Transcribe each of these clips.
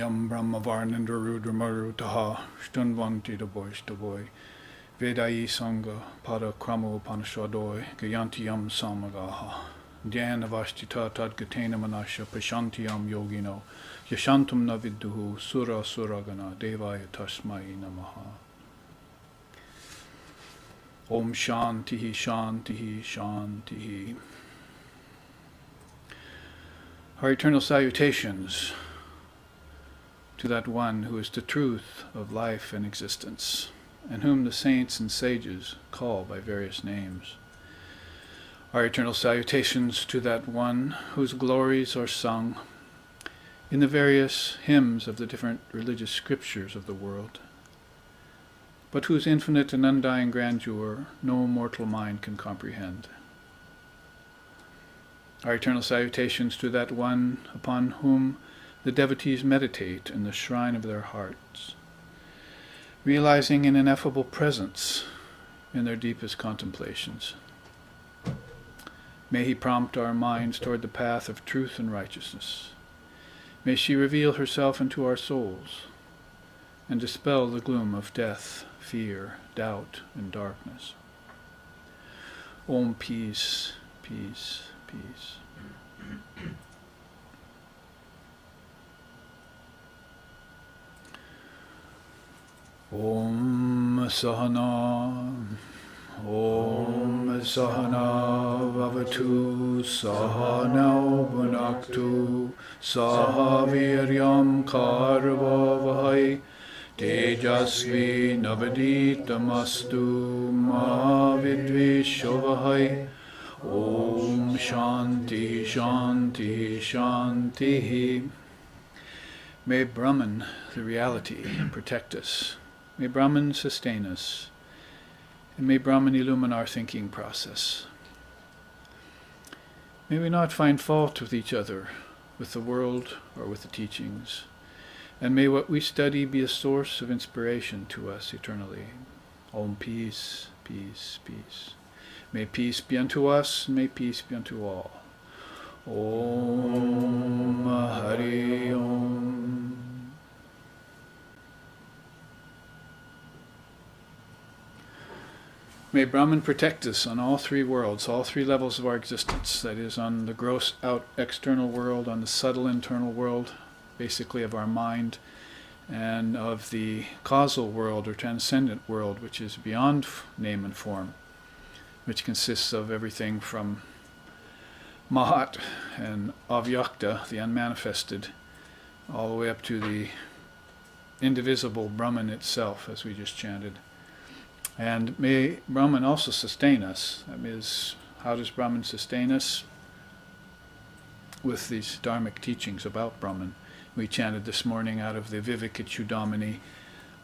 yam brahma varnandra rudra marutaha stunvanti daboy Vedai Sangha Pada Kramo Upanishadoi Gayanti Yam Samagaha Dhyana Vashtita Tadgatena Manasha Pashanti Yam Yogino Yashantum Naviduhu Sura Suragana Devaya Tasmai Namaha. Om Shantihi Shantihi Shantihi. Our eternal salutations to that one who is the truth of life and existence, and whom the saints and sages call by various names. Our eternal salutations to that one whose glories are sung in the various hymns of the different religious scriptures of the world, but whose infinite and undying grandeur no mortal mind can comprehend. Our eternal salutations to that one upon whom the devotees meditate in the shrine of their hearts, realizing an ineffable presence in their deepest contemplations. May he prompt our minds toward the path of truth and righteousness. May she reveal herself into our souls and dispel the gloom of death, fear, doubt, and darkness. Om peace, peace, peace. Om Sahana Vavatu Sahana Bhunaktu Sahaviryam Karvavahai Tejasvi Navaditamastu Ma Vidvishavahai. Om Shanti Shanti Shanti. May Brahman, the reality, protect us. May Brahman sustain us, and may Brahman illumine our thinking process. May we not find fault with each other, with the world, or with the teachings, and may what we study be a source of inspiration to us eternally. Om peace, peace, peace. May peace be unto us, and may peace be unto all. Om Hari Om. May Brahman protect us on all three worlds, all three levels of our existence, that is, on the gross out external world, on the subtle internal world, basically of our mind, and of the causal world or transcendent world, which is beyond name and form, which consists of everything from Mahat and Avyakta, the unmanifested, all the way up to the indivisible Brahman itself, as we just chanted. And may Brahman also sustain us. That is, how does Brahman sustain us? With these dharmic teachings about Brahman. We chanted this morning out of the Vivikachudamani,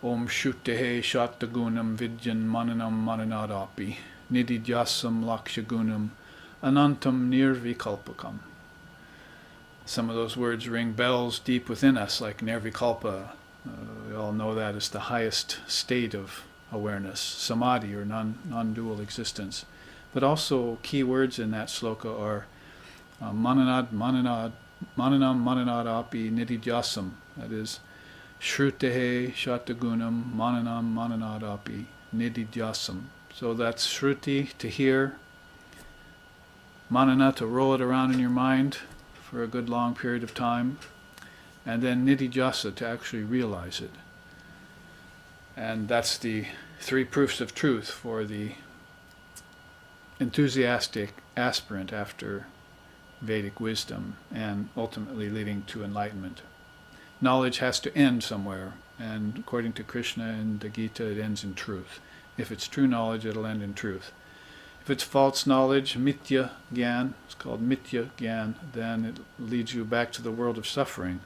Om Shuttehe Shattagunam Vidyan Mananam Mananadapi Nididhyasam Lakshagunam Anantam Nirvikalpakam. Some of those words ring bells deep within us, like Nirvikalpa. We all know that as the highest state of awareness, samadhi, or non-dual existence. But also key words in that sloka are mananam mananadapi nididhyasam. That is, shrutehe shatagunam mananadapi nididhyasam. So that's shruti, to hear, manana, to roll it around in your mind for a good long period of time, and then nididhyasa, to actually realize it. And that's the three proofs of truth for the enthusiastic aspirant after Vedic wisdom and ultimately leading to enlightenment. Knowledge has to end somewhere, and according to Krishna and the Gita, it ends in truth. If it's true knowledge, it'll end in truth. If it's false knowledge, mithya gyan, it's called mithya gyan, then it leads you back to the world of suffering,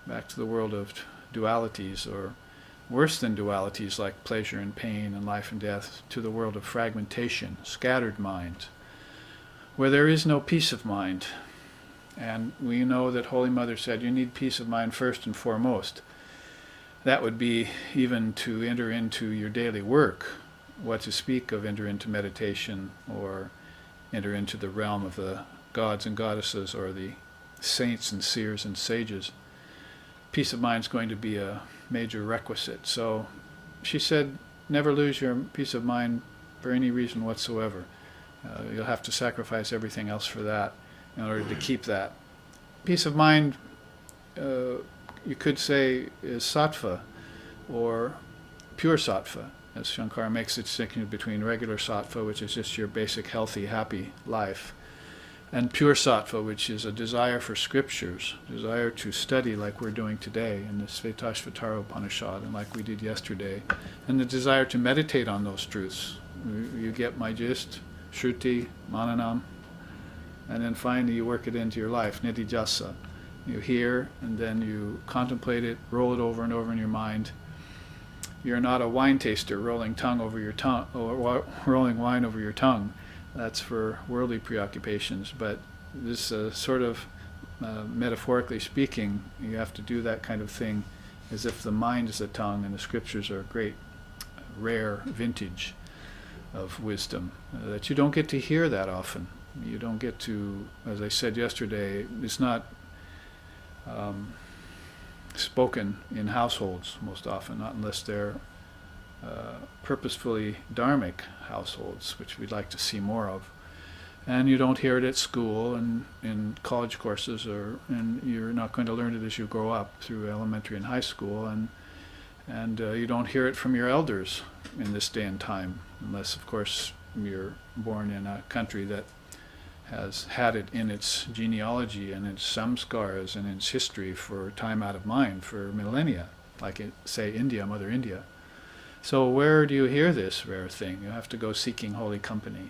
back to the world of dualities, or worse than dualities like pleasure and pain and life and death, to the world of fragmentation, scattered mind, where there is no peace of mind. And we know that Holy Mother said you need peace of mind first and foremost. That would be even to enter into your daily work, what to speak of enter into meditation or enter into the realm of the gods and goddesses or the saints and seers and sages. peace of mind is going to be a major requisite. So she said, never lose your peace of mind for any reason whatsoever. You'll have to sacrifice everything else for that in order to keep that. Peace of mind, you could say, is sattva, or pure sattva, as Shankara makes it distinction between regular sattva, which is just your basic healthy, happy life, and pure sattva, which is a desire for scriptures, desire to study like we're doing today in the Svetashvatara Upanisad and like we did yesterday, and the desire to meditate on those truths. You get my gist, Shruti, Mananam, and then finally you work it into your life, Nidijasa. You hear, and then you contemplate it, roll it over and over in your mind. You're not a wine taster rolling tongue over your tongue, or rolling wine over your tongue. That's for worldly preoccupations. But this sort of, metaphorically speaking, you have to do that kind of thing as if the mind is the tongue, and the scriptures are a great, rare vintage of wisdom that you don't get to hear that often. You don't get to, as I said yesterday, it's not spoken in households most often, not unless they're purposefully dharmic households, which we'd like to see more of. And you don't hear it at school and in college courses, and you're not going to learn it as you grow up through elementary and high school, and you don't hear it from your elders in this day and time, unless, of course, you're born in a country that has had it in its genealogy and its samskaras and its history for time out of mind for millennia, like say India, Mother India. So where do you hear this rare thing? You have to go seeking holy company.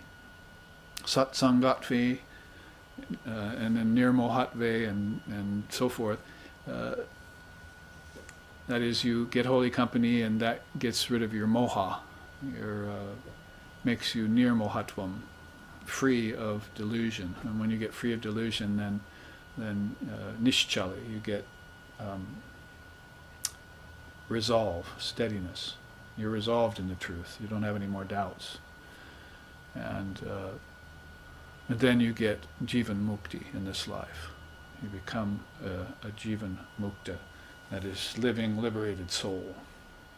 Satsangatve, and then nirmohatve, and so forth. That is, you get holy company, and that gets rid of your moha, makes you nirmohatvam, free of delusion. And when you get free of delusion, then nishchali, you get resolve, steadiness. You're resolved in the truth. You don't have any more doubts. And then you get jivan mukti in this life. You become a jivan mukta, that is, living, liberated soul.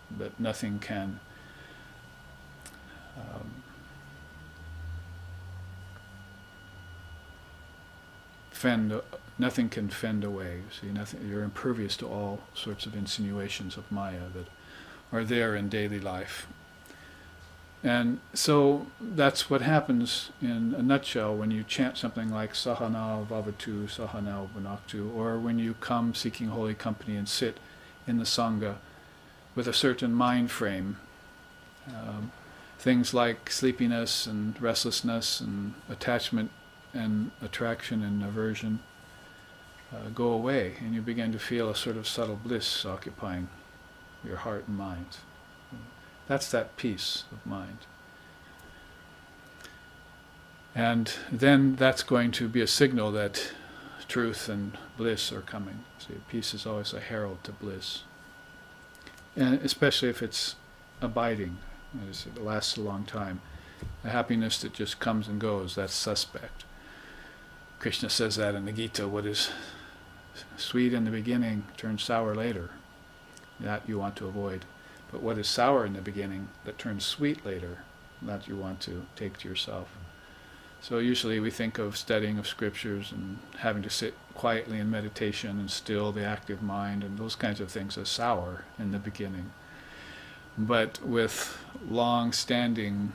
But nothing can nothing can fend away. See, nothing. You're impervious to all sorts of insinuations of Maya that are there in daily life. And so that's what happens in a nutshell when you chant something like Sahana Vavatu, Sahana Vanaktu, or when you come seeking holy company and sit in the Sangha with a certain mind frame. Things like sleepiness and restlessness and attachment and attraction and aversion go away, and you begin to feel a sort of subtle bliss occupying your heart and mind. That's that peace of mind. And then that's going to be a signal that truth and bliss are coming. See, peace is always a herald to bliss. And especially if it's abiding, as it lasts a long time. The happiness that just comes and goes, that's suspect. Krishna says that in the Gita, what is sweet in the beginning turns sour later. That you want to avoid. But what is sour in the beginning that turns sweet later, that you want to take to yourself. So usually we think of studying of scriptures and having to sit quietly in meditation and still the active mind and those kinds of things as sour in the beginning. But with long-standing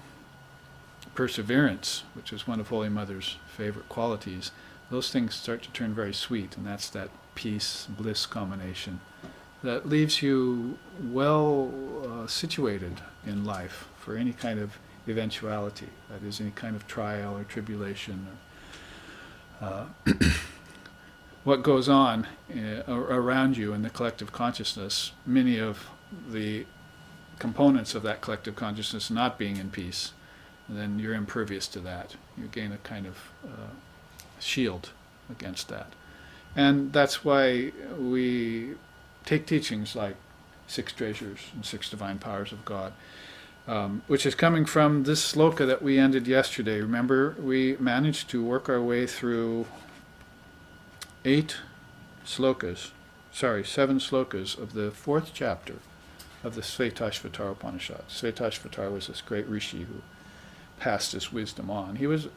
perseverance, which is one of Holy Mother's favorite qualities, those things start to turn very sweet, and that's that peace-bliss combination that leaves you well situated in life for any kind of eventuality, that is, any kind of trial or tribulation. What goes on around you in the collective consciousness, many of the components of that collective consciousness not being in peace, then you're impervious to that. You gain a kind of shield against that. And that's why we take teachings like Six Treasures and Six Divine Powers of God, which is coming from this sloka that we ended yesterday. Remember, we managed to work our way through 8 slokas, 7 slokas of the 4th chapter of the Svetashvatara Upanisad. Svetashvatara was this great rishi who passed his wisdom on. He was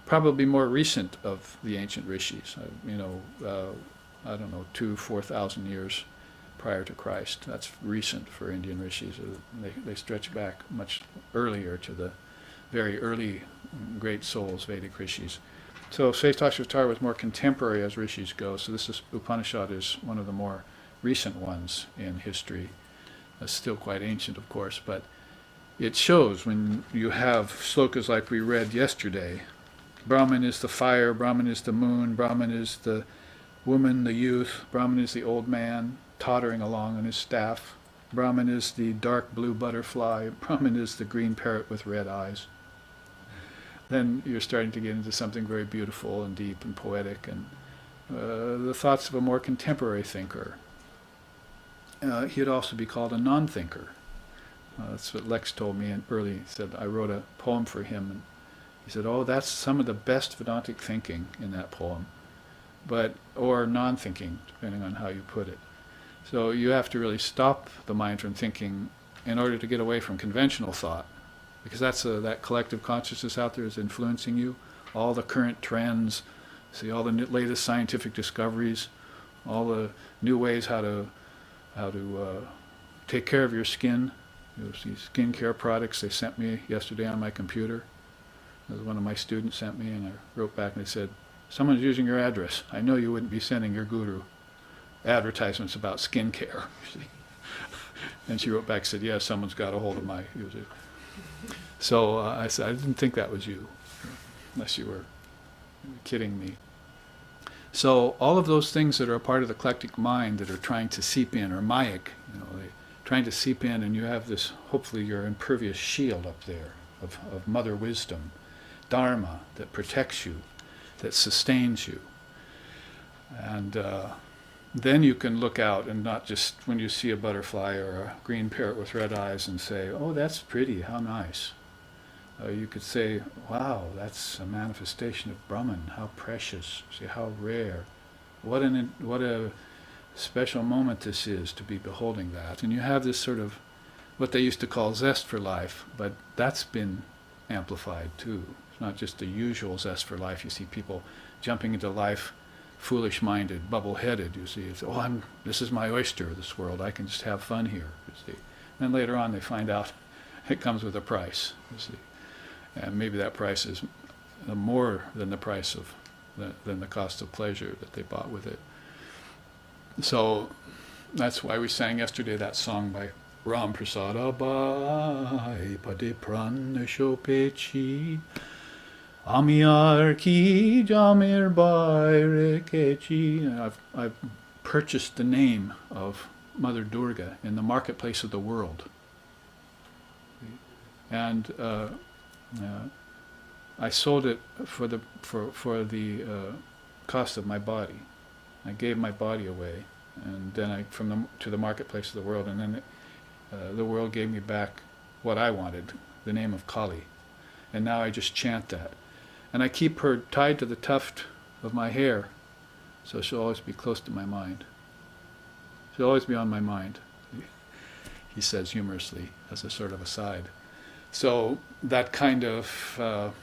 probably more recent of the ancient rishis, I don't know, 4,000 years prior to Christ. That's recent for Indian rishis. They stretch back much earlier to the very early great souls, Vedic rishis. So Svetashvatara was more contemporary as rishis go, so this Upanishad is one of the more recent ones in history. It's still quite ancient, of course, but it shows when you have slokas like we read yesterday. Brahman is the fire, Brahman is the moon, Brahman is the woman, the youth, Brahman is the old man tottering along on his staff, Brahman is the dark blue butterfly, Brahman is the green parrot with red eyes. Then you're starting to get into something very beautiful and deep and poetic, and the thoughts of a more contemporary thinker. He'd also be called a non-thinker. That's what Lex told me early. He said, I wrote a poem for him, and he said, oh, that's some of the best Vedantic thinking in that poem, or non-thinking, depending on how you put it. So you have to really stop the mind from thinking in order to get away from conventional thought, because that collective consciousness out there is influencing you. All the current trends, see all the latest scientific discoveries, all the new ways how to take care of your skin. You'll see skincare products they sent me yesterday on my computer. One of my students sent me, and I wrote back and they said, someone's using your address. I know you wouldn't be sending your guru advertisements about skincare. And she wrote back and said, yeah, someone's got a hold of my user. So I said, I didn't think that was you, unless you were kidding me. So all of those things that are a part of the eclectic mind that are trying to seep in, or mayic, they're trying to seep in, and you have this, hopefully your impervious shield up there of mother wisdom, dharma, that protects you, that sustains you. And then you can look out and not just when you see a butterfly or a green parrot with red eyes and say, oh, that's pretty, how nice. You could say, wow, that's a manifestation of Brahman, how precious, see how rare. What a special moment this is to be beholding that. And you have this sort of what they used to call zest for life, but that's been amplified too. It's not just the usual zest for life. You see people jumping into life foolish-minded, bubble-headed, you see. It's, this is my oyster, this world. I can just have fun here, you see. And then later on they find out it comes with a price, you see. And maybe that price is more than the price of, than the cost of pleasure that they bought with it. So that's why we sang yesterday that song by Ram Prasad, Abai Pade Pranasho Pechi Amiyar Ki Jamir Baire Kechi. I've purchased the name of Mother Durga in the marketplace of the world. And I sold it for the cost of my body. I gave my body away, and then to the marketplace of the world, and then the world gave me back what I wanted, the name of Kali, and now I just chant that, and I keep her tied to the tuft of my hair, so she'll always be close to my mind. She'll always be on my mind, he says humorously as a sort of aside. So that kind of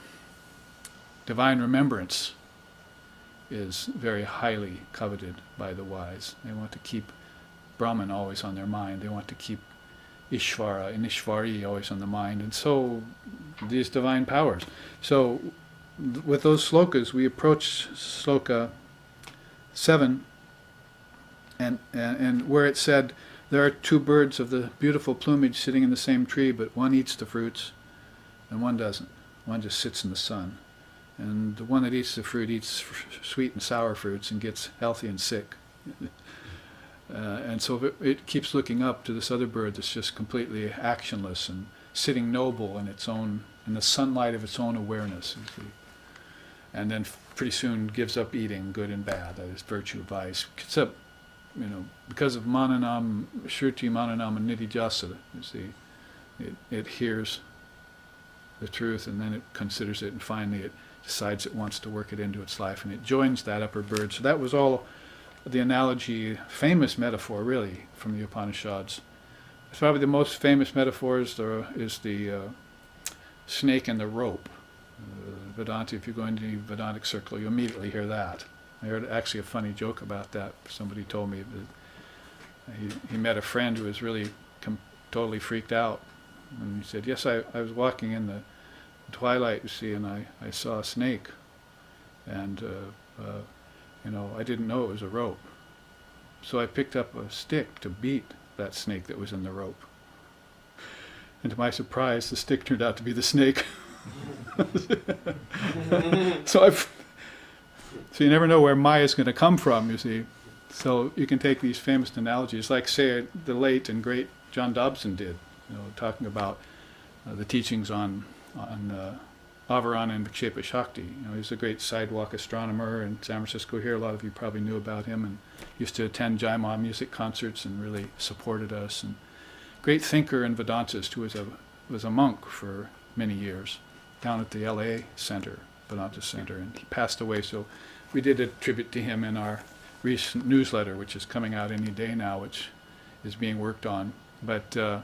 divine remembrance is very highly coveted by the wise. They want to keep Brahman always on their mind. They want to keep Ishvara and Ishvari always on the mind. And so these divine powers. So with those slokas, we approach sloka 7, and where it said, there are two birds of the beautiful plumage sitting in the same tree, but one eats the fruits and one doesn't. One just sits in the sun. And the one that eats the fruit eats sweet and sour fruits and gets healthy and sick. And so it keeps looking up to this other bird that's just completely actionless and sitting noble in the sunlight of its own awareness, you see. And then pretty soon gives up eating good and bad, that is virtue, vice. Except, because of Mananam, Shruti, Mananam, and Nidijasa, you see, it hears the truth and then it considers it, and finally it decides it wants to work it into its life, and it joins that upper bird. So that was all the analogy, famous metaphor really from the Upanishads. It's probably the most famous metaphor is the snake and the rope. Vedanta, if you go into the Vedantic circle, you immediately hear that. I heard actually a funny joke about that. Somebody told me that he met a friend who was really totally freaked out. And he said, yes, I was walking in the twilight, you see, and I saw a snake. And, I didn't know it was a rope. So I picked up a stick to beat that snake that was in the rope. And to my surprise, the stick turned out to be the snake. So you never know where Maya is going to come from, you see. So you can take these famous analogies, like say the late and great John Dobson did, talking about the teachings on Avarana and Vikshepa Shakti. He's a great sidewalk astronomer in San Francisco here. A lot of you probably knew about him, and used to attend Jaima music concerts and really supported us. And great thinker and Vedantist who was a monk for many years down at the LA Center, Vedanta Center, and he passed away. So we did a tribute to him in our recent newsletter, which is coming out any day now, which is being worked on. But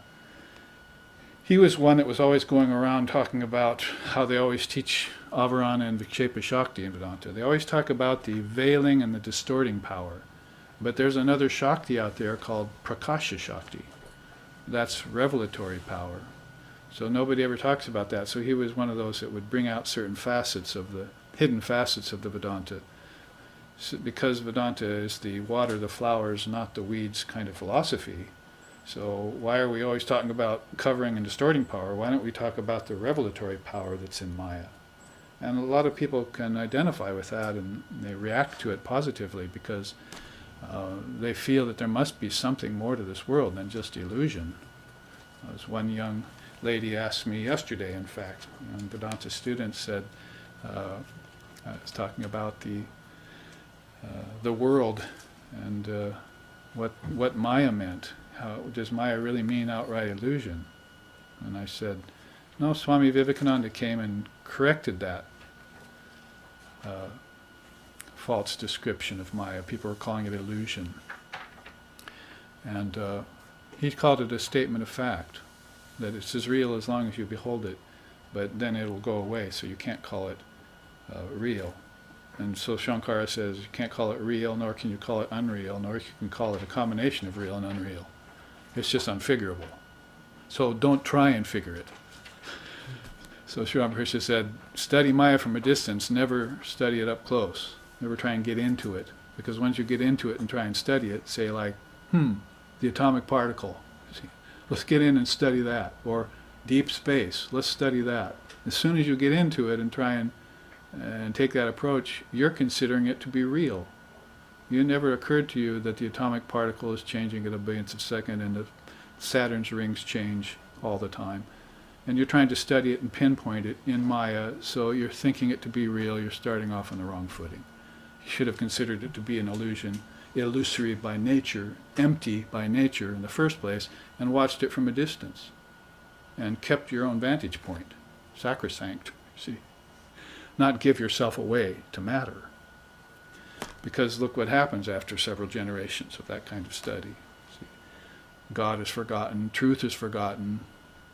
he was one that was always going around talking about how they always teach Avarana and Vikshepa Shakti in Vedanta. They always talk about the veiling and the distorting power. But there's another Shakti out there called Prakasha Shakti. That's revelatory power. So nobody ever talks about that. So he was one of those that would bring out certain facets of the hidden facets of the Vedanta. So because Vedanta is the water, the flowers, not the weeds kind of philosophy. So why are we always talking about covering and distorting power? Why don't we talk about the revelatory power that's in Maya? And a lot of people can identify with that, and they react to it positively because they feel that there must be something more to this world than just illusion. As one young lady asked me yesterday, in fact, a young Vedanta student said, I was talking about the world and what Maya meant. How does Maya really mean outright illusion? And I said, no, Swami Vivekananda came and corrected that false description of Maya. People were calling it illusion. And he called it a statement of fact, that it's as real as long as you behold it, but then it will go away, so you can't call it real. And so Shankara says you can't call it real, nor can you call it unreal, nor you can call it a combination of real and unreal. It's just unfigurable. So don't try and figure it. So Sri Ramakrishna said, study Maya from a distance, never study it up close. Never try and get into it. Because once you get into it and try and study it, say like, the atomic particle. See, let's get in and study that. Or deep space, let's study that. As soon as you get into it and try and take that approach, you're considering it to be real. It never occurred to you that the atomic particle is changing at a billionth of a second and the Saturn's rings change all the time. And you're trying to study it and pinpoint it in Maya, so you're thinking it to be real, you're starting off on the wrong footing. You should have considered it to be an illusion, illusory by nature, empty by nature in the first place, and watched it from a distance. And kept your own vantage point, sacrosanct, see. Not give yourself away to matter. Because look what happens after several generations of that kind of study. See, God is forgotten, truth is forgotten,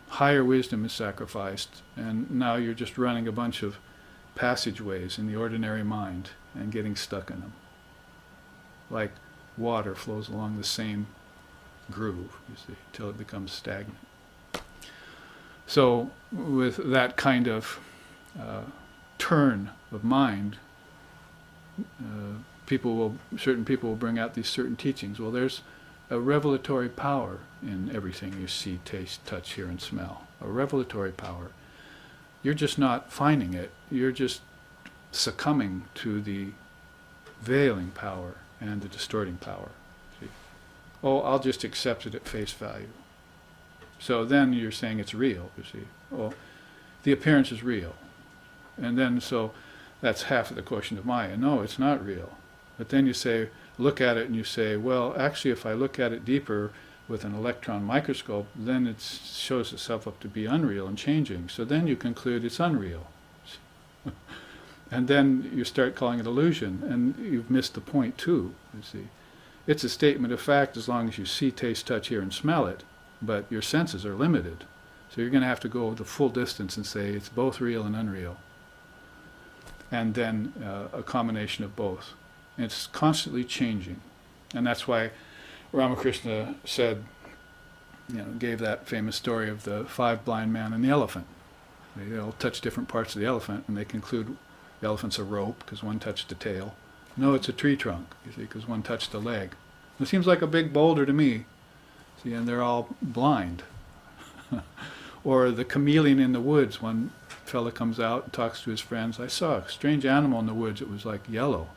higher wisdom is sacrificed, and now you're just running a bunch of passageways in the ordinary mind and getting stuck in them. Like water flows along the same groove, you see, till it becomes stagnant. So with that kind of turn of mind, certain people will bring out these certain teachings. Well, there's a revelatory power in everything you see, taste, touch, hear, and smell. A revelatory power. You're just not finding it. You're just succumbing to the veiling power and the distorting power. See? Oh, I'll just accept it at face value. So then you're saying it's real, you see. Well, the appearance is real. And then so that's half of the quotient of Maya. No, it's not real. But then you say, look at it and you say, well, actually if I look at it deeper with an electron microscope, then it shows itself up to be unreal and changing. So then you conclude it's unreal. And then you start calling it illusion, and you've missed the point too, you see. It's a statement of fact as long as you see, taste, touch, hear, and smell it, but your senses are limited. So you're going to have to go the full distance and say it's both real and unreal. And then a combination of both. And it's constantly changing. And that's why Ramakrishna said, gave that famous story of the 5 blind man and the elephant. They all touch different parts of the elephant, and they conclude the elephant's a rope because one touched the tail. No, it's a tree trunk, you see, because one touched the leg. It seems like a big boulder to me, see, and they're all blind. Or the chameleon in the woods. One fella comes out and talks to his friends. I saw a strange animal in the woods. It was like yellow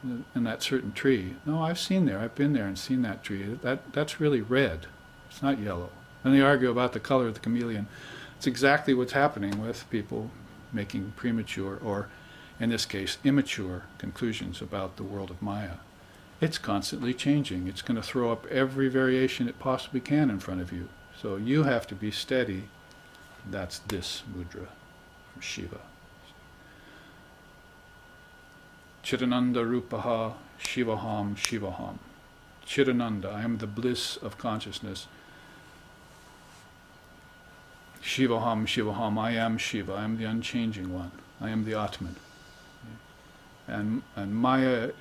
in that certain tree. No, I've seen there. I've been there and seen that tree. That's really red. It's not yellow. And they argue about the color of the chameleon. It's exactly what's happening with people making premature, or in this case, immature conclusions about the world of Maya. It's constantly changing. It's going to throw up every variation it possibly can in front of you. So you have to be steady. That's this mudra from Shiva. Chidananda Rupaha Shivaham Shivaham. Chidananda, I am the bliss of consciousness. Shivaham Shivaham, I am Shiva, I am the unchanging one. I am the Atman. And Maya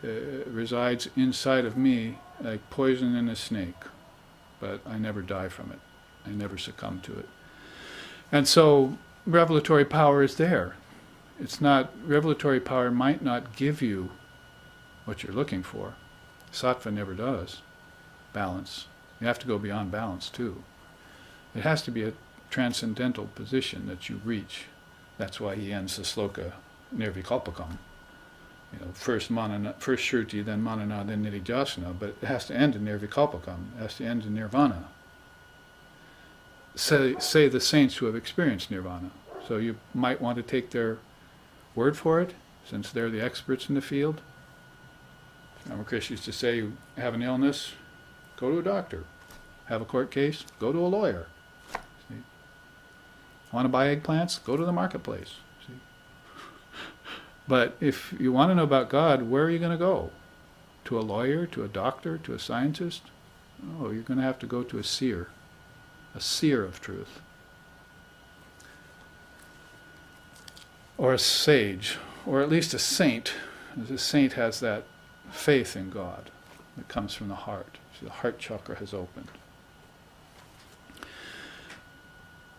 resides inside of me like poison in a snake, but I never die from it. I never succumb to it. And so revelatory power is there. It's not, revelatory power might not give you what you're looking for. Sattva never does. Balance. You have to go beyond balance too. It has to be a transcendental position that you reach. That's why he ends the sloka nirvikalpakam. First Shruti, then Manana, then Nididhyasana, but it has to end in nirvikalpakam. It has to end in nirvana. Say the saints who have experienced nirvana. So you might want to take their word for it, since they're the experts in the field. Ramakrishna used to say, you have an illness, go to a doctor. Have a court case, go to a lawyer. See? Want to buy eggplants? Go to the marketplace. See? But if you want to know about God, where are you going to go? To a lawyer, to a doctor, to a scientist? Oh, you're going to have to go to a seer of truth. Or a sage, or at least a saint. A saint has that faith in God that comes from the heart. So the heart chakra has opened.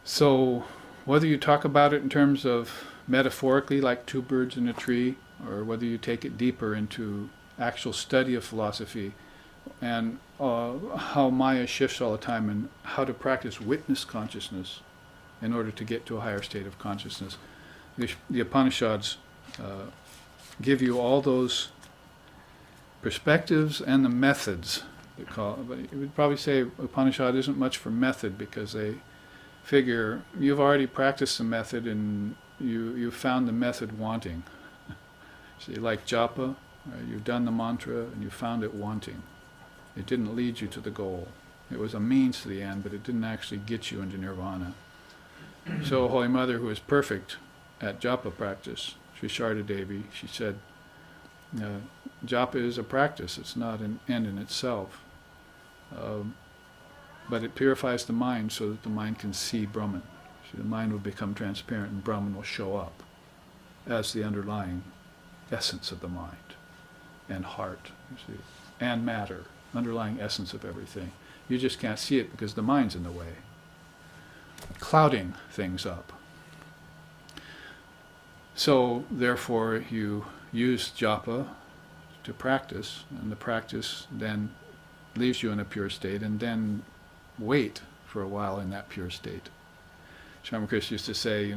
So whether you talk about it in terms of metaphorically, like 2 birds in a tree, or whether you take it deeper into actual study of philosophy, and how Maya shifts all the time, and how to practice witness consciousness in order to get to a higher state of consciousness. The Upanishads give you all those perspectives and the methods. But you would probably say Upanishad isn't much for method, because they figure you've already practiced the method and you found the method wanting. So you like japa, right? You've done the mantra and you found it wanting. It didn't lead you to the goal. It was a means to the end, but it didn't actually get you into nirvana. So Holy Mother, who is perfect at japa practice, Sri Sharda Devi, she said, japa is a practice, it's not an end in itself. But it purifies the mind so that the mind can see Brahman. So the mind will become transparent and Brahman will show up as the underlying essence of the mind and heart, you see, and matter, underlying essence of everything. You just can't see it because the mind's in the way, clouding things up. So therefore you use japa to practice, and the practice then leaves you in a pure state, and then wait for a while in that pure state. Ramakrishna used to say,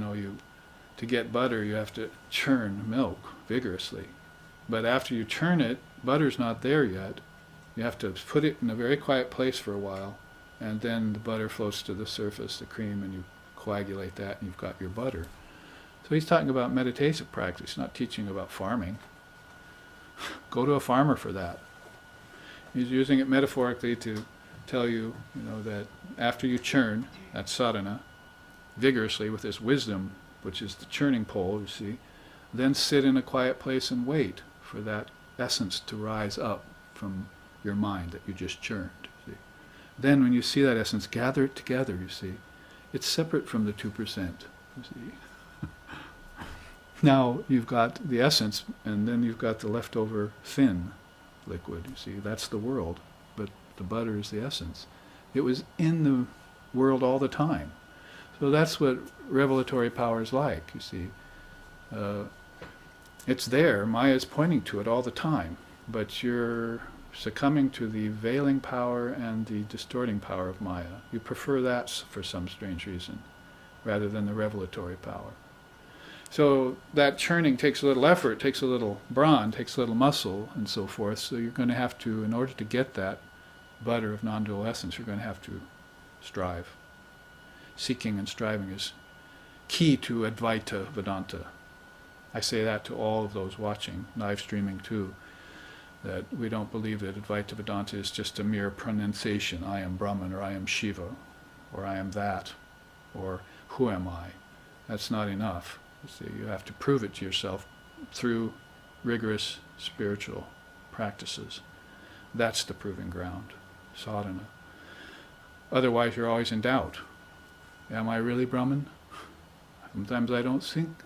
to get butter you have to churn milk vigorously. But after you churn it, butter's not there yet. You have to put it in a very quiet place for a while, and then the butter floats to the surface, the cream, and you coagulate that and you've got your butter. So he's talking about meditative practice, not teaching about farming. Go to a farmer for that. He's using it metaphorically to tell you, that after you churn, that's sadhana, vigorously with this wisdom, which is the churning pole, you see, Then sit in a quiet place and wait for that essence to rise up from your mind that you just churned. See? Then when you see that essence, gather it together, you see. It's separate from the 2%. You see. Now you've got the essence, and then you've got the leftover thin liquid, you see. That's the world, but the butter is the essence. It was in the world all the time. So that's what revelatory power is like, you see. It's there, Maya's pointing to it all the time, but you're succumbing to the veiling power and the distorting power of Maya. You prefer that for some strange reason, rather than the revelatory power. So that churning takes a little effort, takes a little brawn, takes a little muscle, and so forth. So you're going to have to, in order to get that butter of non-dual essence, you're going to have to strive. Seeking and striving is key to Advaita Vedanta. I say that to all of those watching, live streaming too, that we don't believe that Advaita Vedanta is just a mere pronunciation, I am Brahman, or I am Shiva, or I am that, or who am I? That's not enough. You have to prove it to yourself through rigorous spiritual practices. That's the proving ground, sadhana. Otherwise you're always in doubt. Am I really Brahman? Sometimes I don't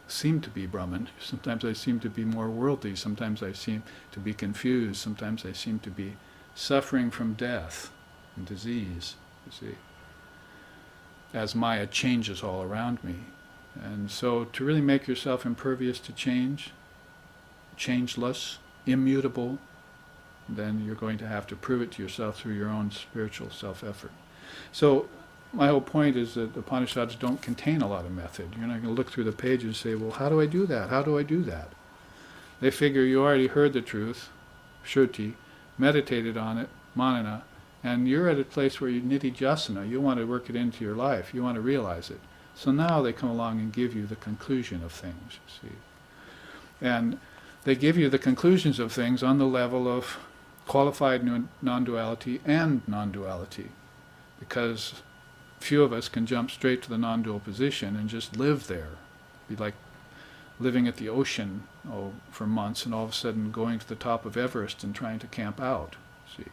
seem to be Brahman. Sometimes I seem to be more worldly. Sometimes I seem to be confused. Sometimes I seem to be suffering from death and disease, you see, as Maya changes all around me. And so to really make yourself impervious to change, changeless, immutable, then you're going to have to prove it to yourself through your own spiritual self-effort. So my whole point is that the Upanishads don't contain a lot of method. You're not going to look through the pages and say, well, how do I do that? How do I do that? They figure you already heard the truth, Shruti, meditated on it, manana, and you're at a place where you nidijasana, you want to work it into your life, you want to realize it. So now they come along and give you the conclusion of things, you see. And they give you the conclusions of things on the level of qualified non-duality and non-duality, because few of us can jump straight to the non-dual position and just live there. Be like living at the ocean for months and all of a sudden going to the top of Everest and trying to camp out. See,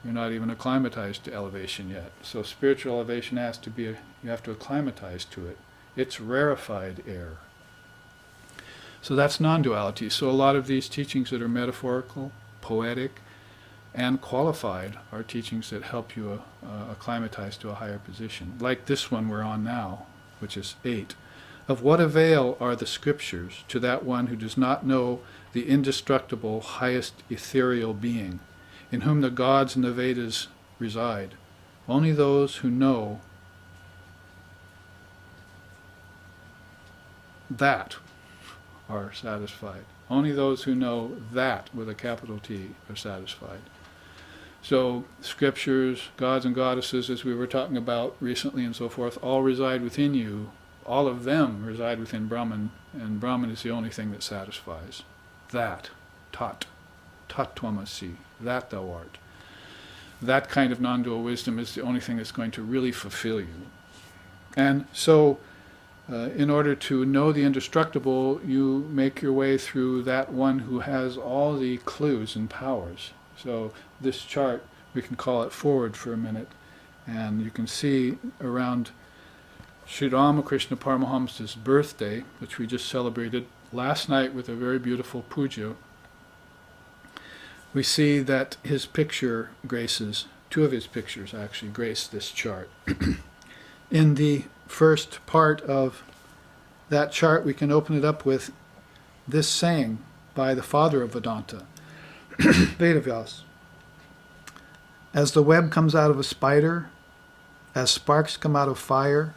you're not even acclimatized to elevation yet. So spiritual elevation has to be, you have to acclimatize to it. It's rarefied air. So that's non-duality. So a lot of these teachings that are metaphorical, poetic, and qualified are teachings that help you acclimatize to a higher position. Like this one we're on now, which is 8. Of what avail are the scriptures to that one who does not know the indestructible, highest ethereal being, in whom the gods and the Vedas reside? Only those who know that are satisfied. Only those who know that, with a capital T, are satisfied. So scriptures, gods and goddesses, as we were talking about recently and so forth, all reside within you. All of them reside within Brahman, and Brahman is the only thing that satisfies. That, tat tvamasi, that thou art. That kind of non-dual wisdom is the only thing that's going to really fulfill you. And so, in order to know the indestructible, you make your way through that one who has all the clues and powers. So this chart, we can call it forward for a minute, and you can see around Sri Ramakrishna Paramahamsa's birthday, which we just celebrated last night with a very beautiful puja, we see that his picture graces, 2 of his pictures actually grace this chart. In the first part of that chart, we can open it up with this saying by the father of Vedanta, Vedavyas. As the web comes out of a spider, as sparks come out of fire,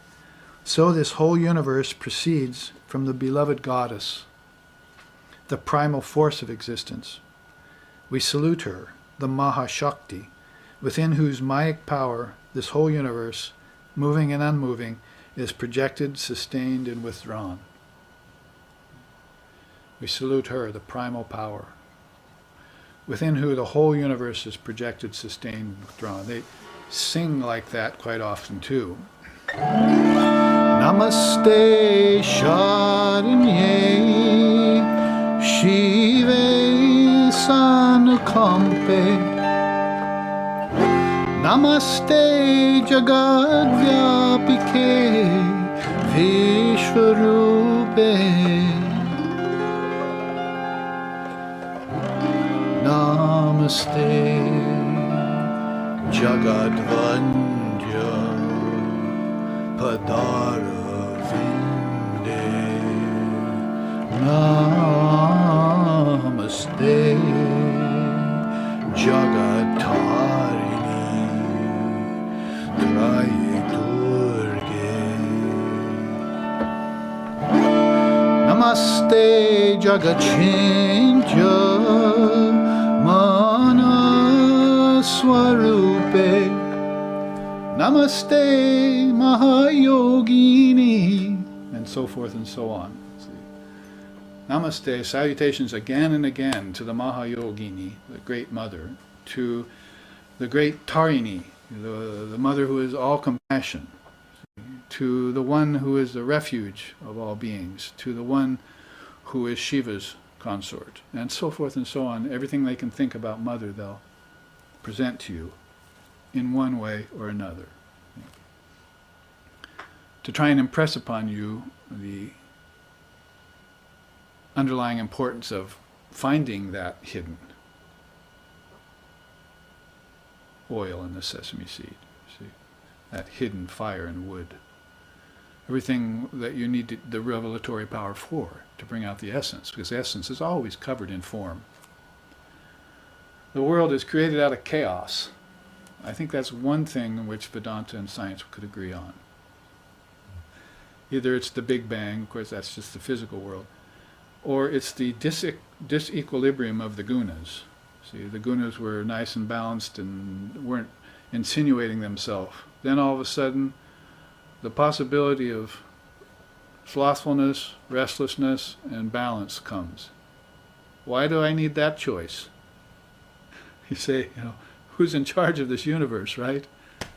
so this whole universe proceeds from the beloved goddess, the primal force of existence. We salute her, the Mahashakti, within whose Mayic power this whole universe, moving and unmoving, is projected, sustained, and withdrawn. We salute her, the primal power, within who the whole universe is projected, sustained, and withdrawn. They sing like that quite often too. Namo Namaste Sharanye Shive Sanukampe Namaste Jagadvyapike Vishwarupe Namaste Jagadvandya Padaravinde Namaste Jagatarini Trayeturge Namaste Jagachinja Manaswarupe Namaste Mahayogini, and so forth and so on. See? Namaste, salutations again and again to the Mahayogini, the great mother, to the great Tarini, the mother who is all compassion, to the one who is the refuge of all beings, to the one who is Shiva's consort, and so forth and so on. Everything they can think about mother, they'll present to you in one way or another, to try and impress upon you the underlying importance of finding that hidden oil in the sesame seed, see, that hidden fire and wood. Everything that you need the revelatory power for, to bring out the essence, because essence is always covered in form. The world is created out of chaos. I think that's one thing in which Vedanta and science could agree on. Either it's the Big Bang, of course that's just the physical world, or it's the disequilibrium of the gunas. See, the gunas were nice and balanced and weren't insinuating themselves. Then all of a sudden, the possibility of slothfulness, restlessness, and balance comes. Why do I need that choice? You say, who's in charge of this universe, right?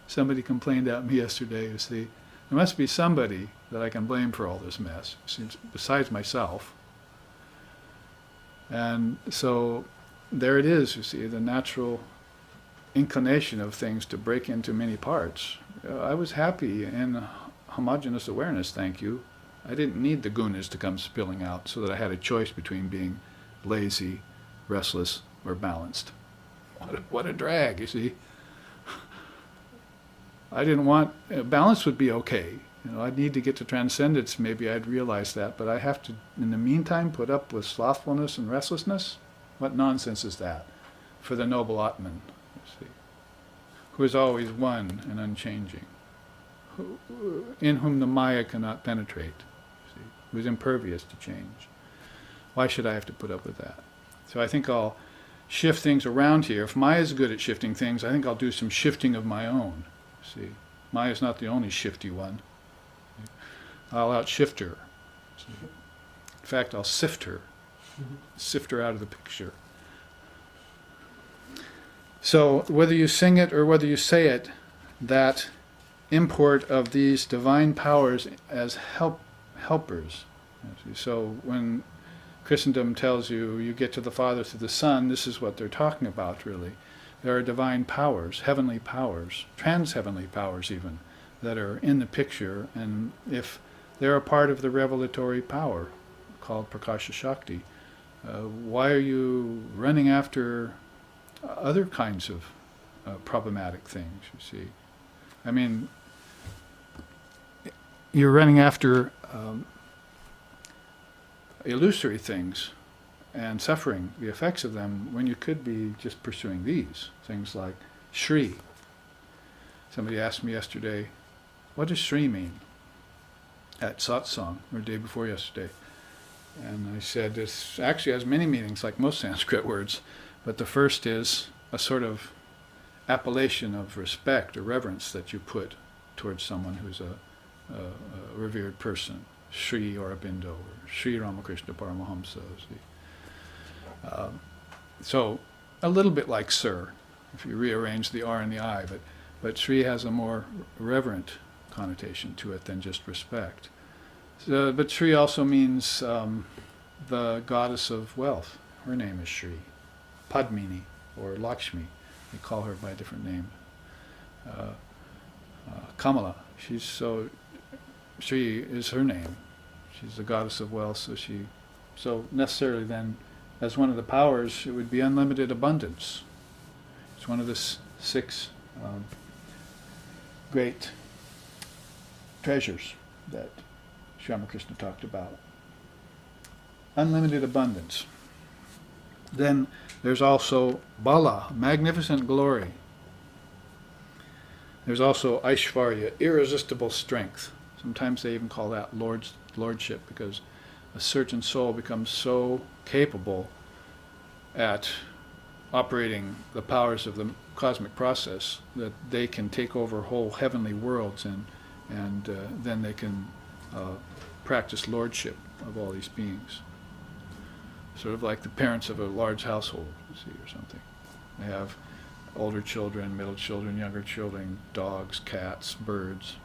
Somebody complained at me yesterday, you see. There must be somebody that I can blame for all this mess, besides myself. And so there it is, you see, the natural inclination of things to break into many parts. I was happy in homogeneous awareness, thank you. I didn't need the gunas to come spilling out so that I had a choice between being lazy, restless, or balanced. What a drag, you see. I didn't want, balance would be okay. I'd need to get to transcendence, maybe I'd realize that, but I have to, in the meantime, put up with slothfulness and restlessness? What nonsense is that for the noble Atman, you see, who is always one and unchanging, in whom the Maya cannot penetrate, see, who is impervious to change. Why should I have to put up with that? So I think I'll shift things around here. If Maya's good at shifting things, I think I'll do some shifting of my own. See, Maya's not the only shifty one. I'll outshift her. See. In fact, I'll sift her. Sift her out of the picture. So whether you sing it or whether you say it, that import of these divine powers as helpers. So when Christendom tells you, you get to the Father through the Son, this is what they're talking about, really. There are divine powers, heavenly powers, trans-heavenly powers even, that are in the picture, and if they're a part of the revelatory power called Prakasha Shakti, why are you running after other kinds of problematic things, you see? I mean, you're running after illusory things and suffering the effects of them when you could be just pursuing these things like Shri. Somebody asked me yesterday, what does Shri mean? At satsang, or day before yesterday. And I said, this actually has many meanings, like most Sanskrit words, but the first is a sort of appellation of respect or reverence that you put towards someone who's a revered person, Sri Aurobindo, or Sri Ramakrishna Paramahamsa. So a little bit like Sir, if you rearrange the R and the I, but Sri has a more reverent connotation to it than just respect. So, but Shri also means the goddess of wealth. Her name is Shri. Padmini or Lakshmi. They call her by a different name. Kamala. Shri is her name. She's the goddess of wealth, so necessarily then, as one of the powers, it would be unlimited abundance. It's one of the six great treasures that Sri Ramakrishna talked about. Unlimited abundance. Then there's also Bala, magnificent glory. There's also Aishvarya, irresistible strength. Sometimes they even call that lordship, because a certain soul becomes so capable at operating the powers of the cosmic process that they can take over whole heavenly worlds, and then they can practice lordship of all these beings. Sort of like the parents of a large household, you see, or something. They have older children, middle children, younger children, dogs, cats, birds,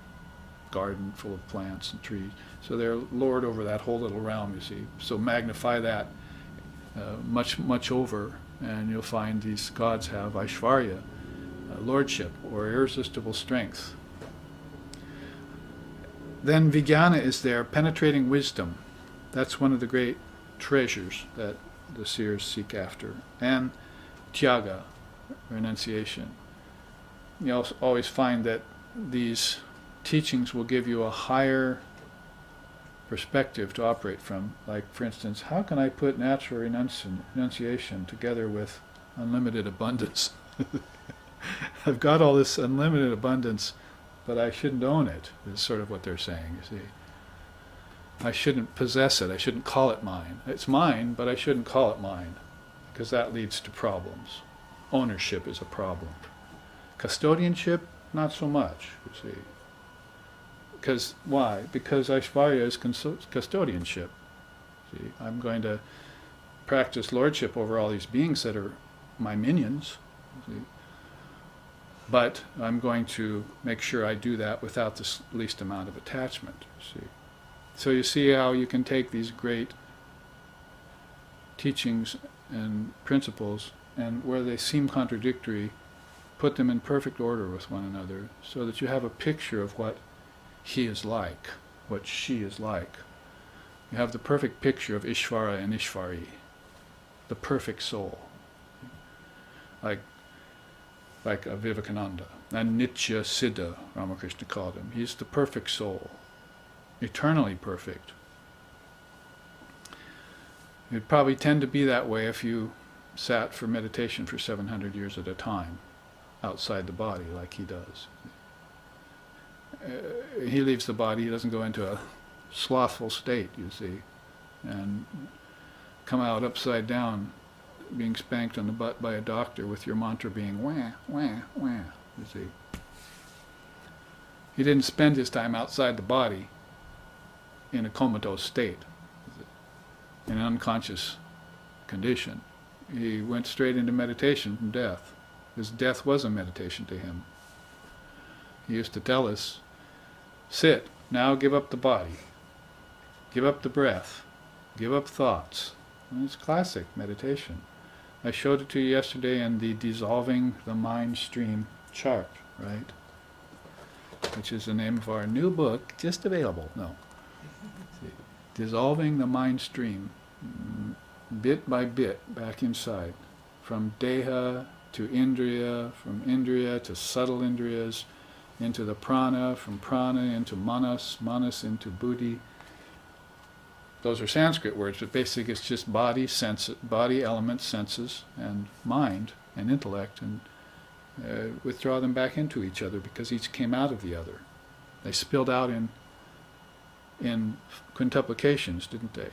garden full of plants and trees. So they're lord over that whole little realm, you see. So magnify that much over, and you'll find these gods have Aishvarya, lordship, or irresistible strength. Then Vijnana is there, penetrating wisdom. That's one of the great treasures that the seers seek after. And Tyaga, renunciation. You always find that these teachings will give you a higher perspective to operate from. Like, for instance, how can I put natural renunciation together with unlimited abundance? I've got all this unlimited abundance, but I shouldn't own it, is sort of what they're saying, you see. I shouldn't possess it. I shouldn't call it mine. It's mine, but I shouldn't call it mine, because that leads to problems. Ownership is a problem. Custodianship, not so much, you see. Because, why? Because Aishvarya is custodianship. See, I'm going to practice lordship over all these beings that are my minions, see. But I'm going to make sure I do that without the least amount of attachment, see. So you see how you can take these great teachings and principles, and where they seem contradictory, put them in perfect order with one another, so that you have a picture of what he is like, what she is like. You have the perfect picture of Ishvara and Ishvari, the perfect soul, like a Vivekananda, and Nitya Siddha, Ramakrishna called him. He's the perfect soul, eternally perfect. It'd probably tend to be that way if you sat for meditation for 700 years at a time, outside the body, like he does. He leaves the body, he doesn't go into a slothful state, you see, and come out upside down, being spanked on the butt by a doctor with your mantra being wah, wah, wah, you see. He didn't spend his time outside the body in a comatose state, in an unconscious condition. He went straight into meditation from death. His death was a meditation to him. He used to tell us, sit, now give up the body, give up the breath, give up thoughts. And it's classic meditation. I showed it to you yesterday in the Dissolving the Mind Stream chart, right? Which is the name of our new book, just available. No. See, Dissolving the Mind Stream, bit by bit, back inside, from Deha to Indriya, from Indriya to subtle Indriyas, into the prana, from prana into manas, manas into buddhi. Those are Sanskrit words, but basically it's just body, body, elements, senses, and mind, and intellect, and withdraw them back into each other, because each came out of the other. They spilled out in quintuplications, didn't they?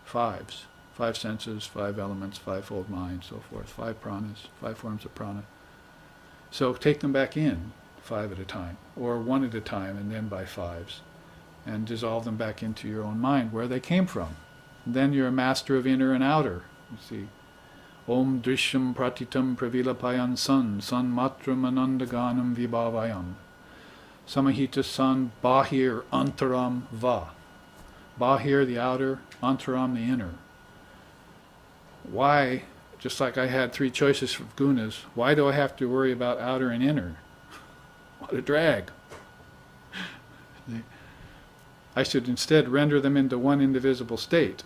Fives. 5 senses, 5 elements, 5-fold mind, so forth. 5 pranas, 5 forms of prana. So take them back in, 5 at a time, or 1 at a time, and then by 5s, and dissolve them back into your own mind, where they came from. And then you're a master of inner and outer, you see. Om Drishyam Pratitam Pravilapayan San Matram Anandaganam Vibhavayam. Samahita san bahir antaram va. Bahir, the outer, antaram, the inner. Why, just like I had three choices for gunas, why do I have to worry about outer and inner? What a drag. I should instead render them into one indivisible state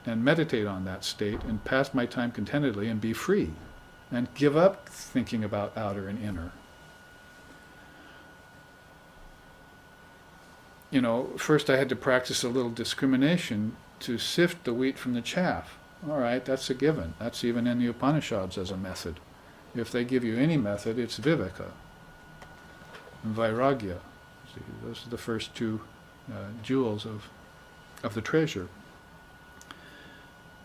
and meditate on that state and pass my time contentedly and be free and give up thinking about outer and inner. You know, first I had to practice a little discrimination to sift the wheat from the chaff. All right, that's a given. That's even in the Upanishads as a method. If they give you any method, it's viveka and vairagya. See, those are the first two jewels of the treasure.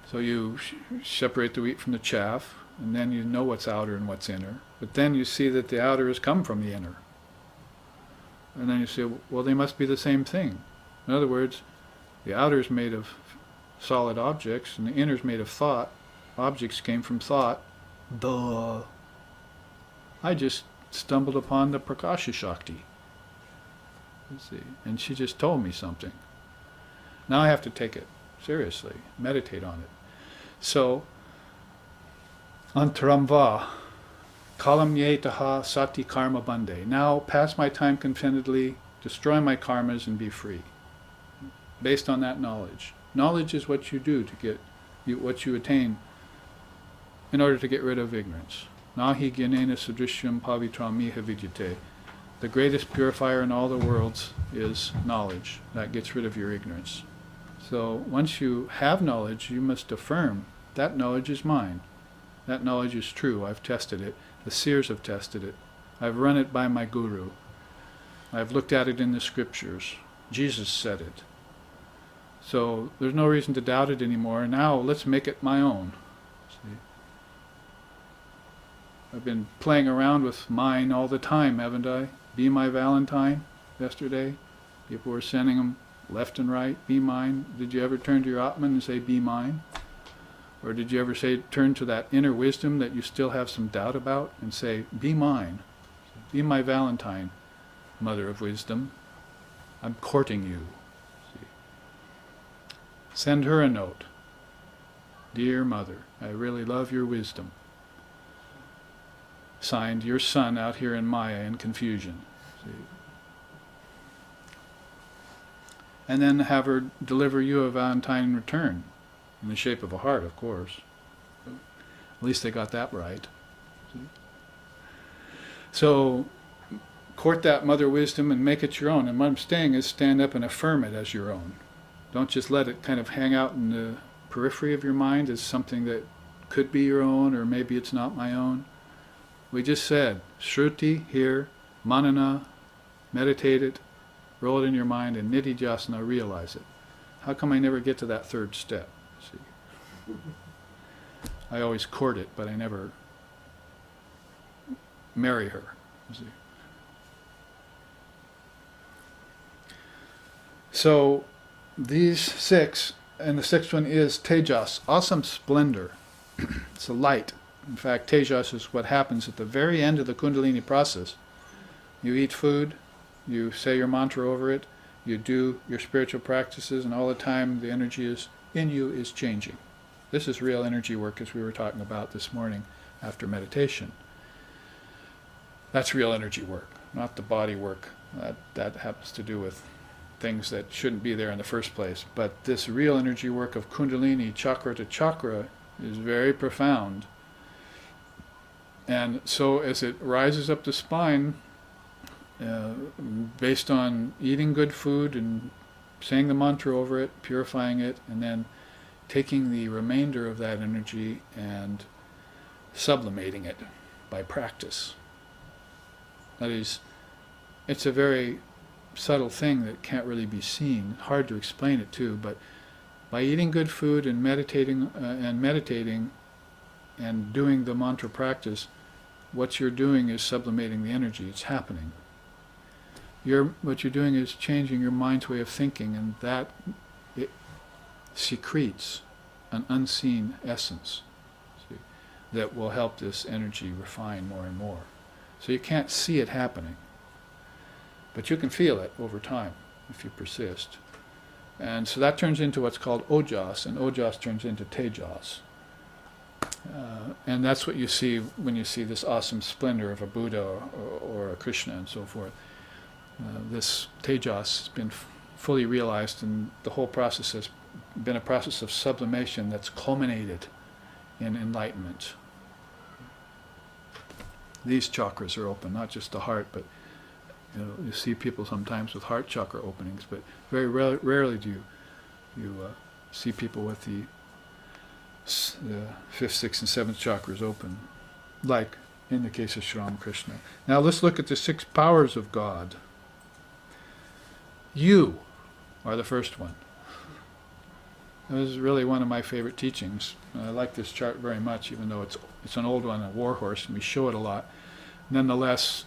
So you separate the wheat from the chaff, and then you know what's outer and what's inner. But then you see that the outer has come from the inner. And then you say, well, they must be the same thing. In other words, the outer is made of solid objects, and the inner is made of thought. Objects came from thought. Duh. I just stumbled upon the Prakasha Shakti. Let's see. And she just told me something. Now I have to take it seriously, meditate on it. So, antaramva, kalam yetaha sati karma bande. Now pass my time contentedly, destroy my karmas, and be free. Based on that knowledge. Knowledge is what you do to get, what you attain in order to get rid of ignorance. Nahi gyanena sadrishyam pavitram miha vidyate. The greatest purifier in all the worlds is knowledge. That gets rid of your ignorance. So once you have knowledge, you must affirm that knowledge is mine. That knowledge is true. I've tested it. The seers have tested it. I've run it by my guru. I've looked at it in the scriptures. Jesus said it. So there's no reason to doubt it anymore. Now let's make it my own. See? I've been playing around with mine all the time, haven't I? Be my Valentine yesterday. People were sending them left and right. Be mine. Did you ever turn to your Atman and say, be mine? Or did you ever say, turn to that inner wisdom that you still have some doubt about and say, be mine. Be my Valentine, Mother of Wisdom. I'm courting you. See? Send her a note. Dear Mother, I really love your wisdom. Signed, your son out here in Maya in confusion. See? And then have her deliver you a Valentine in return, in the shape of a heart, of course. At least they got that right. See? So, court that mother wisdom and make it your own. And what I'm saying is stand up and affirm it as your own. Don't just let it kind of hang out in the periphery of your mind as something that could be your own, or maybe it's not my own. We just said, Shruti, here, Manana, meditate it, roll it in your mind, and Nididhyasana, realize it. How come I never get to that third step? See? I always court it, but I never marry her. See? So, these six, and the sixth one is Tejas, awesome splendor. It's a light. In fact, Tejas is what happens at the very end of the Kundalini process. You eat food, you say your mantra over it, you do your spiritual practices, and all the time the energy is in you is changing. This is real energy work, as we were talking about this morning after meditation. That's real energy work, not the body work. That happens to do with things that shouldn't be there in the first place. But this real energy work of Kundalini, chakra to chakra, is very profound. And so as it rises up the spine, based on eating good food and saying the mantra over it, purifying it, and then taking the remainder of that energy and sublimating it by practice. That is, it's a very subtle thing that can't really be seen, hard to explain it too, but by eating good food and meditating and doing the mantra practice, what you're doing is sublimating the energy. It's happening. What you're doing is changing your mind's way of thinking, and that it secretes an unseen essence, see, that will help this energy refine more and more. So you can't see it happening. But you can feel it over time if you persist. And so that turns into what's called ojas, and ojas turns into tejas. And that's what you see when you see this awesome splendor of a Buddha or a Krishna and so forth. This tejas has been fully realized, and the whole process has been a process of sublimation that's culminated in enlightenment. These chakras are open, not just the heart, but you see people sometimes with heart chakra openings, but very rarely do you see people with the 5th, 6th, and 7th chakras open, like in the case of Sri Ramakrishna. Now let's look at the 6 powers of God. You are the first one. This is really one of my favorite teachings. I like this chart very much, even though it's an old one, a war horse, and we show it a lot. Nonetheless,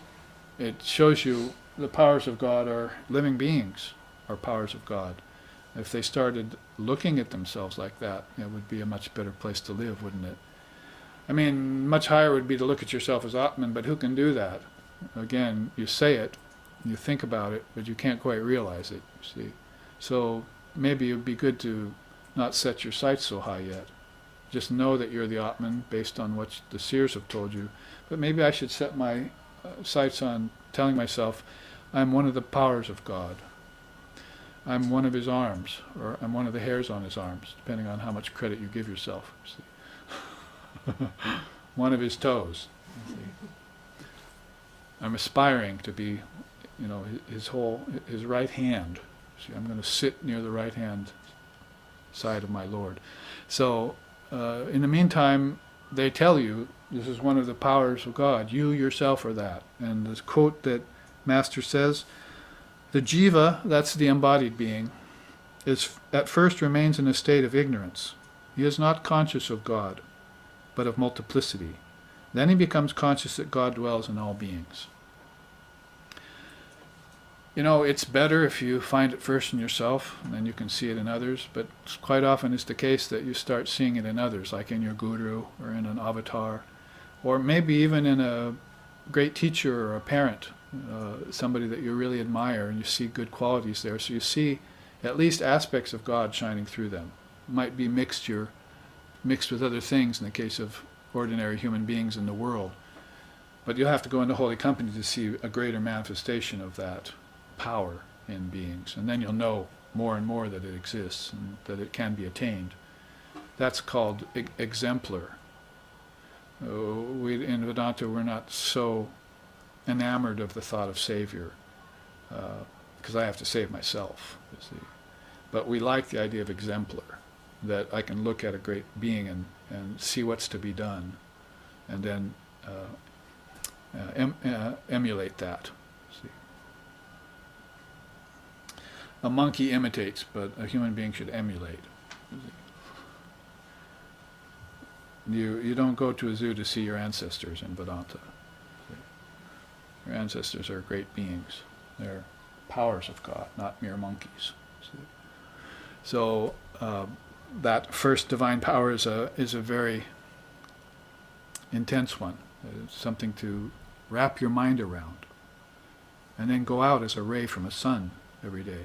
it shows you the powers of God are living beings, are powers of God. If they started looking at themselves like that, it would be a much better place to live, wouldn't it? I mean, much higher would be to look at yourself as Atman, but who can do that? Again, you say it, you think about it, but you can't quite realize it, see. So maybe it would be good to not set your sights so high yet. Just know that you're the Atman based on what the seers have told you. But maybe I should set my sights on telling myself, I'm one of the powers of God. I'm one of his arms, or I'm one of the hairs on his arms, depending on how much credit you give yourself. See? One of his toes. See? I'm aspiring to be, his right hand. See, I'm going to sit near the right hand side of my Lord. So, in the meantime, they tell you this is one of the powers of God. You yourself are that. And this quote that Master says, the jiva, that's the embodied being, is at first remains in a state of ignorance. He is not conscious of God, but of multiplicity. Then he becomes conscious that God dwells in all beings. It's better if you find it first in yourself, and then you can see it in others, but quite often it's the case that you start seeing it in others, like in your guru, or in an avatar, or maybe even in a great teacher or a parent, somebody that you really admire, and you see good qualities there, so you see at least aspects of God shining through them. It might be mixed with other things in the case of ordinary human beings in the world, but you'll have to go into holy company to see a greater manifestation of that power in beings, and then you'll know more and more that it exists and that it can be attained. That's called exemplar. In Vedanta, we're not so enamored of the thought of Savior, because I have to save myself, you see. But we like the idea of exemplar, that I can look at a great being and see what's to be done, and then emulate that. See. A monkey imitates, but a human being should emulate. You don't go to a zoo to see your ancestors in Vedanta. Your ancestors are great beings. They're powers of God, not mere monkeys. So that first divine power is a very intense one. It's something to wrap your mind around, and then go out as a ray from a sun every day.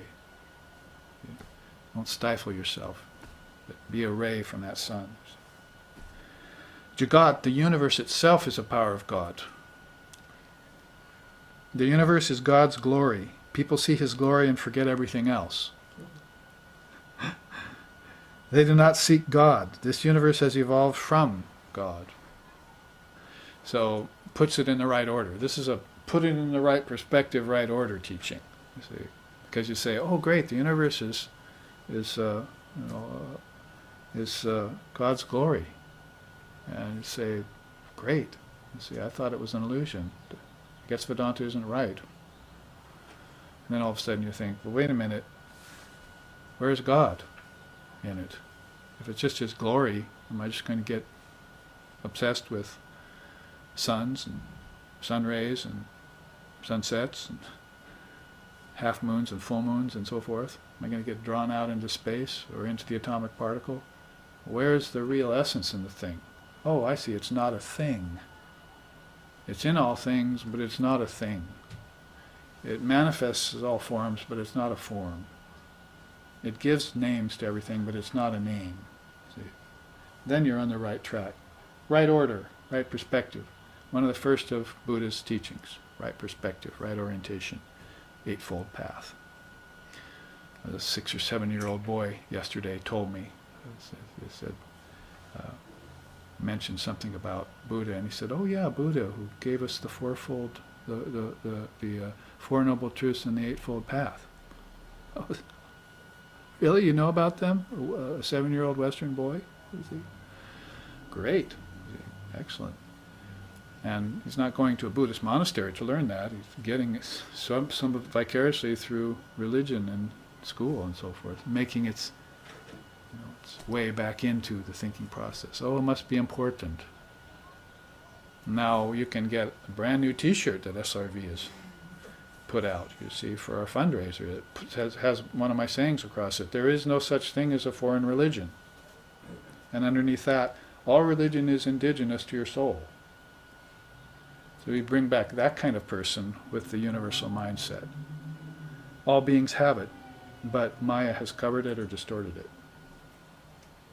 Don't stifle yourself, but be a ray from that sun. Jagat, the universe itself, is a power of God. The universe is God's glory. People see his glory and forget everything else. They do not seek God. This universe has evolved from God. So, puts it in the right order. This is a put it in the right perspective, right order teaching. You see, because you say, "Oh, great, the universe is God's glory," and you say, "Great." You see, I thought it was an illusion. I guess Vedanta isn't right. And then all of a sudden you think, well, wait a minute, where's God in it? If it's just his glory, am I just going to get obsessed with suns and sun rays and sunsets and half moons and full moons and so forth? Am I going to get drawn out into space or into the atomic particle? Where's the real essence in the thing? Oh, I see, it's not a thing. It's in all things, but it's not a thing. It manifests as all forms, but it's not a form. It gives names to everything, but it's not a name. See? Then you're on the right track. Right order, right perspective. One of the first of Buddha's teachings. Right perspective, right orientation, Eightfold Path. A 6 or 7 year old boy yesterday told me, he said, mentioned something about Buddha, and he said, "Oh yeah, Buddha, who gave us the fourfold, the Four Noble Truths and the Eightfold Path." Oh, really, you know about them? A 7-year-old Western boy? Great, excellent. And he's not going to a Buddhist monastery to learn that. He's getting some of it vicariously through religion and school and so forth, making its way back into the thinking process. Oh, it must be important. Now you can get a brand new T-shirt that SRV has put out, you see, for our fundraiser. It has one of my sayings across it. There is no such thing as a foreign religion. And underneath that, all religion is indigenous to your soul. So we bring back that kind of person with the universal mindset. All beings have it, but Maya has covered it or distorted it.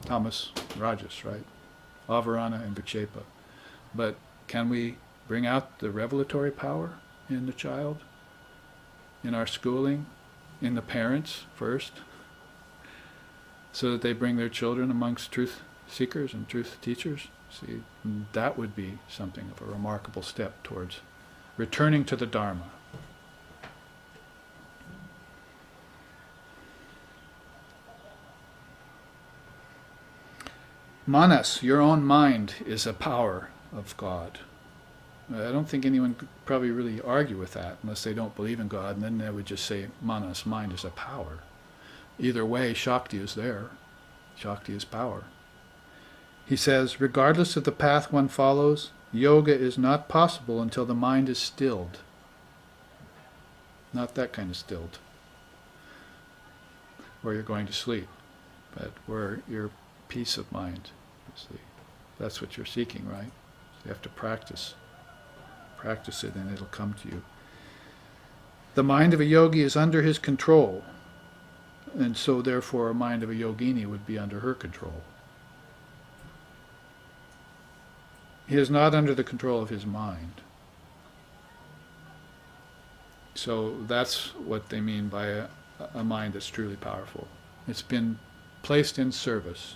Tamas, Rajas, right? Avarana and Vikshepa. But can we bring out the revelatory power in the child, in our schooling, in the parents first, so that they bring their children amongst truth seekers and truth teachers? See, that would be something of a remarkable step towards returning to the Dharma. Manas, your own mind, is a power of God. I don't think anyone could probably really argue with that unless they don't believe in God, and then they would just say Manas, mind, is a power. Either way, Shakti is there. Shakti is power. He says, regardless of the path one follows, yoga is not possible until the mind is stilled. Not that kind of stilled, where you're going to sleep, but where your peace of mind. See, that's what you're seeking, right? So you have to practice it, and it'll come to you. The mind of a yogi is under his control, and so therefore a mind of a yogini would be under her control. He is not under the control of his mind. So that's what they mean by a mind that's truly powerful. It's been placed in service,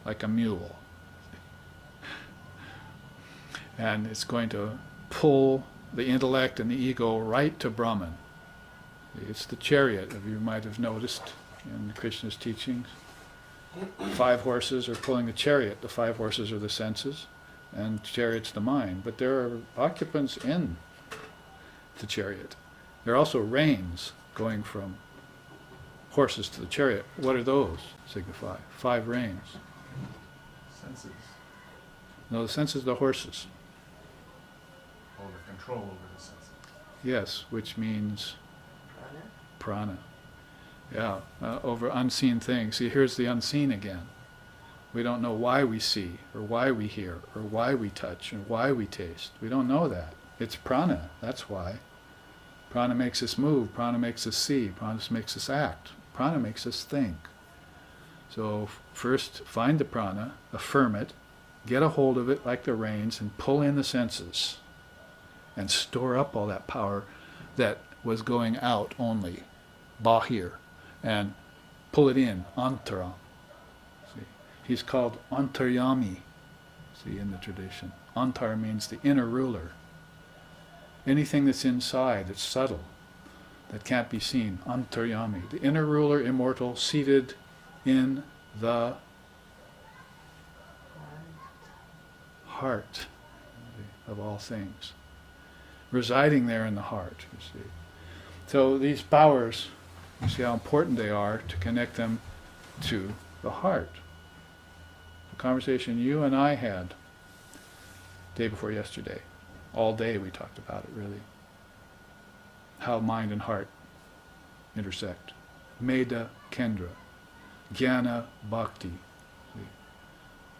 like a mule. And it's going to pull the intellect and the ego right to Brahman. It's the chariot, as you might have noticed in Krishna's teachings. 5 horses are pulling the chariot. The 5 horses are the senses, and chariot's the mind. But there are occupants in the chariot. There are also reins going from horses to the chariot. What are those signify? 5 reins. Senses. No, the senses are the horses. Over control over the senses. Yes, which means prana. Yeah, over unseen things. See, here's the unseen again. We don't know why we see, or why we hear, or why we touch, and why we taste. We don't know that. It's prana, that's why. Prana makes us move, prana makes us see, prana makes us act, prana makes us think. So first find the prana, affirm it, get a hold of it like the reins, and pull in the senses. And store up all that power that was going out only, bahir, and pull it in, antara. See, he's called antaryami, see, in the tradition. Antar means the inner ruler. Anything that's inside, that's subtle, that can't be seen, antaryami. The inner ruler, immortal, seated in the heart of all things. Residing there in the heart, you see. So these powers, you see how important they are to connect them to the heart. The conversation you and I had day before yesterday, all day we talked about it really. How mind and heart intersect. Meda Kendra, Jnana Bhakti. See?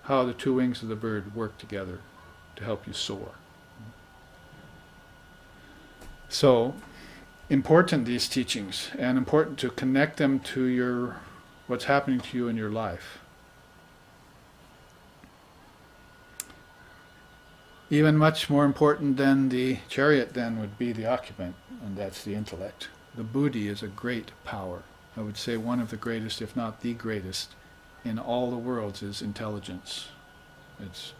How the 2 wings of the bird work together to help you soar. So, important, these teachings, and important to connect them to what's happening to you in your life. Even much more important than the chariot then would be the occupant, and that's the intellect. The buddhi is a great power. I would say one of the greatest, if not the greatest, in all the worlds is intelligence. It's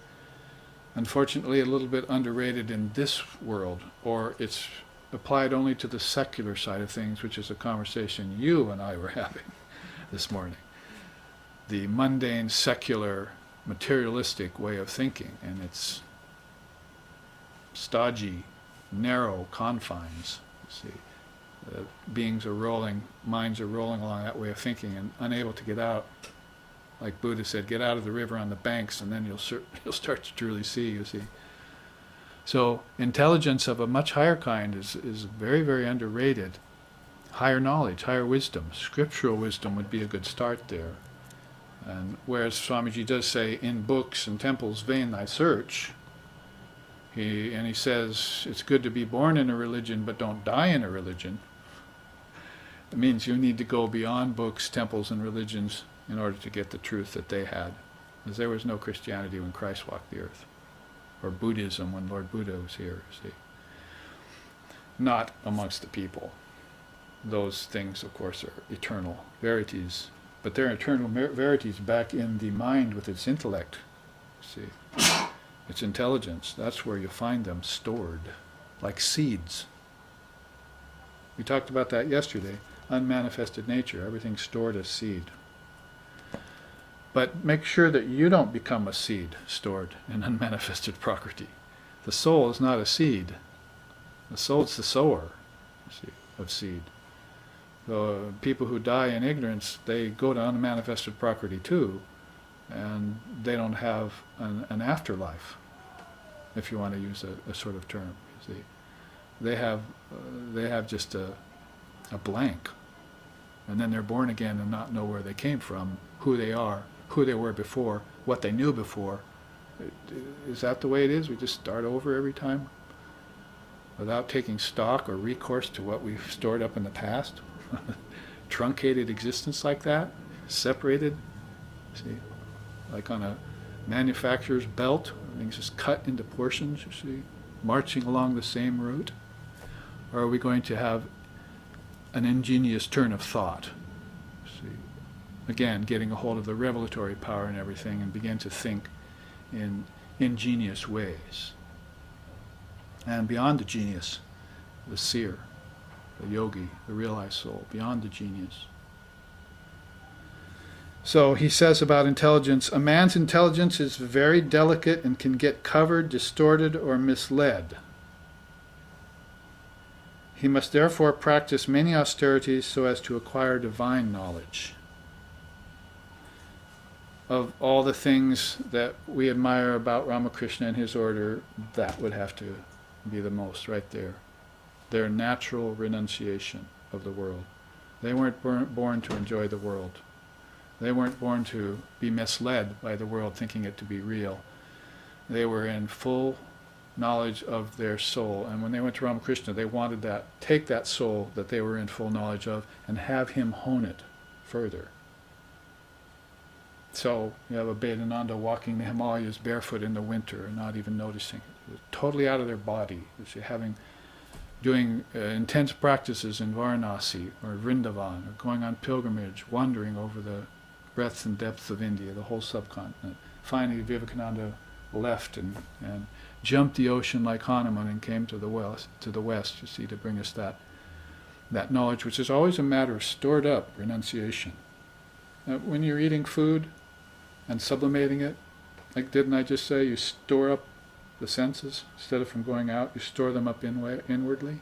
unfortunately a little bit underrated in this world, or it's applied only to the secular side of things, which is a conversation you and I were having this morning. The mundane, secular, materialistic way of thinking, and its stodgy, narrow confines. You see, beings are rolling, minds are rolling along that way of thinking, and unable to get out. Like Buddha said, get out of the river on the banks, and then you'll start to truly see. You see. So intelligence of a much higher kind is very, very underrated. Higher knowledge, higher wisdom, scriptural wisdom would be a good start there. And whereas Swamiji does say, in books and temples vain thy search, he says it's good to be born in a religion but don't die in a religion. It means you need to go beyond books, temples, and religions in order to get the truth that they had. Because there was no Christianity when Christ walked the earth, or Buddhism when Lord Buddha was here, see. Not amongst the people. Those things, of course, are eternal verities, but they're eternal verities back in the mind with its intellect, see. Its intelligence, that's where you find them stored, like seeds. We talked about that yesterday. Unmanifested nature, everything's stored as seed. But make sure that you don't become a seed stored in unmanifested prakriti. The soul is not a seed. The soul's the sower, you see, of seed. So people who die in ignorance, they go to unmanifested prakriti too, and they don't have an afterlife, if you want to use a sort of term. You see, they have just a blank, and then they're born again and not know where they came from, who they are, who they were before, what they knew before. Is that the way it is? We just start over every time, without taking stock or recourse to what we've stored up in the past. Truncated existence like that, separated. See. Like on a manufacturer's belt, everything's just cut into portions, you see, marching along the same route? Or are we going to have an ingenious turn of thought? See, again, getting a hold of the revelatory power and everything, and begin to think in ingenious ways. And beyond the genius, the seer, the yogi, the realized soul, beyond the genius. So he says about intelligence, a man's intelligence is very delicate and can get covered, distorted, or misled. He must therefore practice many austerities so as to acquire divine knowledge. Of all the things that we admire about Ramakrishna and his order, that would have to be the most right there. Their natural renunciation of the world. They weren't born to enjoy the world. They weren't born to be misled by the world, thinking it to be real. They were in full knowledge of their soul. And when they went to Ramakrishna, they wanted that, take that soul that they were in full knowledge of and have him hone it further. So you have a Vedananda walking the Himalayas barefoot in the winter and not even noticing it. Totally out of their body. Doing intense practices in Varanasi or Vrindavan, or going on pilgrimage, wandering over the breadth and depth of India, the whole subcontinent. Finally, Vivekananda left and jumped the ocean like Hanuman and came to the west, you see, to bring us that knowledge, which is always a matter of stored up renunciation. When you're eating food and sublimating it, like didn't I just say you store up the senses instead of from going out, you store them up inwardly?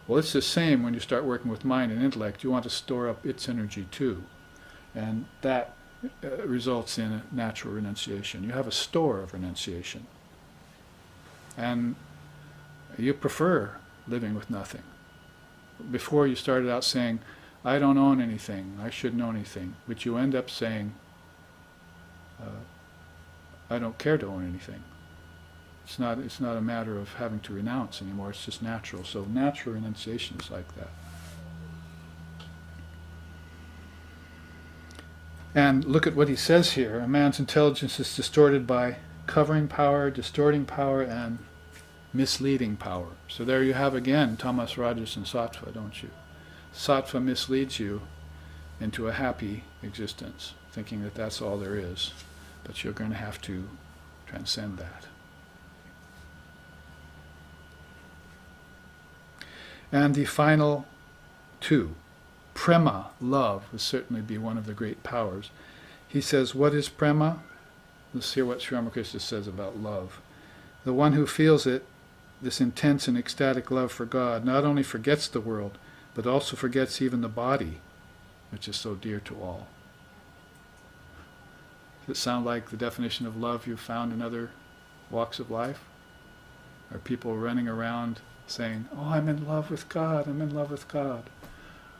Well, it's the same when you start working with mind and intellect. You want to store up its energy too, and that results in a natural renunciation. You have a store of renunciation, and you prefer living with nothing. Before you started out saying, I don't own anything, I shouldn't own anything, but you end up saying, I don't care to own anything. It's not a matter of having to renounce anymore. It's just natural. So natural renunciation is like that. And look at what he says here. A man's intelligence is distorted by covering power, distorting power, and misleading power. So there you have again tamas, rajas, and sattva, don't you? Sattva misleads you into a happy existence, thinking that that's all there is. But you're going to have to transcend that. And the final two. Prema, love, would certainly be one of the great powers. He says, what is prema? Let's hear what Sri Ramakrishna says about love. The one who feels it, this intense and ecstatic love for God, not only forgets the world, but also forgets even the body, which is so dear to all. Does it sound like the definition of love you've found in other walks of life? Are people running around saying, oh, I'm in love with God, I'm in love with God?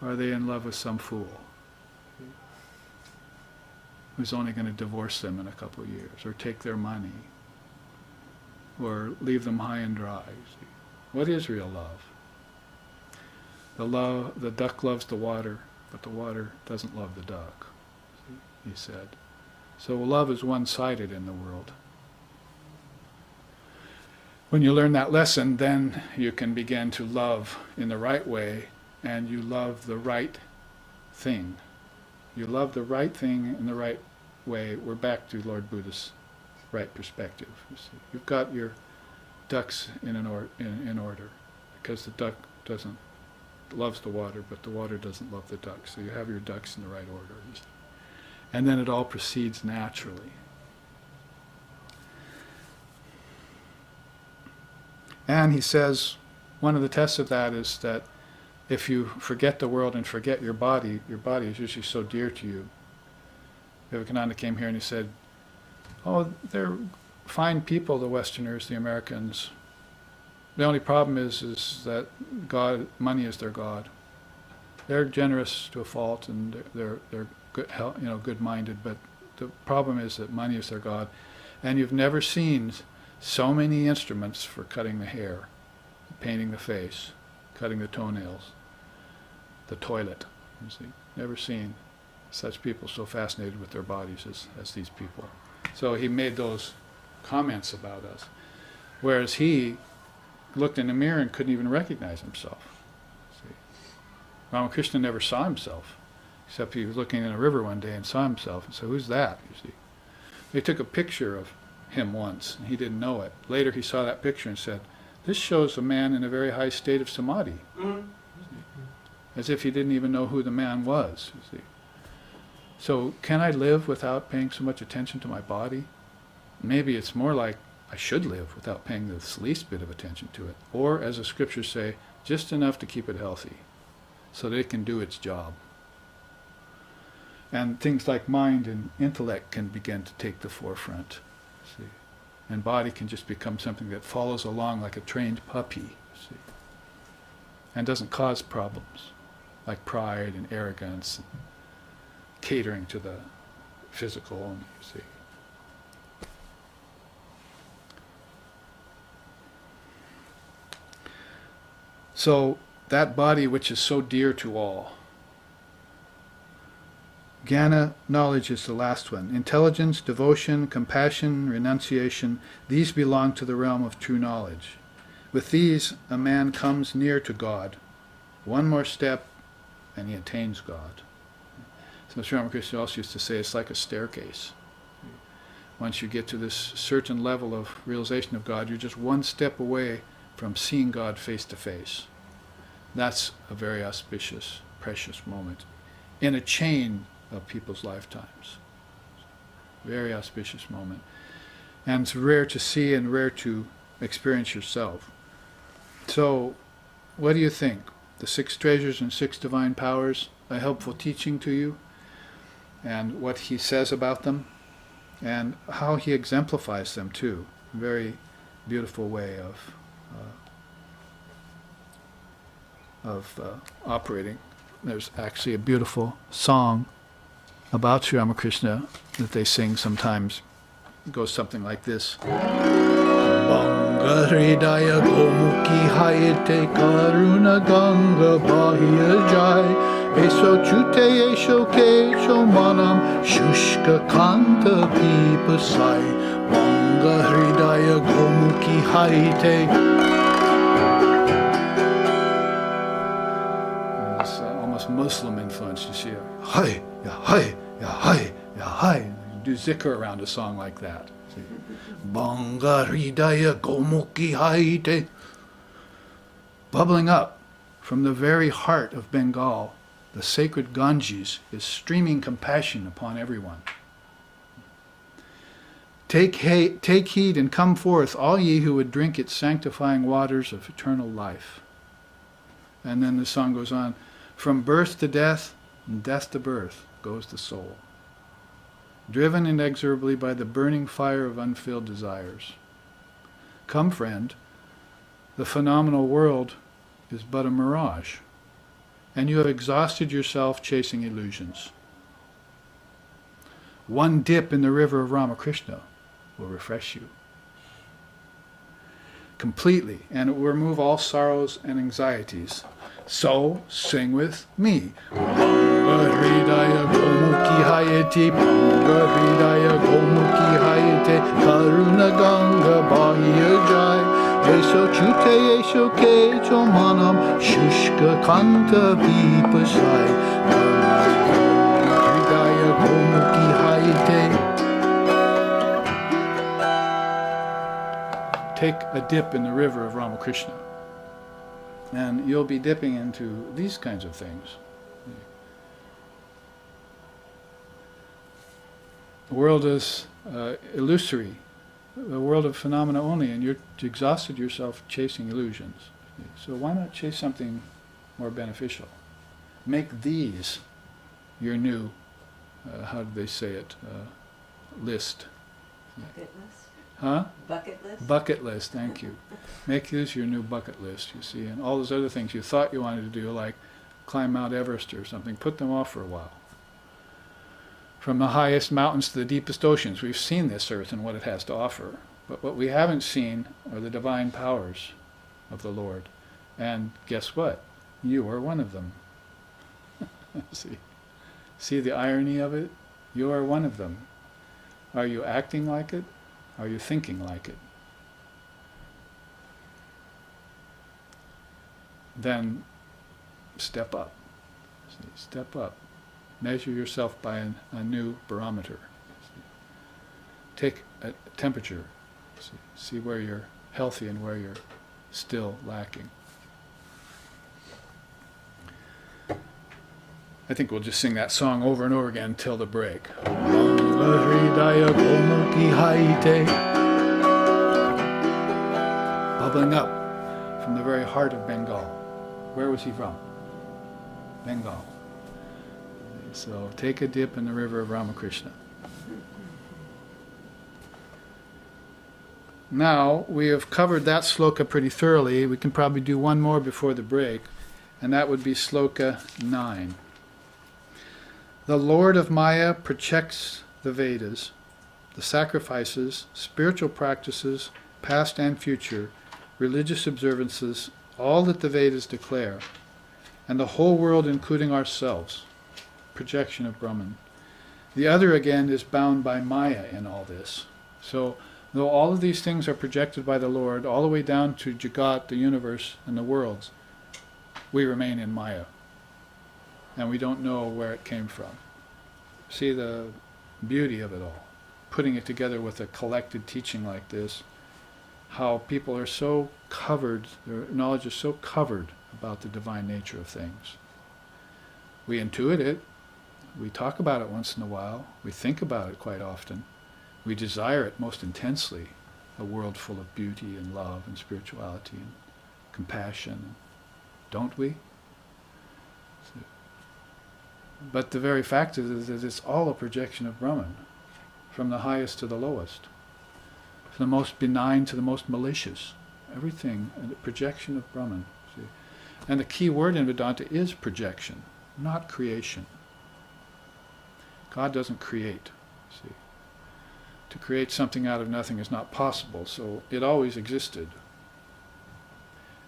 Or are they in love with some fool who's only going to divorce them in a couple of years, or take their money, or leave them high and dry? See? What is real love? The duck loves the water, but the water doesn't love the duck, he said. So love is one-sided in the world. When you learn that lesson, then you can begin to love in the right way, and you love the right thing. You love the right thing in the right way. We're back to Lord Buddha's right perspective. You see. You've got your ducks in order, because the duck loves the water, but the water doesn't love the duck. So you have your ducks in the right order. You see. And then it all proceeds naturally. And he says, one of the tests of that is that if you forget the world and forget your body is usually so dear to you. Vivekananda came here and he said, oh, they're fine people, the Westerners, the Americans. The only problem is that money is their God. They're generous to a fault, and they're good, good-minded, but the problem is that money is their God. And you've never seen so many instruments for cutting the hair, painting the face, cutting the toenails, the toilet. You see, never seen such people so fascinated with their bodies as these people. So he made those comments about us, whereas he looked in the mirror and couldn't even recognize himself. See? Ramakrishna never saw himself, except he was looking in a river one day and saw himself and said, who's that? You see, they took a picture of him once and he didn't know it. Later he saw that picture and said, this shows a man in a very high state of samadhi. As if he didn't even know who the man was, you see. So can I live without paying so much attention to my body? Maybe it's more like I should live without paying the least bit of attention to it. Or, as the scriptures say, just enough to keep it healthy, so that it can do its job. And things like mind and intellect can begin to take the forefront. See? And body can just become something that follows along like a trained puppy, see? And doesn't cause problems, like pride and arrogance, and catering to the physical only, you see. So that body which is so dear to all. Jnana, knowledge, is the last one. Intelligence, devotion, compassion, renunciation, these belong to the realm of true knowledge. With these, a man comes near to God. One more step, and he attains God. So Sri Ramakrishna also used to say it's like a staircase. Once you get to this certain level of realization of God, you're just one step away from seeing God face to face. That's a very auspicious, precious moment in a chain of people's lifetimes. Very auspicious moment. And it's rare to see and rare to experience yourself. So, what do you think? The 6 treasures and 6 divine powers, a helpful teaching to you? And what he says about them? And how he exemplifies them too. A very beautiful way of operating. There's actually a beautiful song about Sri Ramakrishna that they sing sometimes. It goes something like this. Banga Hridaya Gomukhi Hayate Karuna Ganga Bahya Jai Eso Chute Esho Kesho Manam Shushka Kanta Pipasai Banga Hridaya Gomukhi Hayate. It's almost Muslim influence. You see it. Hi, ya hi, ya hi, ya hi. Do zikr around a song like that. See? Banga Hridaya Gomukhi Hayate. Bubbling up from the very heart of Bengal, the sacred Ganges is streaming compassion upon everyone. Take heed and come forth, all ye who would drink its sanctifying waters of eternal life. And then the song goes on, from birth to death, and death to birth goes the soul, driven inexorably by the burning fire of unfilled desires. Come, friend, the phenomenal world is but a mirage, and you have exhausted yourself chasing illusions. One dip in the river of Ramakrishna will refresh you completely, and it will remove all sorrows and anxieties. So, sing with me. Banga Hridaya Gomukhi Hayate, Banga Hridaya Gomukhi Hayate, Karuna Ganga Bahya Jai. Eso Chute Esho Kecho Manam Shushka Kanta Pipasai Hridaya Gomukhi Hayate. Take a dip in the river of Ramakrishna, and you'll be dipping into these kinds of things. The world is illusory, a world of phenomena only, and you're exhausted yourself chasing illusions. So why not chase something more beneficial? Make these your new, how do they say it, list. Bucket list? Huh? Bucket list? Bucket list, thank you. Make this your new bucket list, you see, and all those other things you thought you wanted to do, like climb Mount Everest or something, put them off for a while. From the highest mountains to the deepest oceans, we've seen this earth and what it has to offer. But what we haven't seen are the divine powers of the Lord. And guess what? You are one of them. See the irony of it? You are one of them. Are you acting like it? Are you thinking like it? Then step up. Step up. Measure yourself by a new barometer. Take a temperature. See where you're healthy and where you're still lacking. I think we'll just sing that song over and over again till the break. Bubbling up from the very heart of Bengal. Where was he from? Bengal. So take a dip in the river of Ramakrishna. Now, we have covered that sloka pretty thoroughly. We can probably do one more before the break, and that would be sloka 9. The Lord of Maya protects the Vedas, the sacrifices, spiritual practices, past and future, religious observances, all that the Vedas declare, and the whole world including ourselves, projection of Brahman. The other again is bound by Maya in all this. So, though all of these things are projected by the Lord, all the way down to Jagat, the universe, and the worlds, we remain in Maya. And we don't know where it came from. See the beauty of it all. Putting it together with a collected teaching like this, how people are so covered, their knowledge is so covered about the divine nature of things. We intuit it, we talk about it once in a while, we think about it quite often, we desire it most intensely, a world full of beauty and love and spirituality and compassion, don't we? But the very fact is that it's all a projection of Brahman, from the highest to the lowest, from the most benign to the most malicious. Everything, a projection of Brahman. See? And the key word in Vedanta is projection, not creation. God doesn't create. See? To create something out of nothing is not possible, so it always existed.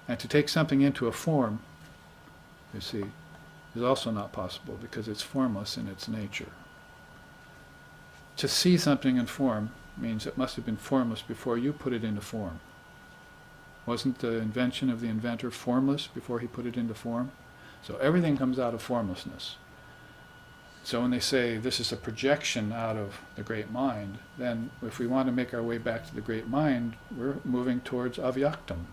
And to take something into a form, you see, is also not possible because it's formless in its nature. To see something in form means it must have been formless before you put it into form. Wasn't the invention of the inventor formless before he put it into form? So everything comes out of formlessness. So when they say this is a projection out of the great mind, then if we want to make our way back to the great mind, we're moving towards avyaktam.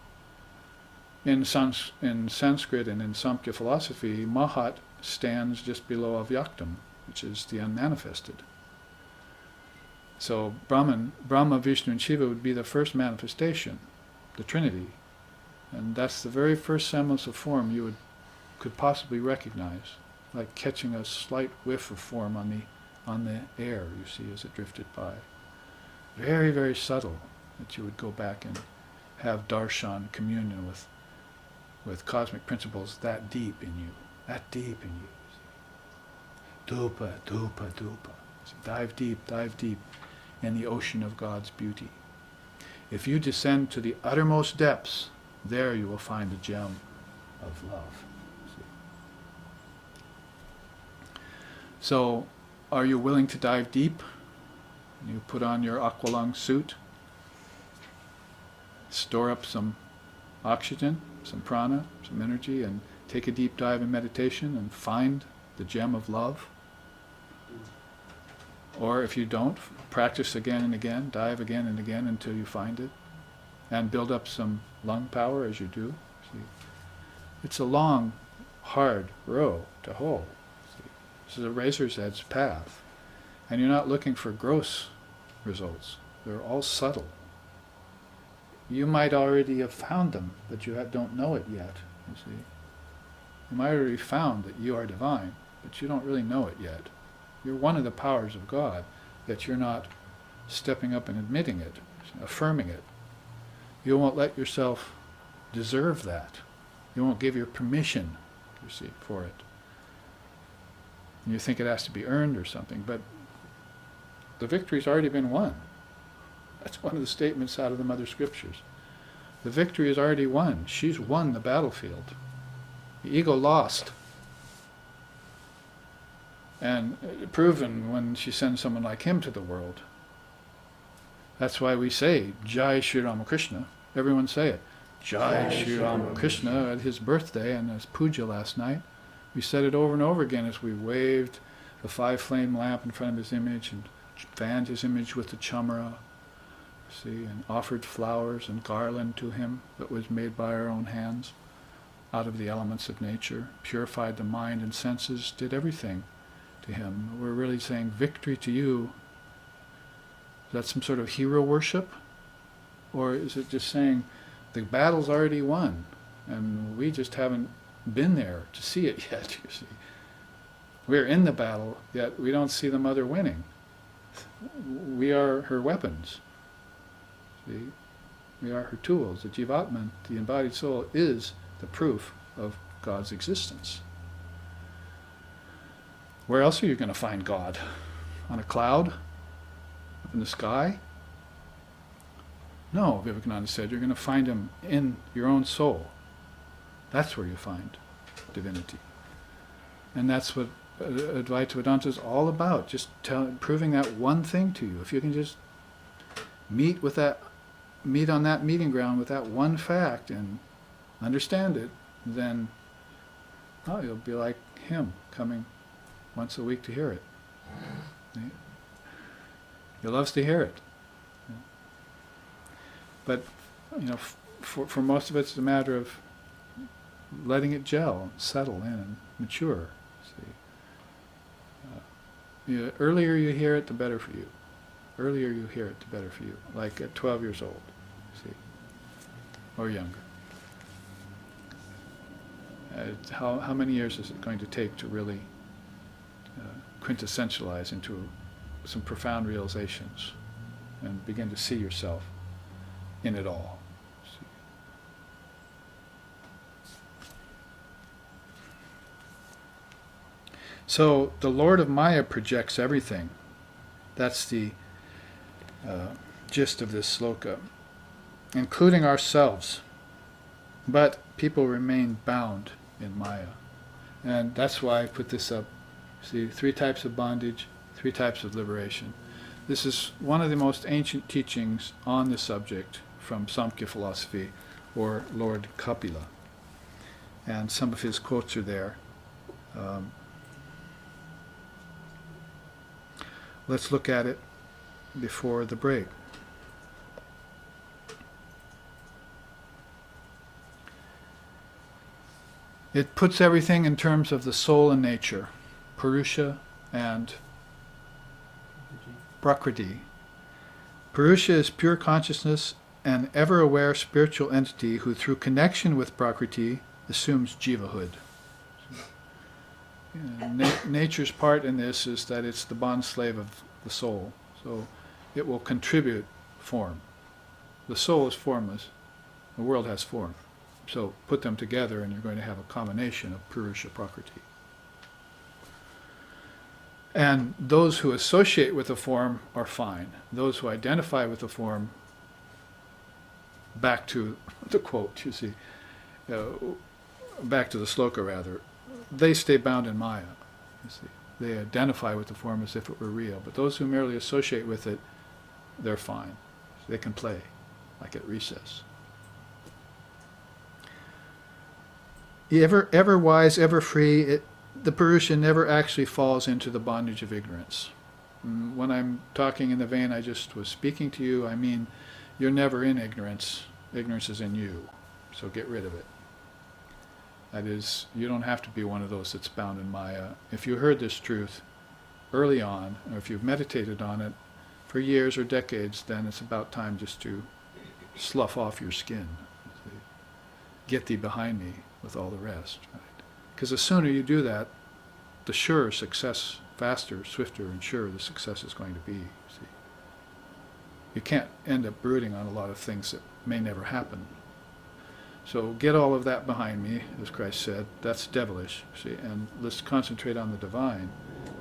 In Sanskrit and in Samkhya philosophy, Mahat stands just below avyaktam, which is the unmanifested. So Brahma, Vishnu, and Shiva would be the first manifestation, the Trinity. And that's the very first semblance of form you could possibly recognize, like catching a slight whiff of form on the air, you see, as it drifted by. Very, very subtle, that you would go back and have darshan, communion with cosmic principles that deep in you. That deep in you. Dupa, dupa, dupa. So dive deep in the ocean of God's beauty. If you descend to the uttermost depths, there you will find the gem of love. So, are you willing to dive deep? You put on your aqualung suit, store up some oxygen, some prana, some energy, and take a deep dive in meditation and find the gem of love. Or if you don't, practice again and again, dive again and again until you find it, and build up some lung power as you do. See? It's a long, hard row to hoe. This is a razor's edge path. And you're not looking for gross results. They're all subtle. You might already have found them, but you don't know it yet, you see. You might already found that you are divine, but you don't really know it yet. You're one of the powers of God, yet you're not stepping up and admitting it, affirming it. You won't let yourself deserve that. You won't give your permission, you see, for it. And you think it has to be earned or something, but the victory's already been won. That's one of the statements out of the Mother Scriptures. The victory is already won. She's won the battlefield. The ego lost. And proven when she sends someone like him to the world. That's why we say, Jai Shri Ramakrishna. Everyone say it. Jai Shri Ramakrishna at his birthday and his puja last night. We said it over and over again as we waved the 5-flame lamp in front of his image and fanned his image with the chamara, see, and offered flowers and garland to him that was made by our own hands out of the elements of nature, purified the mind and senses, did everything to him. We're really saying victory to you. Is that some sort of hero worship? Or is it just saying the battle's already won and we just haven't been there to see it yet, you see. We're in the battle, yet we don't see the mother winning. We are her weapons. See? We are her tools. The Jivatman, the embodied soul, is the proof of God's existence. Where else are you going to find God? On a cloud? Up in the sky? No, Vivekananda said, you're going to find him in your own soul. That's where you find divinity. And that's what Advaita Vedanta is all about, just proving that one thing to you. If you can just meet on that meeting ground with that one fact and understand it, then you'll be like him, coming once a week to hear it. He loves to hear it. But, for most of it, it's a matter of letting it gel, settle in, and mature. See, the earlier you hear it, the better for you. Earlier you hear it, the better for you. Like at 12 years old, see, or younger. How many years is it going to take to really quintessentialize into some profound realizations and begin to see yourself in it all? So the Lord of Maya projects everything. That's the gist of this sloka, including ourselves. But people remain bound in Maya. And that's why I put this up. See, 3 types of bondage, 3 types of liberation. This is one of the most ancient teachings on the subject from Samkhya philosophy, or Lord Kapila. And some of his quotes are there. Let's look at it before the break. It puts everything in terms of the soul and nature, Purusha and Prakriti. Purusha is pure consciousness, an ever-aware spiritual entity who, through connection with Prakriti, assumes jivahood. Nature's part in this is that it's the bond-slave of the soul, so it will contribute form. The soul is formless, the world has form. So put them together and you're going to have a combination of Purusha Prakriti. And those who associate with the form are fine. Those who identify with the form, back to the quote, you see, back to the sloka rather, they stay bound in Maya. You see, they identify with the form as if it were real. But those who merely associate with it, they're fine. They can play, like at recess. Ever wise, ever free, the Purusha never actually falls into the bondage of ignorance. When I'm talking in the vein I just was speaking to you, I mean you're never in ignorance. Ignorance is in you. So get rid of it. That is, you don't have to be one of those that's bound in Maya. If you heard this truth early on, or if you've meditated on it for years or decades, then it's about time just to slough off your skin. Get thee behind me with all the rest. Right? Because the sooner you do that, the surer success, faster, swifter, and surer the success is going to be. See? You can't end up brooding on a lot of things that may never happen. So get all of that behind me, as Christ said. That's devilish, see, and let's concentrate on the divine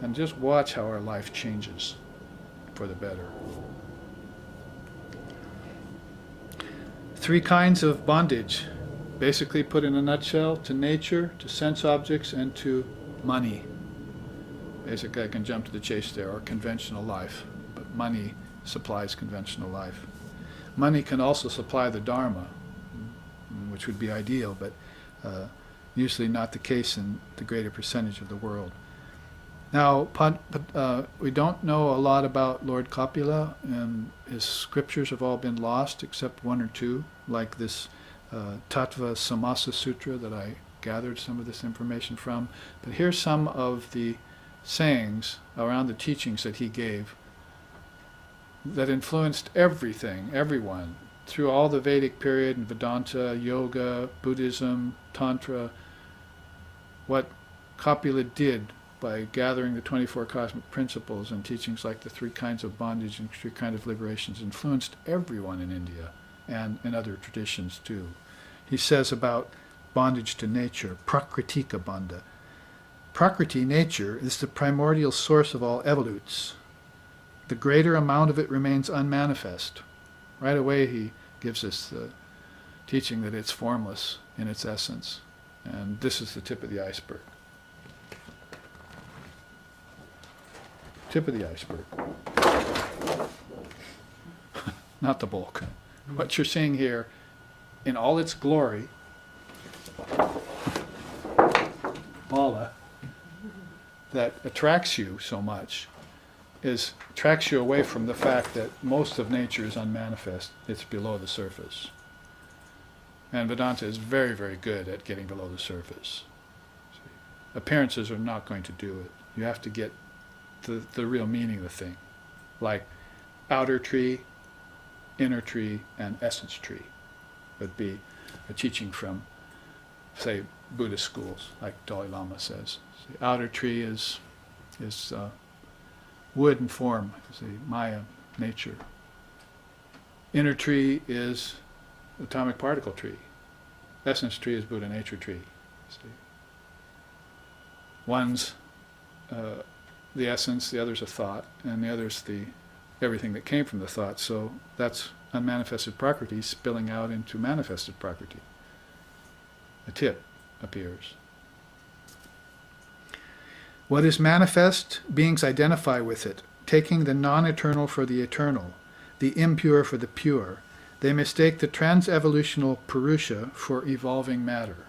and just watch how our life changes for the better. 3 kinds of bondage, basically put in a nutshell: to nature, to sense objects, and to money. Basically, I can jump to the chase there, or conventional life, but money supplies conventional life. Money can also supply the Dharma, which would be ideal, but usually not the case in the greater percentage of the world. Now, we don't know a lot about Lord Kapila, and his scriptures have all been lost except 1 or 2, like this Tattva Samasa Sutra that I gathered some of this information from. But here's some of the sayings around the teachings that he gave that influenced everything, everyone, through all the Vedic period, and Vedanta, Yoga, Buddhism, Tantra. What Kapila did by gathering the 24 cosmic principles and teachings like the 3 kinds of bondage and 3 kinds of liberations influenced everyone in India and in other traditions too. He says about bondage to nature, Prakritika Bandha. Prakriti, nature, is the primordial source of all evolutes. The greater amount of it remains unmanifest. Right away he gives us the teaching that it's formless in its essence. And this is the tip of the iceberg. Tip of the iceberg. Not the bulk. What you're seeing here in all its glory, Mala, that attracts you so much, attracts you away from the fact that most of nature is unmanifest. It's below the surface. And Vedanta is very, very good at getting below the surface. See? Appearances are not going to do it. You have to get the real meaning of the thing. Like outer tree, inner tree, and essence tree would be a teaching from, say, Buddhist schools, like Dalai Lama says. The outer tree is wood and form, the Maya, nature. Inner tree is atomic particle tree. Essence tree is Buddha nature tree. See? One's the essence, the other's a thought, and the other's the everything that came from the thought. So that's unmanifested Prakriti spilling out into manifested Prakriti. A tip appears. What is manifest, beings identify with it, taking the non-eternal for the eternal, the impure for the pure. They mistake the trans-evolutional Purusha for evolving matter.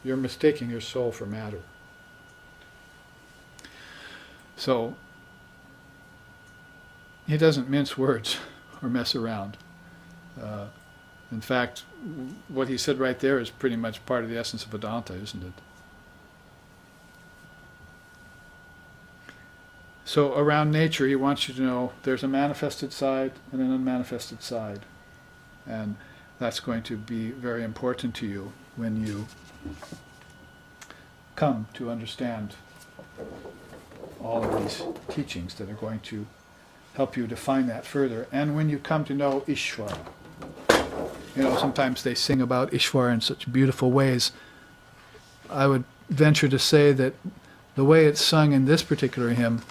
You're mistaking your soul for matter. So, he doesn't mince words or mess around. In fact, what he said right there is pretty much part of the essence of Vedanta, isn't it? So around nature, he wants you to know there's a manifested side and an unmanifested side. And that's going to be very important to you when you come to understand all of these teachings that are going to help you define that further. And when you come to know Ishvara. You know, sometimes they sing about Ishvara in such beautiful ways. I would venture to say that the way it's sung in this particular hymn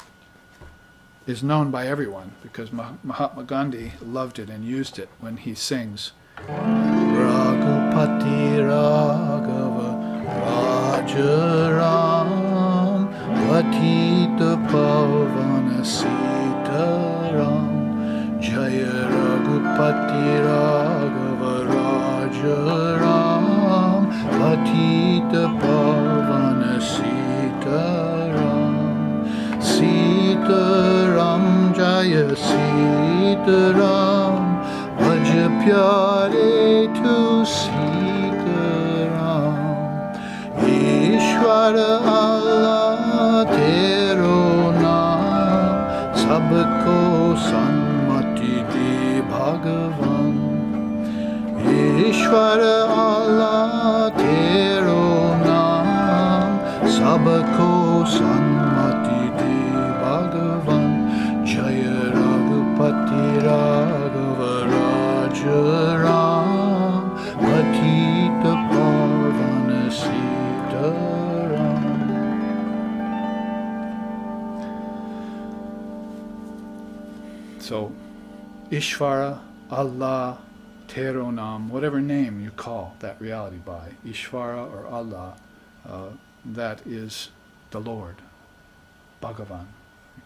is known by everyone, because Mahatma Gandhi loved it and used it when he sings Raghupati Raghava Rajaram Patita Pavana Sitaram Jaya Raghupati Raghava Rajaram Patita Pavana Sitaram Sitaram Jaya Sitaram Bhaj Pyare tu Sitaram Ishvara Allah Tero Naam Sabko Sanmati De Bhagavan Ishvara Allah Tero Naam Sabko Sanmati De Bhagavan Jaya Raghupati Raghava Rajaram Patita Pavana Sitaram. So, Ishvara, Allah, Teronam, whatever name you call that reality by, Ishvara or Allah, that is the Lord, Bhagavan. You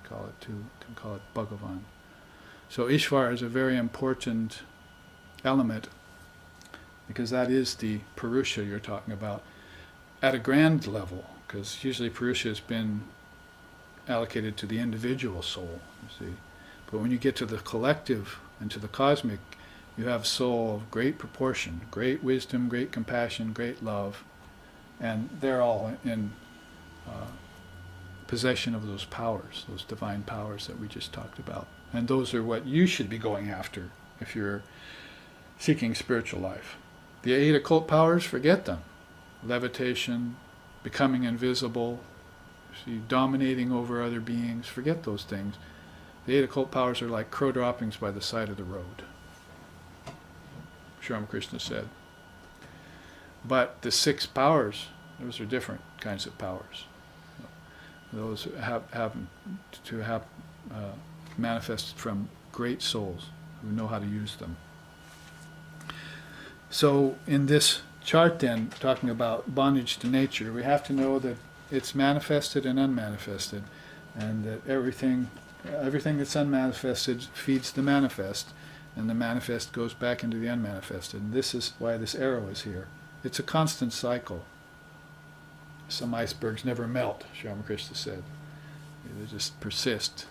can call it Bhagavan. So Ishvara is a very important element, because that is the Purusha you're talking about at a grand level, because usually Purusha has been allocated to the individual soul, you see. But when you get to the collective and to the cosmic, you have soul of great proportion, great wisdom, great compassion, great love, and they're all in possession of those powers, those divine powers that we just talked about. And those are what you should be going after if you're seeking spiritual life. The 8 occult powers, forget them. Levitation, becoming invisible, see, dominating over other beings, forget those things. The 8 occult powers are like crow droppings by the side of the road, Sri Ramakrishna said. But the 6 powers, those are different kinds of powers. Those have manifested from great souls who know how to use them. So in this chart then, talking about bondage to nature, we have to know that it's manifested and unmanifested, and that everything that's unmanifested feeds the manifest, and the manifest goes back into the unmanifested. And this is why this arrow is here. It's a constant cycle. Some icebergs never melt, Sri Ramakrishna said. They just persist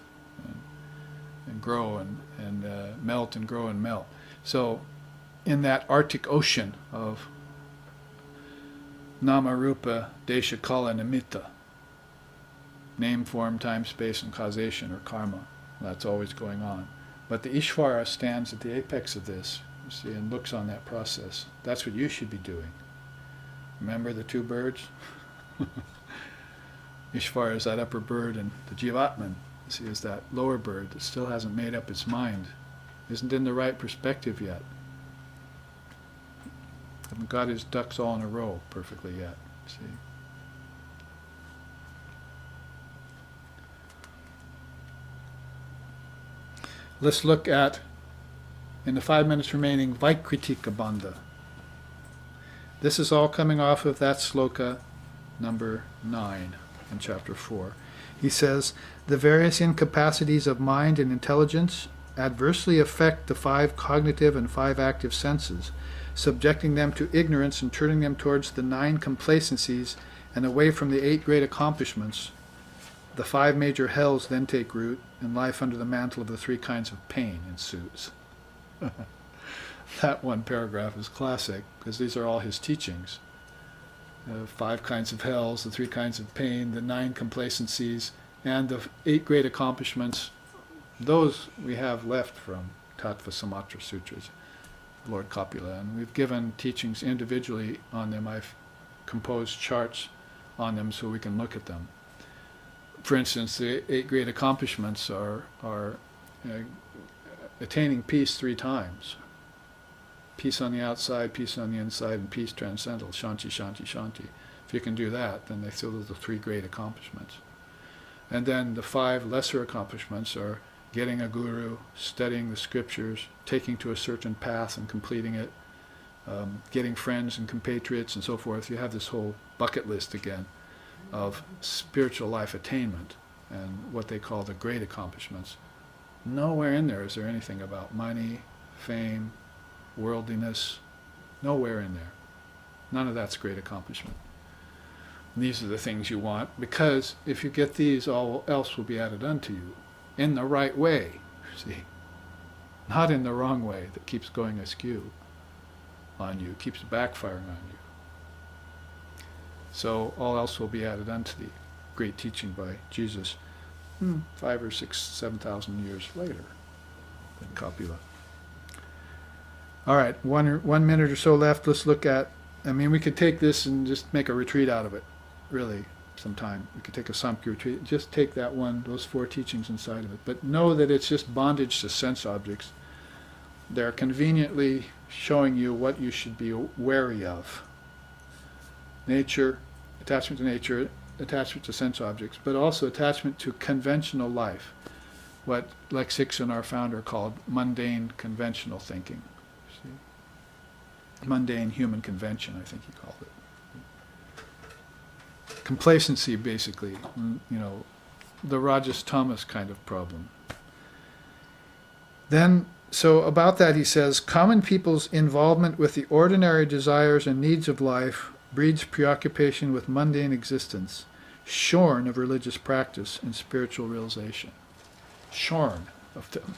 and grow and melt and grow and melt. So in that Arctic Ocean of Nama, Rupa, Desha, Kala, Nimitta, name, form, time, space, and causation, or karma, that's always going on. But the Ishvara stands at the apex of this, you see, and looks on that process. That's what you should be doing. Remember the 2 birds? Ishvara is that upper bird, and the Jivatman, you see, is that lower bird that still hasn't made up its mind, isn't in the right perspective yet. Hasn't got his ducks all in a row perfectly yet, see. let's look at, in the 5 minutes remaining, Vaikritika Bandha. This is all coming off of that sloka number 9 in chapter 4. He says, the various incapacities of mind and intelligence adversely affect the 5 cognitive and 5 active senses, subjecting them to ignorance and turning them towards the 9 complacencies and away from the 8 great accomplishments. The 5 major hells then take root, and life under the mantle of the 3 kinds of pain ensues. That one paragraph is classic, because these are all his teachings. 5 kinds of hells, the 3 kinds of pain, the 9 complacencies, and the 8 great accomplishments. Those we have left from Tattva Samatra Sutras, Lord Kapila, and we've given teachings individually on them. I've composed charts on them so we can look at them. For instance, the 8 great accomplishments are attaining peace 3 times. Peace on the outside, peace on the inside, and peace transcendental. Shanti, Shanti, Shanti. If you can do that, then they feel the 3 great accomplishments. And then the 5 lesser accomplishments are getting a guru, studying the scriptures, taking to a certain path and completing it, getting friends and compatriots and so forth. You have this whole bucket list again of spiritual life attainment and what they call the great accomplishments. Nowhere in there is there anything about money, fame, worldliness. Nowhere in there. None of that's great accomplishment. And these are the things you want, because if you get these, all else will be added unto you in the right way, see, not in the wrong way that keeps going askew on you, keeps backfiring on you. So all else will be added unto thee. Great teaching by Jesus 5 or 6, 7,000 years later than Kapila. All right, one minute or so left. Let's look at, we could take this and just make a retreat out of it, really, sometime. We could take a Samkhya retreat, just take that one, those 4 teachings inside of it. But know that it's just bondage to sense objects. They're conveniently showing you what you should be wary of. Nature, attachment to nature, attachment to sense objects, but also attachment to conventional life, what Lexikson, our founder, called mundane conventional thinking. See? Mundane human convention, I think he called it. Complacency, basically, the Rajas Tamas kind of problem. Then, so about that he says, common people's involvement with the ordinary desires and needs of life breeds preoccupation with mundane existence, shorn of religious practice and spiritual realization. Shorn of them.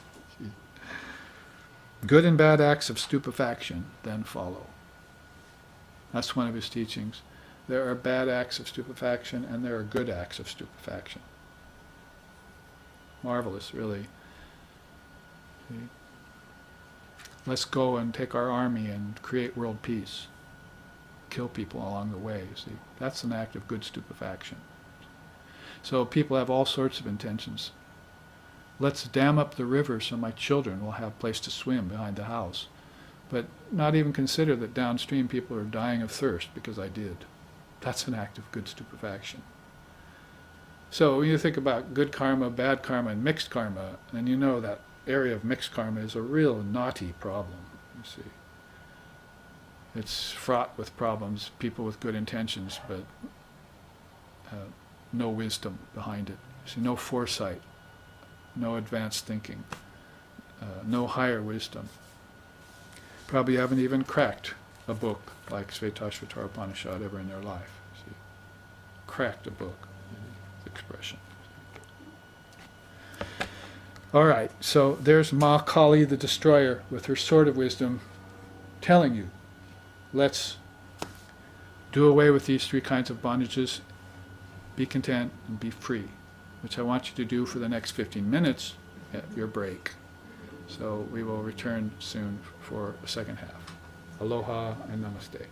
Good and bad acts of stupefaction then follow. That's one of his teachings. There are bad acts of stupefaction and there are good acts of stupefaction. Marvelous, really. See? Let's go and take our army and create world peace. Kill people along the way, see. That's an act of good stupefaction. So people have all sorts of intentions. Let's dam up the river so my children will have a place to swim behind the house. But not even consider that downstream people are dying of thirst because I did. That's an act of good stupefaction. So when you think about good karma, bad karma, and mixed karma, then you know that area of mixed karma is a real knotty problem, you see. It's fraught with problems, people with good intentions, but no wisdom behind it. See, no foresight, no advanced thinking, no higher wisdom. Probably haven't even cracked a book like Svetashvatara Upanisad ever in their life. See? Cracked a book, expression. All right, so there's Ma Kali the destroyer with her sword of wisdom telling you, let's do away with these 3 kinds of bondages, be content and be free, which I want you to do for the next 15 minutes at your break. So we will return soon for the second half. Aloha and namaste.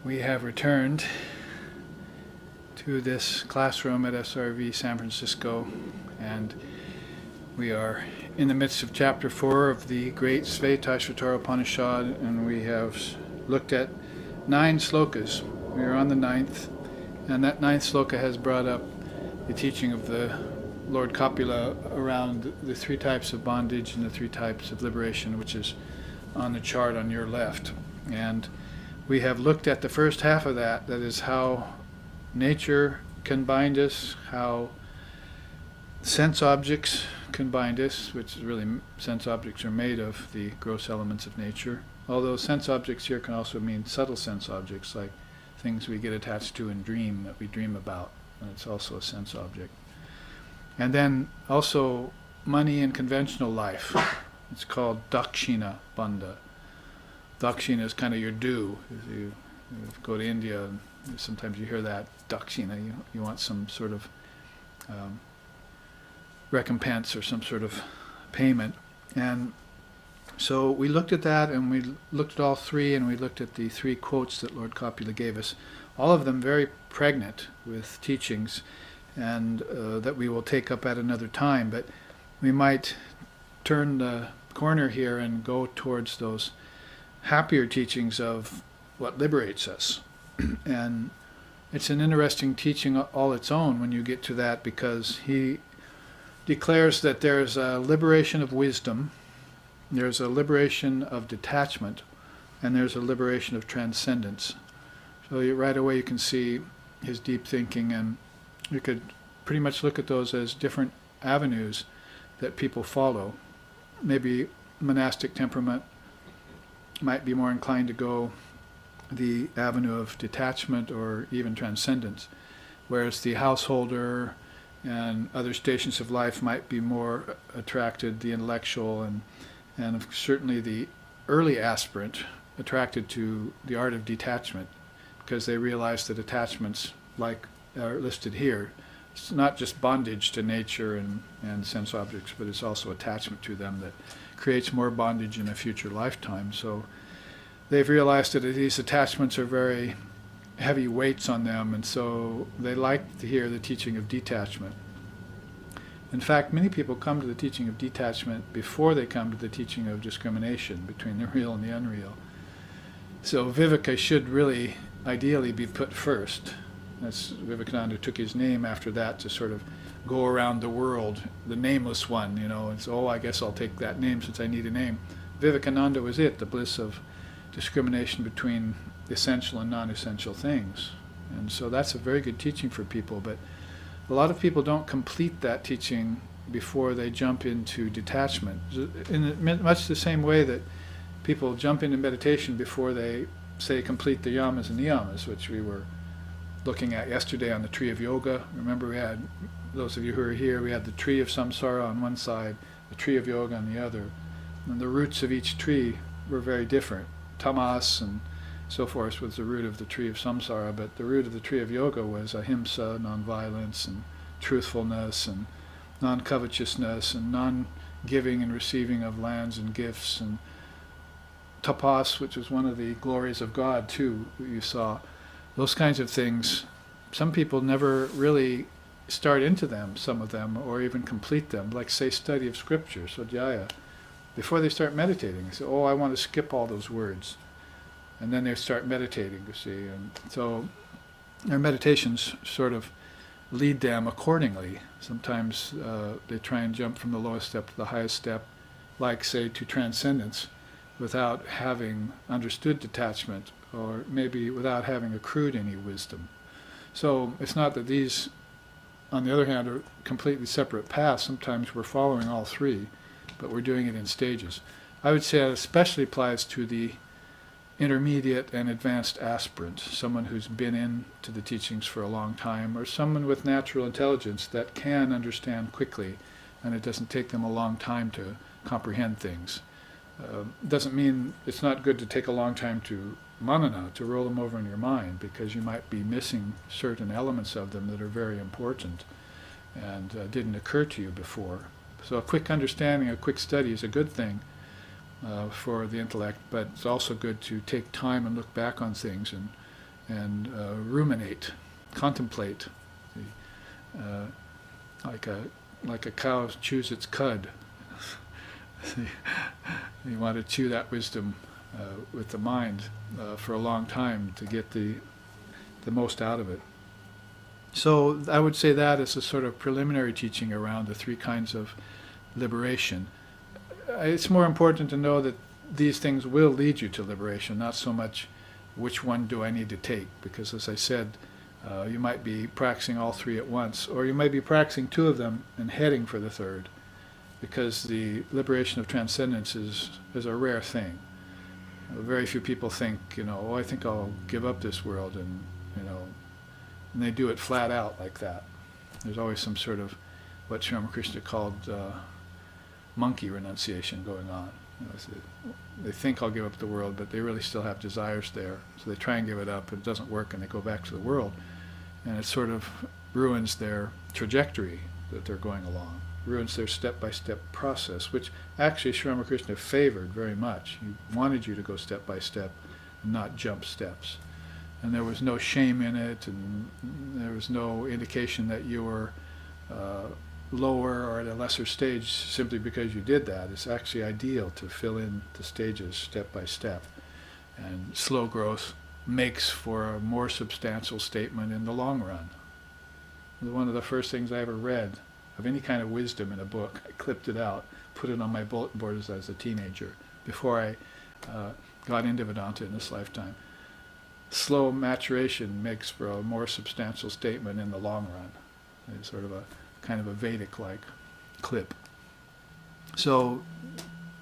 we have returned to this classroom at SRV San Francisco, and we are in the midst of chapter 4 of the great Svetashvatara Upanisad, and we have looked at 9 slokas. We are on the 9th, and that 9th sloka has brought up the teaching of the Lord Kapila around the 3 types of bondage and the 3 types of liberation, which is on the chart on your left. And we have looked at the first half of that, that is how nature can bind us, how sense objects can bind us, which is really, sense objects are made of the gross elements of nature. Although sense objects here can also mean subtle sense objects, like things we get attached to in dream, that we dream about, and it's also a sense object. And then also money in conventional life. It's called dakshina bandha. Dakshina is kind of your due. You go to India, and sometimes you hear that, dakshina, you want some sort of recompense or some sort of payment. And so we looked at that, and we looked at all 3, and we looked at the 3 quotes that Lord Kapila gave us, all of them very pregnant with teachings, and that we will take up at another time. But we might turn the corner here and go towards those happier teachings of what liberates us. And it's an interesting teaching all its own when you get to that, because he declares that there's a liberation of wisdom, there's a liberation of detachment, and there's a liberation of transcendence. So right away you can see his deep thinking, and you could pretty much look at those as different avenues that people follow. Maybe monastic temperament might be more inclined to go the avenue of detachment or even transcendence, whereas the householder and other stations of life might be more attracted, the intellectual, and certainly the early aspirant attracted to the art of detachment, because they realize that attachments like are listed here, it's not just bondage to nature and sense objects, but it's also attachment to them that creates more bondage in a future lifetime. So they've realized that these attachments are very heavy weights on them, and so they like to hear the teaching of detachment. In fact, many people come to the teaching of detachment before they come to the teaching of discrimination between the real and the unreal. So Viveka should really, ideally, be put first. That's, Vivekananda took his name after that to sort of go around the world, the nameless one, and so, I guess I'll take that name since I need a name. Vivekananda was it, the bliss of discrimination between essential and non-essential things. And so that's a very good teaching for people, but a lot of people don't complete that teaching before they jump into detachment. In much the same way that people jump into meditation before they, say, complete the yamas and niyamas, which we were looking at yesterday on the tree of yoga. Remember, we had, those of you who are here, we had the tree of samsara on one side, the tree of yoga on the other. And the roots of each tree were very different. Tamas and so forth was the root of the tree of samsara, but the root of the tree of yoga was ahimsa, non-violence, and truthfulness, and non-covetousness, and non-giving and receiving of lands and gifts, and tapas, which was one of the glories of God too, you saw. Those kinds of things, some people never really start into them, some of them, or even complete them, like, say, study of scripture, Swadhyaya. Before they start meditating, they say, oh, I want to skip all those words. And then they start meditating, you see. And so their meditations sort of lead them accordingly. Sometimes they try and jump from the lowest step to the highest step, like, say, to transcendence, without having understood detachment, or maybe without having accrued any wisdom. So it's not that these, on the other hand, are completely separate paths. Sometimes we're following all 3, but we're doing it in stages. I would say it especially applies to the intermediate and advanced aspirant, someone who's been into the teachings for a long time, or someone with natural intelligence that can understand quickly, and it doesn't take them a long time to comprehend things. Doesn't mean it's not good to take a long time to manana, to roll them over in your mind, because you might be missing certain elements of them that are very important and didn't occur to you before. So a quick understanding, a quick study is a good thing for the intellect, but it's also good to take time and look back on things and ruminate, contemplate, like a cow chews its cud. You want to chew that wisdom with the mind for a long time to get the most out of it. So I would say that is a sort of preliminary teaching around the three kinds of liberation. It's more important to know that these things will lead you to liberation, not so much which one do I need to take, because as I said, you might be practicing all three at once, or you might be practicing two of them and heading for the third, because the liberation of transcendence is a rare thing. Very few people think, oh, I think I'll give up this world, and and they do it flat out like that. There's always some sort of what Sri Ramakrishna called monkey renunciation going on. They think I'll give up the world, but they really still have desires there. So they try and give it up, and it doesn't work, and they go back to the world. And it sort of ruins their trajectory that they're going along, ruins their step-by-step process, which actually Sri Ramakrishna favored very much. He wanted you to go step by step and not jump steps. And there was no shame in it, and there was no indication that you were lower or at a lesser stage simply because you did that. It's actually ideal to fill in the stages step by step. And slow growth makes for a more substantial statement in the long run. One of the first things I ever read of any kind of wisdom in a book, I clipped it out, put it on my bulletin board as I was a teenager, before I got into Vedanta in this lifetime. Slow maturation makes for a more substantial statement in the long run. It's sort of a kind of a Vedic-like clip. So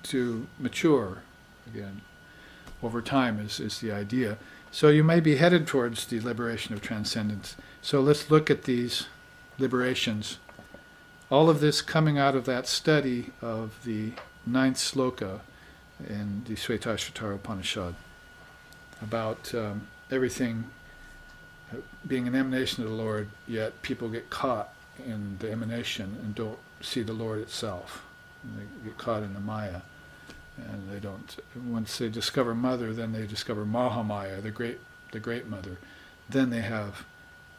to mature, again, over time is the idea. So you may be headed towards the liberation of transcendence. So let's look at these liberations. All of this coming out of that study of the 9th sloka in the Svetashvatara Upanisad about everything being an emanation of the Lord, yet people get caught in the emanation and don't see the Lord itself. And they get caught in the Maya. And they don't, once they discover Mother, then they discover Mahamaya, the great Mother. Then they have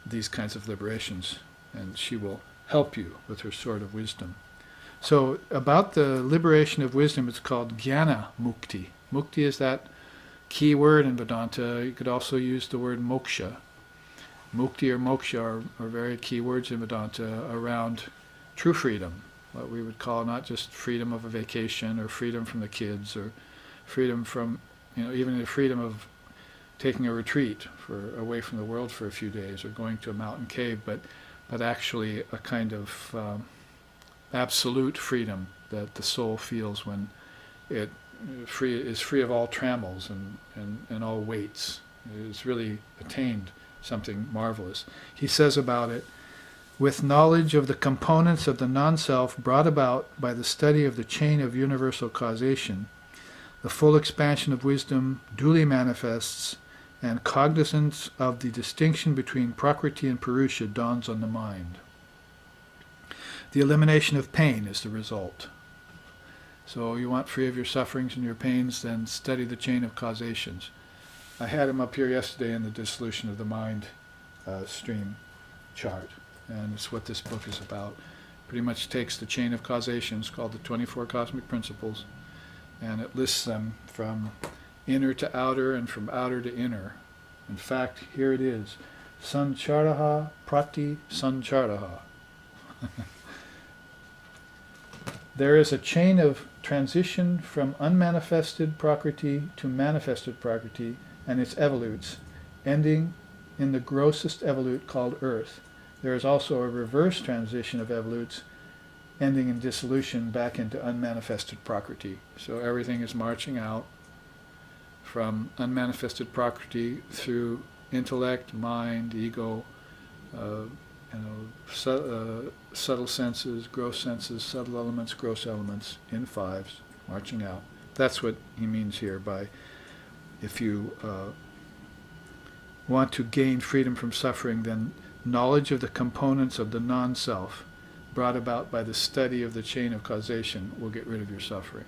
these kinds of liberations, and she will help you with her sword of wisdom. So about the liberation of wisdom, it's called Jnana Mukti. Mukti is that key word in Vedanta. You could also use the word moksha. Mukti or moksha are very key words in Vedanta around true freedom, what we would call not just freedom of a vacation or freedom from the kids or freedom from, even the freedom of taking a retreat away from the world for a few days or going to a mountain cave, but actually a kind of absolute freedom that the soul feels when it is free of all trammels and all weights. It's really attained something marvelous. He says about it, with knowledge of the components of the non-self brought about by the study of the chain of universal causation, the full expansion of wisdom duly manifests, and cognizance of the distinction between Prakriti and Purusha dawns on the mind. The elimination of pain is the result. So you want free of your sufferings and your pains, then study the chain of causations. I had him up here yesterday in the dissolution of the mind stream chart, and it's what this book is about. Pretty much takes the chain of causations called the 24 cosmic principles, and it lists them from inner to outer and from outer to inner. In fact, here it is. Sancharaha prati sancharaha. There is a chain of transition from unmanifested Prakriti to manifested Prakriti and its evolutes, ending in the grossest evolute called earth. There is also a reverse transition of evolutes, ending in dissolution back into unmanifested Prakriti. So everything is marching out from unmanifested Prakriti through intellect, mind, ego, subtle senses, gross senses, subtle elements, gross elements, in fives, marching out. That's what he means here by, if you want to gain freedom from suffering, then knowledge of the components of the non-self brought about by the study of the chain of causation will get rid of your suffering.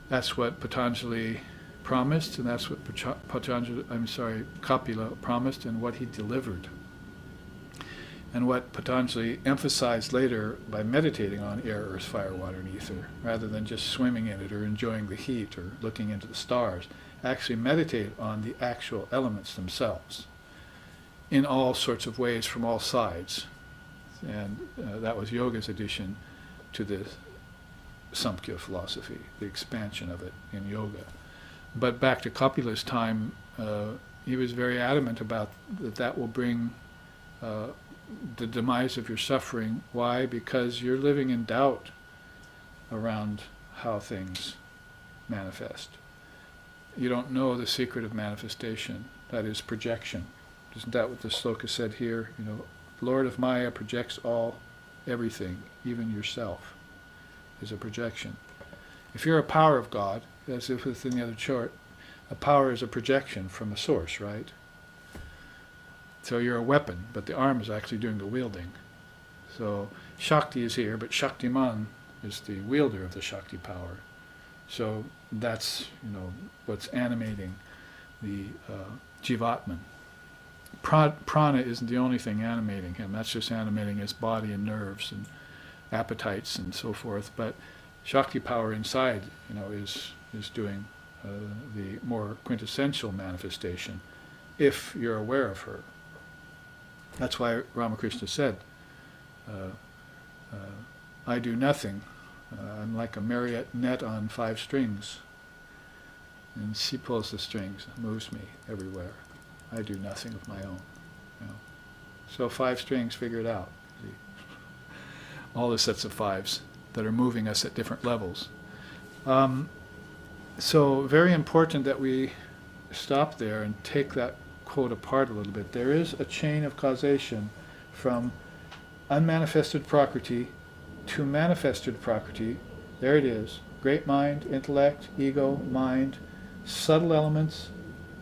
That's what Patanjali promised, and that's what Kapila promised, and what he delivered. And what Patanjali emphasized later by meditating on air, earth, fire, water, and ether, rather than just swimming in it or enjoying the heat or looking into the stars, actually meditate on the actual elements themselves in all sorts of ways from all sides. And that was yoga's addition to the Samkhya philosophy, the expansion of it in yoga. But back to Kapila's time, he was very adamant about that will bring the demise of your suffering. Why? Because you're living in doubt around how things manifest. You don't know the secret of manifestation, that is projection. Isn't that what the sloka said here? You know, Lord of Maya projects everything, even yourself, is a projection. If you're a power of God, as if within the other chart, a power is a projection from a source, right? So you're a weapon, but the arm is actually doing the wielding. So Shakti is here, but Shaktiman is the wielder of the Shakti power. So that's, what's animating the Jivatman. Prana isn't the only thing animating him. That's just animating his body and nerves and appetites and so forth. But Shakti power inside, is doing the more quintessential manifestation, if you're aware of her. That's why Ramakrishna said, I do nothing. I'm like a marionette on 5 strings. And she pulls the strings, moves me everywhere. I do nothing of my own. So 5 strings, figure it out. See? All the sets of 5s that are moving us at different levels. So very important that we stop there and take that quote apart a little bit. There is a chain of causation from unmanifested prakriti to manifested prakriti. There it is. Great mind, intellect, ego, mind, subtle elements,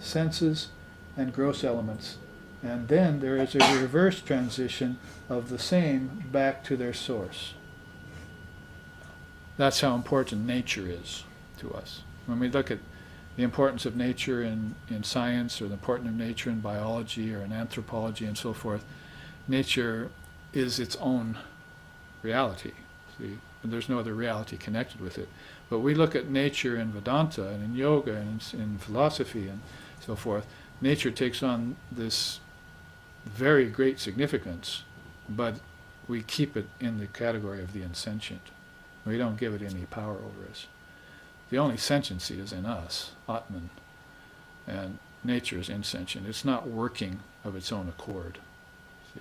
senses, and gross elements. And then there is a reverse transition of the same back to their source. That's how important nature is to us. When we look at the importance of nature in science, or the importance of nature in biology or in anthropology and so forth, nature is its own reality. See? And there's no other reality connected with it. But we look at nature in Vedanta and in yoga and in philosophy and so forth. Nature takes on this very great significance, but we keep it in the category of the insentient. We don't give it any power over us. The only sentiency is in us, Atman, and nature is insentient. It's not working of its own accord. See?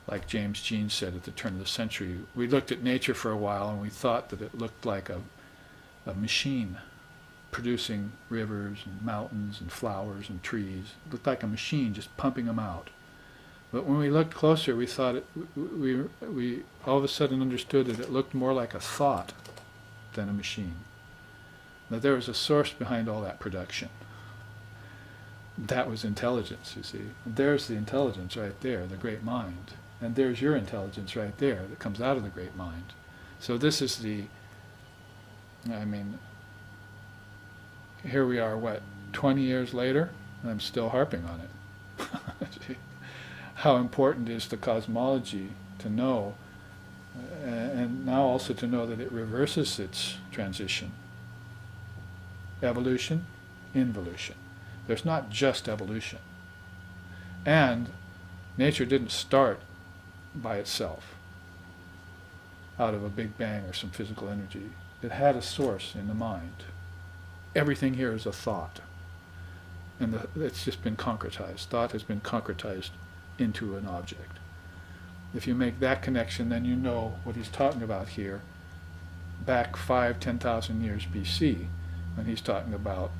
Like James Jean said at the turn of the century, we looked at nature for a while and we thought that it looked like a machine producing rivers and mountains and flowers and trees. It looked like a machine just pumping them out. But when we looked closer, we thought we all of a sudden understood that it looked more like a thought than a machine. That there was a source behind all that production. That was intelligence, you see. There's the intelligence right there, the great mind. And there's your intelligence right there that comes out of the great mind. So this is here we are, 20 years later, and I'm still harping on it. How important is the cosmology to know, and now also to know that it reverses its transition. Evolution, involution. There's not just evolution. And nature didn't start by itself, out of a big bang or some physical energy. It had a source in the mind. Everything here is a thought. And it's just been concretized. Thought has been concretized into an object. If you make that connection, then you know what he's talking about here, back 10,000 years BC, when he's talking about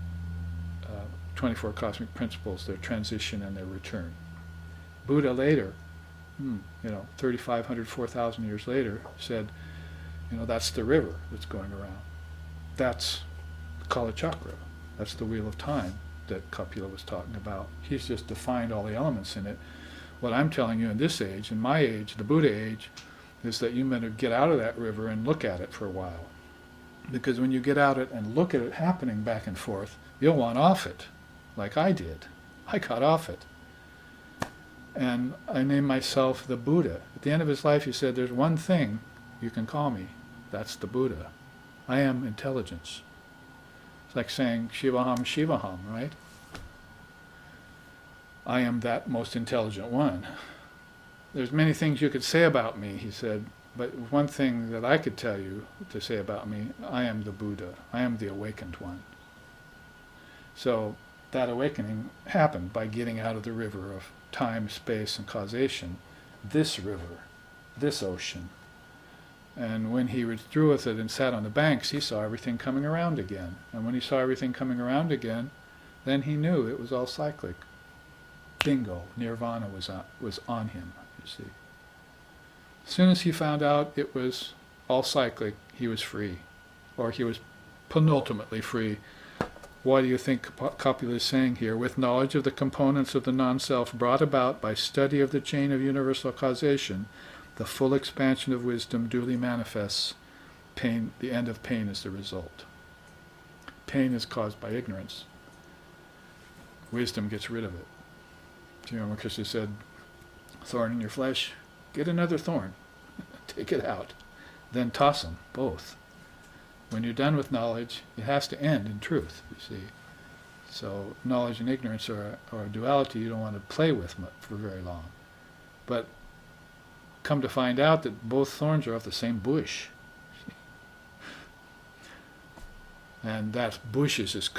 24 cosmic principles, their transition and their return. Buddha later, 3,500, 4,000 years later, said, that's the river that's going around. That's Kala Chakra. That's the wheel of time that Kapila was talking about. He's just defined all the elements in it. What I'm telling you in this age, in my age, the Buddha age, is that you better get out of that river and look at it for a while. Because when you get out it and look at it happening back and forth, you'll want off it, like I did. I got off it. And I named myself the Buddha. At the end of his life, he said, there's one thing you can call me. That's the Buddha. I am intelligence. It's like saying Shivaham Shivaham, right? I am that most intelligent one. There's many things you could say about me, he said, but one thing that I could tell you to say about me, I am the Buddha. I am the awakened one. So that awakening happened by getting out of the river of time, space, and causation, this river, this ocean. And when he withdrew with it and sat on the banks, he saw everything coming around again. And when he saw everything coming around again, then he knew it was all cyclic. Bingo, nirvana was on him, you see. As soon as he found out it was all cyclic, he was free. Or he was penultimately free. Why do you think Kapila is saying here? With knowledge of the components of the non-self brought about by study of the chain of universal causation, the full expansion of wisdom duly manifests. Pain, the end of pain is the result. Pain is caused by ignorance. Wisdom gets rid of it. Do you remember Krishna said, thorn in your flesh, get another thorn. Take it out. Then toss them, both. When you're done with knowledge, it has to end in truth, you see. So knowledge and ignorance are a duality you don't want to play with for very long. But come to find out that both thorns are off the same bush. And that bush is this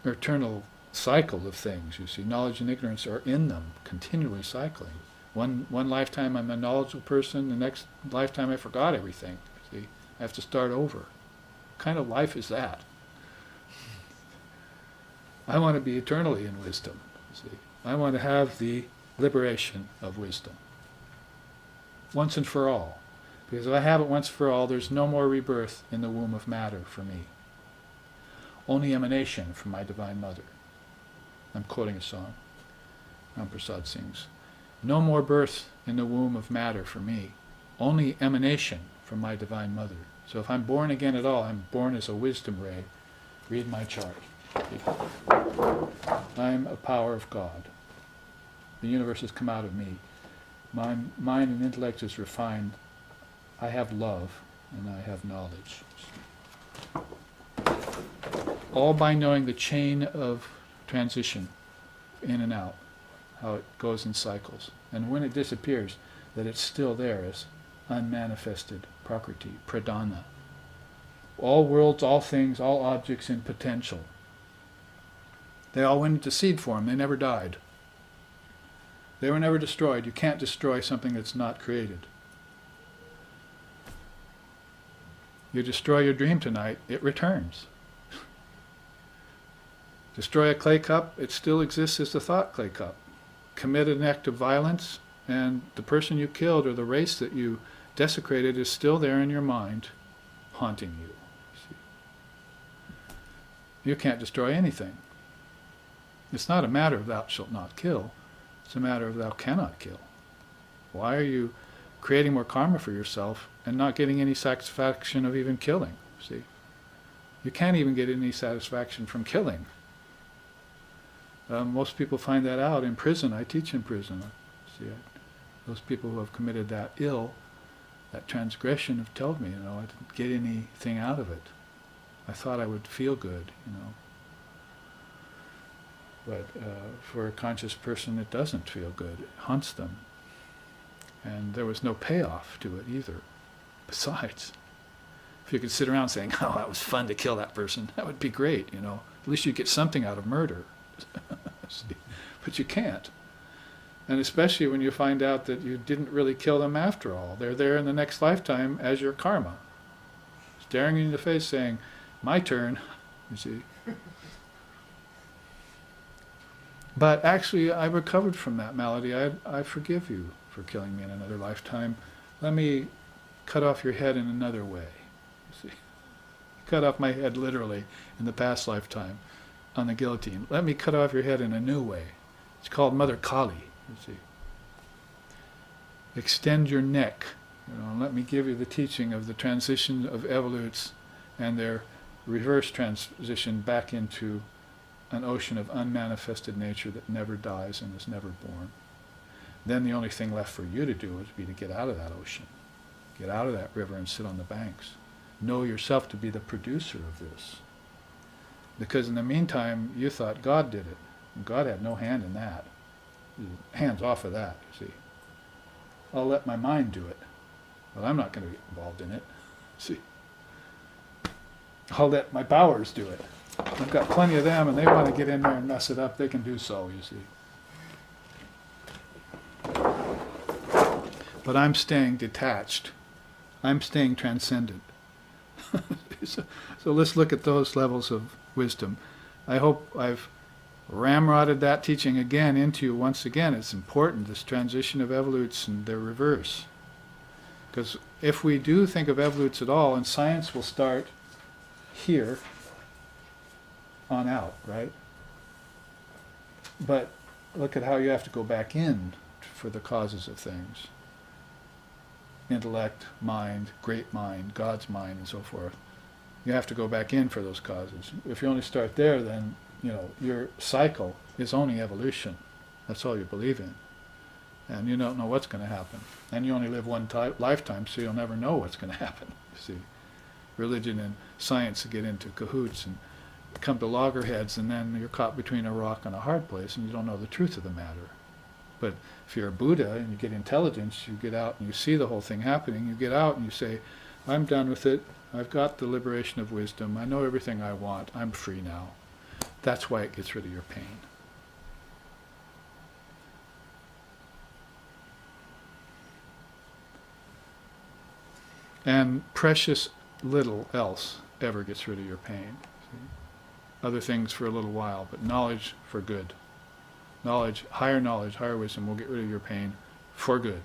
eternal cycle of things, you see. Knowledge and ignorance are in them, continually cycling. One lifetime I'm a knowledgeable person, the next lifetime I forgot everything. See, I have to start over. What kind of life is that? I want to be eternally in wisdom. See, I want to have the liberation of wisdom. Once and for all. Because if I have it once for all, there's no more rebirth in the womb of matter for me. Only emanation from my Divine Mother. I'm quoting a song Ram Prasad sings. No more birth in the womb of matter for me. Only emanation from my Divine Mother. So if I'm born again at all, I'm born as a wisdom ray. Read my chart. I'm a power of God. The universe has come out of me. My mind and intellect is refined. I have love and I have knowledge. All by knowing the chain of transition in and out, how it goes in cycles. And when it disappears, that it's still there as unmanifested prakriti, pradana. All worlds, all things, all objects in potential. They all went into seed form. They never died. They were never destroyed. You can't destroy something that's not created. You destroy your dream tonight, it returns. Destroy a clay cup, it still exists as the thought clay cup. Commit an act of violence, and the person you killed or the race that you desecrated is still there in your mind, haunting you. You can't destroy anything. It's not a matter of thou shalt not kill. It's a matter of thou cannot kill. Why are you creating more karma for yourself and not getting any satisfaction of even killing? See, you can't even get any satisfaction from killing. Most people find that out in prison. I teach in prison. Those people who have committed that ill, that transgression, have told me, I didn't get anything out of it. I thought I would feel good, But for a conscious person, it doesn't feel good. It haunts them. And there was no payoff to it either. Besides, if you could sit around saying, oh, that was fun to kill that person, that would be great, At least you'd get something out of murder. But you can't. And especially when you find out that you didn't really kill them after all. They're there in the next lifetime as your karma. Staring you in the face saying, my turn, you see. But actually, I recovered from that malady. I forgive you for killing me in another lifetime. Let me cut off your head in another way. You see, cut off my head literally in the past lifetime on the guillotine. Let me cut off your head in a new way. It's called Mother Kali. You see, extend your neck. Let me give you the teaching of the transition of evolutes and their reverse transition back into an ocean of unmanifested nature that never dies and is never born. Then the only thing left for you to do is be to get out of that ocean, get out of that river and sit on the banks. Know yourself to be the producer of this. Because in the meantime, you thought God did it. And God had no hand in that. Hands off of that, you see. I'll let my mind do it. Well, I'm not going to get involved in it. See? I'll let my powers do it. I've got plenty of them, and they want to get in there and mess it up. They can do so, you see. But I'm staying detached. I'm staying transcendent. So let's look at those levels of wisdom. I hope I've ramrodded that teaching again into you once again. It's important, this transition of evolutes and their reverse. Because if we do think of evolutes at all, and science will start here on out, right? But look at how you have to go back in for the causes of things. Intellect, mind, great mind, God's mind, and so forth. You have to go back in for those causes. If you only start there, then your cycle is only evolution. That's all you believe in. And you don't know what's going to happen. And you only live one lifetime, so you'll never know what's going to happen. You see, religion and science get into cahoots and come to loggerheads, and then you're caught between a rock and a hard place, and you don't know the truth of the matter. But if you're a Buddha and you get intelligence, you get out and you see the whole thing happening. You get out and you say, I'm done with it. I've got the liberation of wisdom. I know everything I want. I'm free now. That's why it gets rid of your pain. And precious little else ever gets rid of your pain. See? Other things for a little while, but knowledge for good. Knowledge, higher wisdom will get rid of your pain for good.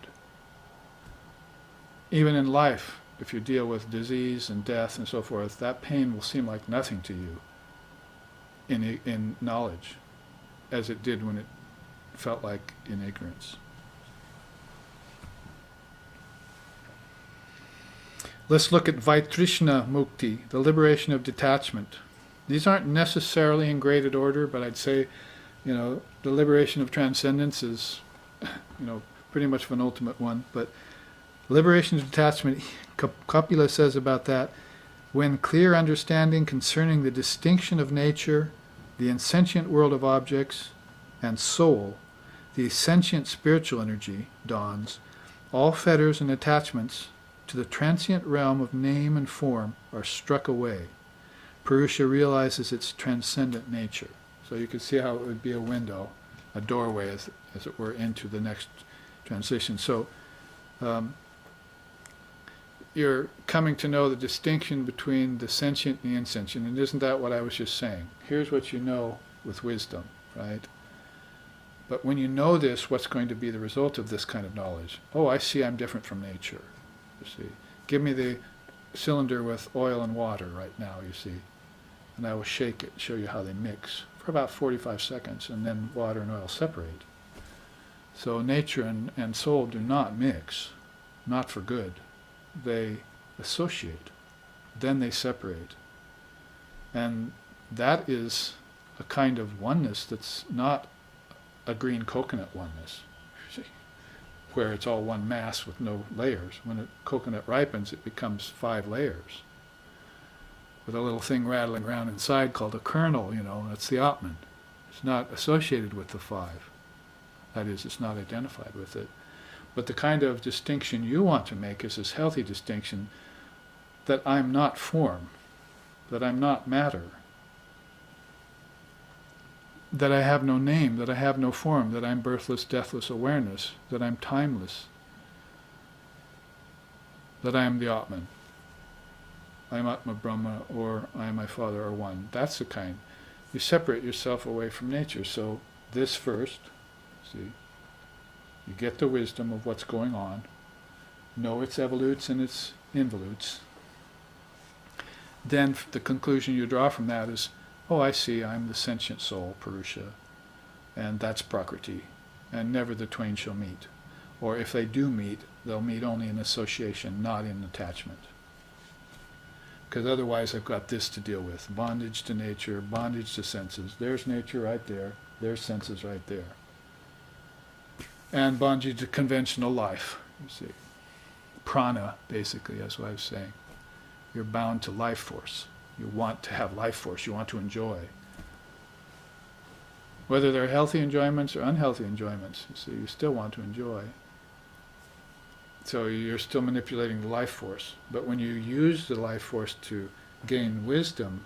Even in life, if you deal with disease and death and so forth, that pain will seem like nothing to you in knowledge, as it did when it felt like in ignorance. Let's look at Vaitrishna Mukti, the liberation of detachment. These aren't necessarily in graded order, but I'd say, the liberation of transcendence is, pretty much of an ultimate one. But liberation of detachment, Kapila says about that, when clear understanding concerning the distinction of nature, the insentient world of objects, and soul, the sentient spiritual energy, dawns, all fetters and attachments to the transient realm of name and form are struck away. Purusha realizes its transcendent nature. So you can see how it would be a window, a doorway, as it were, into the next transition. So you're coming to know the distinction between the sentient and the insentient. And isn't that what I was just saying? Here's what you know with wisdom, right? But when you know this, what's going to be the result of this kind of knowledge? Oh, I see I'm different from nature, you see. Give me the cylinder with oil and water right now, you see. And I will shake it, show you how they mix for about 45 seconds, and then water and oil separate. So nature and soul do not mix, not for good. They associate, then they separate. And that is a kind of oneness that's not a green coconut oneness, where it's all one mass with no layers. When a coconut ripens, it becomes 5 layers, with a little thing rattling around inside called a kernel, that's the Atman. It's not associated with the 5. That is, it's not identified with it. But the kind of distinction you want to make is this healthy distinction that I'm not form, that I'm not matter, that I have no name, that I have no form, that I'm birthless, deathless awareness, that I'm timeless, that I am the Atman. I am Atma Brahma, or I am my Father, or one. That's the kind. You separate yourself away from nature. So this first, see, you get the wisdom of what's going on, know its evolutes and its involutes. Then the conclusion you draw from that is, oh, I see, I'm the sentient soul, Purusha, and that's Prakriti, and never the twain shall meet. Or if they do meet, they'll meet only in association, not in attachment. because otherwise I've got this to deal with. Bondage to nature, bondage to senses. There's nature right there. There's senses right there. And bondage to conventional life, you see. Prana, basically, that's what I was saying. You're bound to life force. You want to have life force. You want to enjoy. Whether they're healthy enjoyments or unhealthy enjoyments, you see, you still want to enjoy. So you're still manipulating the life force. But when you use the life force to gain wisdom,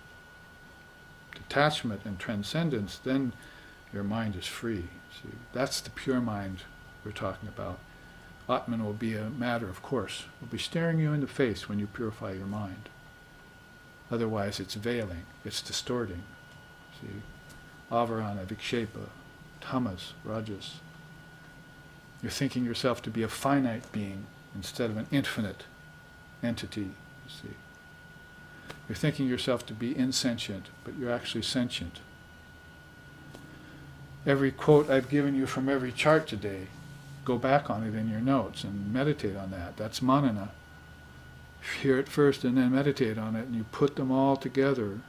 detachment and transcendence, then your mind is free. See, that's the pure mind we're talking about. Atman will be a matter of course. It will be staring you in the face when you purify your mind. Otherwise it's veiling, it's distorting. See, avarana, vikshepa, tamas, rajas. You're thinking yourself to be a finite being instead of an infinite entity, you see. You're thinking yourself to be insentient, but you're actually sentient. Every quote I've given you from every chart today, go back on it in your notes and meditate on that. That's manana. Hear it first and then meditate on it, and you put them all together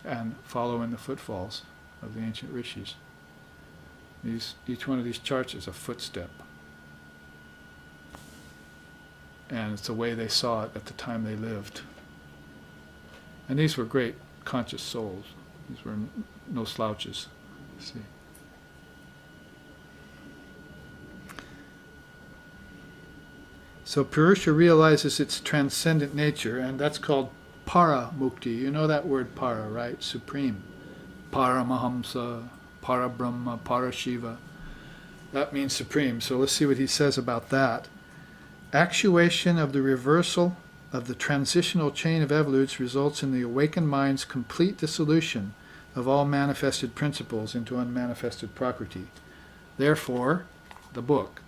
and follow in the footfalls of the ancient rishis. Each one of these charts is a footstep. And it's the way they saw it at the time they lived. And these were great conscious souls. These were no slouches. See. So Purusha realizes its transcendent nature, and that's called para mukti. You know that word para, right? Supreme. Paramahamsa, Parabrahma, Parashiva. That means supreme. So let's see what he says about that. Actuation of the reversal of the transitional chain of evolutes results in the awakened mind's complete dissolution of all manifested principles into unmanifested prakriti. Therefore, the book,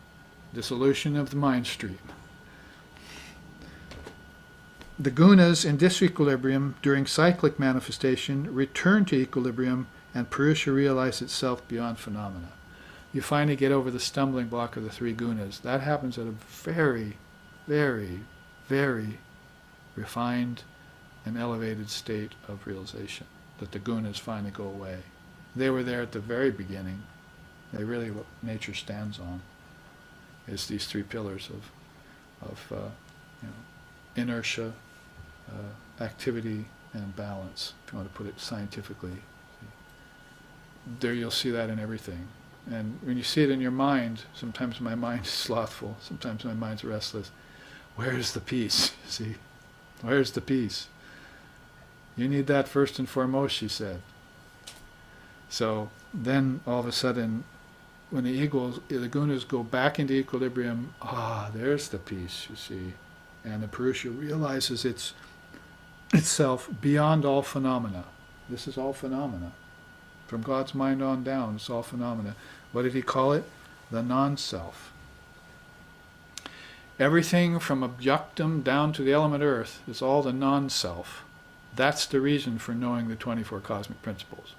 Dissolution of the Mind Stream. The gunas in disequilibrium during cyclic manifestation return to equilibrium, and Purusha realizes itself beyond phenomena. You finally get over the stumbling block of the three gunas. That happens at a very, very, very refined and elevated state of realization, that the gunas finally go away. They were there at the very beginning. They really, what nature stands on is these three pillars of inertia, activity, and balance, if you want to put it scientifically. There you'll see that in everything. And when you see it in your mind, sometimes my mind is slothful, sometimes my mind's restless. Where's the peace? See? Where's the peace? You need that first and foremost, she said. So then all of a sudden, when the gunas go back into equilibrium, there's the peace, you see. And the Purusha realizes itself beyond all phenomena. This is all phenomena. From God's mind on down, it's all phenomena. What did he call it? The non-self. Everything from objectum down to the element earth is all the non-self. That's the reason for knowing the 24 cosmic principles.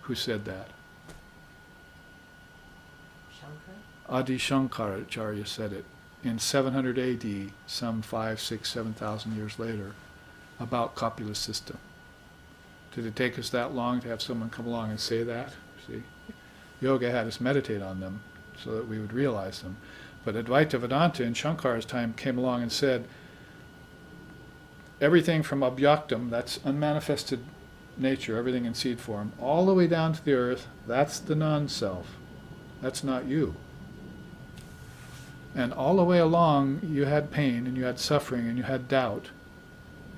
Who said that? Shankara? Adi Shankaracharya said it in 700 AD, some 5, 6, 7,000 years later, about Kapula's system. Did it take us that long to have someone come along and say that? See, Yoga had us meditate on them so that we would realize them. But Advaita Vedanta in Shankara's time came along and said, everything from abhyaktam, that's unmanifested nature, everything in seed form, all the way down to the earth, that's the non-self. That's not you. And all the way along, you had pain, and you had suffering, and you had doubt,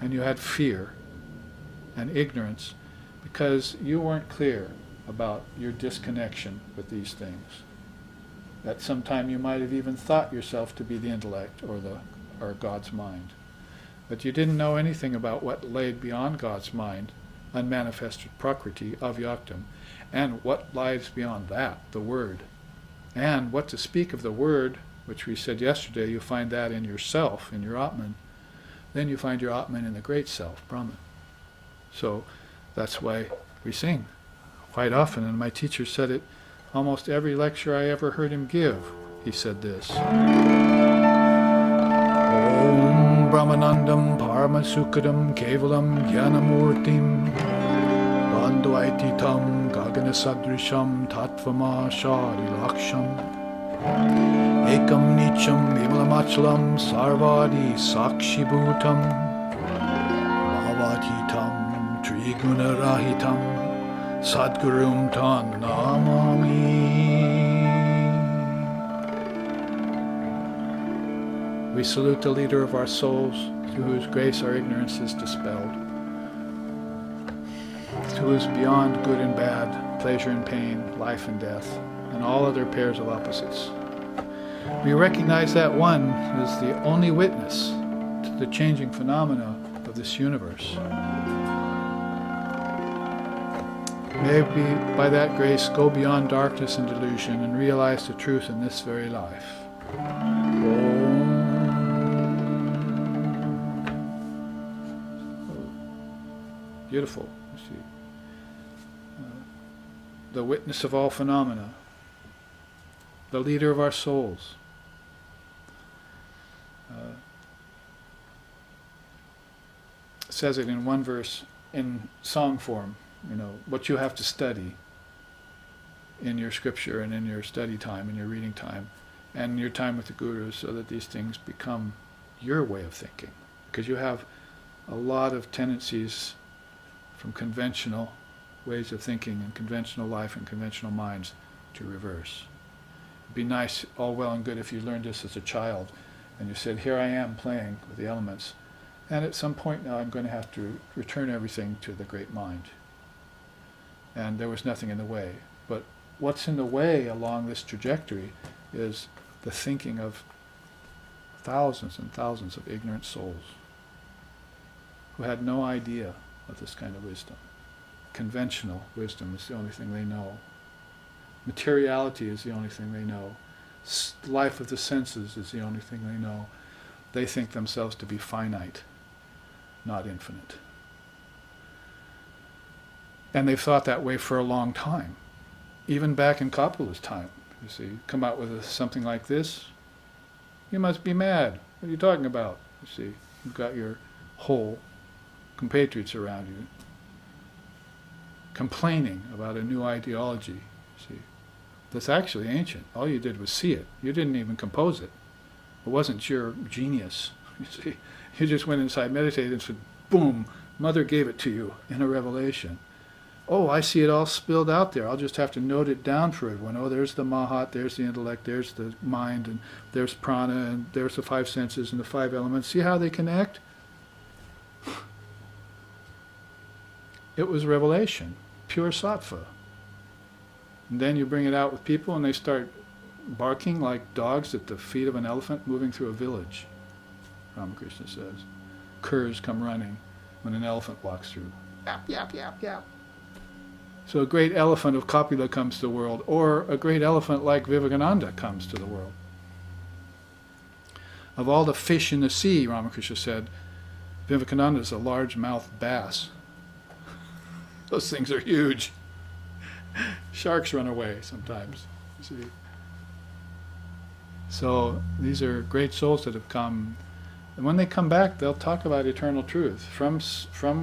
and you had fear, and ignorance, because you weren't clear about your disconnection with these things. At some time you might have even thought yourself to be the intellect or God's mind. But you didn't know anything about what lay beyond God's mind, unmanifested prakriti, avyaktam, and what lies beyond that, the Word. And what to speak of the Word, which we said yesterday, you find that in yourself, in your Atman. Then you find your Atman in the Great Self, Brahman. So that's why we sing quite often, and my teacher said it almost every lecture I ever heard him give. He said this: Om Paramanandam Paramasukadam Kevalam Jnanamurtim Bandvaititam Gaganasadrisham Tattvama Sharilaksham Ekam Nicham Vimalamachalam Sarvadi Sakshibhutam Bhavatitam Trigunarahitam Sadgurum Tan Namami. We salute the leader of our souls, through whose grace our ignorance is dispelled, who is beyond good and bad, pleasure and pain, life and death, and all other pairs of opposites. We recognize that one as the only witness to the changing phenomena of this universe. May we, by that grace, go beyond darkness and delusion and realize the truth in this very life. Beautiful, you see. The witness of all phenomena, the leader of our souls. Says it in one verse in song form, what you have to study in your scripture and in your study time, in your reading time, and your time with the gurus, so that these things become your way of thinking. Because you have a lot of tendencies from conventional ways of thinking and conventional life and conventional minds to reverse. It'd be nice, all well and good, if you learned this as a child and you said, here I am playing with the elements, and at some point now I'm going to have to return everything to the great mind. And there was nothing in the way. But what's in the way along this trajectory is the thinking of thousands and thousands of ignorant souls who had no idea of this kind of wisdom. Conventional wisdom is the only thing they know. Materiality is the only thing they know. Life of the senses is the only thing they know. They think themselves to be finite, not infinite. And they've thought that way for a long time. Even back in Kapula's time, you see, come out with something like this, you must be mad. What are you talking about? You see, you've got your whole compatriots around you complaining about a new ideology, see, that's actually ancient. All you did was see it. You didn't even compose it. It wasn't your genius. You see, you just went inside, meditated, and said, boom, Mother gave it to you in a revelation. Oh, I see it all spilled out there. I'll just have to note it down for everyone. Oh, there's the Mahat, there's the intellect, there's the mind, and there's prana, and there's the five senses and the five elements. See how they connect? It was revelation, pure sattva. And then you bring it out with people and they start barking like dogs at the feet of an elephant moving through a village, Ramakrishna says. Curs come running when an elephant walks through. Yap, yap, yap, yap. So a great elephant of Kapila comes to the world, or a great elephant like Vivekananda comes to the world. Of all the fish in the sea, Ramakrishna said, Vivekananda is a large-mouthed bass. Those things are huge. Sharks run away sometimes, you see. So these are great souls that have come. And when they come back, they'll talk about eternal truth. From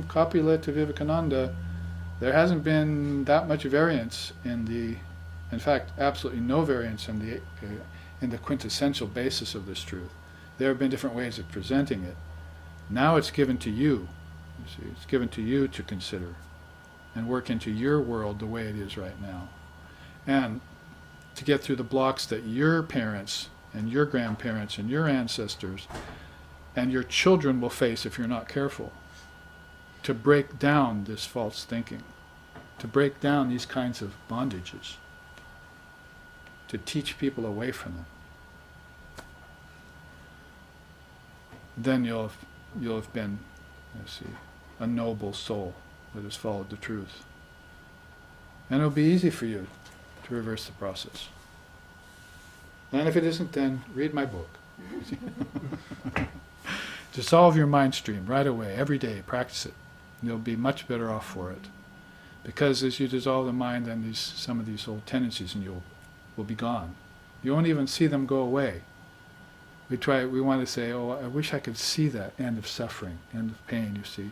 Kapila to Vivekananda, there hasn't been that much variance in fact, absolutely no variance in the quintessential basis of this truth. There have been different ways of presenting it. Now it's given to you. You see, it's given to you to consider and work into your world the way it is right now. And to get through the blocks that your parents and your grandparents and your ancestors and your children will face if you're not careful. To break down this false thinking. To break down these kinds of bondages. To teach people away from them. Then you'll have been, a noble soul that has followed the truth. And it'll be easy for you to reverse the process. And if it isn't, then read my book. Dissolve your mind stream right away, every day, practice it. You'll be much better off for it. Because as you dissolve the mind, then some of these old tendencies in you will be gone. You won't even see them go away. We want to say, oh, I wish I could see that end of suffering, end of pain, you see.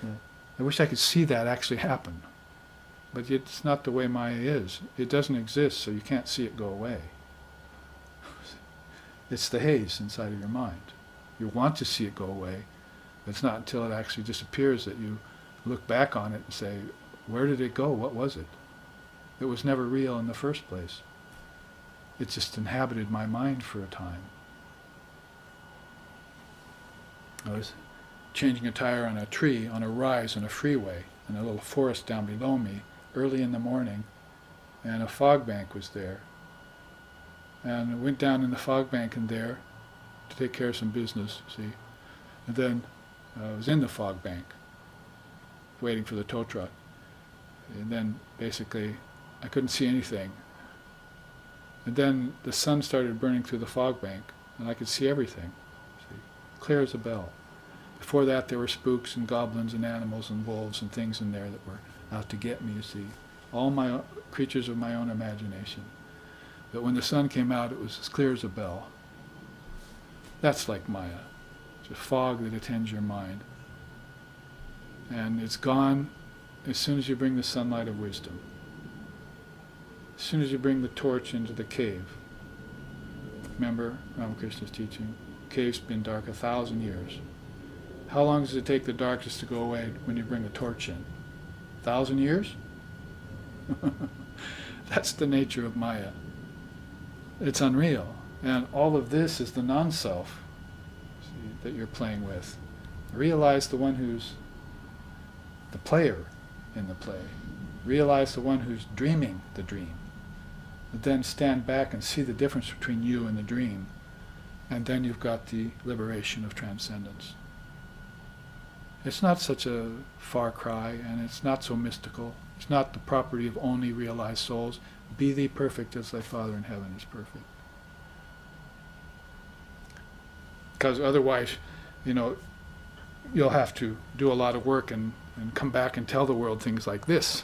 Yeah. I wish I could see that actually happen. But it's not the way Maya is. It doesn't exist, so you can't see it go away. It's the haze inside of your mind. You want to see it go away, but it's not until it actually disappears that you look back on it and say, where did it go? What was it? It was never real in the first place. It just inhabited my mind for a time. I was changing a tire on a tree on a rise on a freeway in a little forest down below me early in the morning, and a fog bank was there. And I went down in the fog bank in there to take care of some business, see. And then I was in the fog bank, waiting for the tow truck. And then basically I couldn't see anything. And then the sun started burning through the fog bank, and I could see everything, see, clear as a bell. Before that there were spooks and goblins and animals and wolves and things in there that were out to get me, you see. All my creatures of my own imagination. But when the sun came out, it was as clear as a bell. That's like Maya. It's a fog that attends your mind. And it's gone as soon as you bring the sunlight of wisdom. As soon as you bring the torch into the cave. Remember Ramakrishna's teaching? The cave's been dark 1,000 years. How long does it take the darkness to go away when you bring a torch in? 1,000 years? That's the nature of Maya. It's unreal. And all of this is the non-self, see, that you're playing with. Realize the one who's the player in the play. Realize the one who's dreaming the dream. And then stand back and see the difference between you and the dream. And then you've got the liberation of transcendence. It's not such a far cry, and it's not so mystical. It's not the property of only realized souls. Be thee perfect as thy Father in heaven is perfect. Because otherwise, you'll have to do a lot of work and come back and tell the world things like this.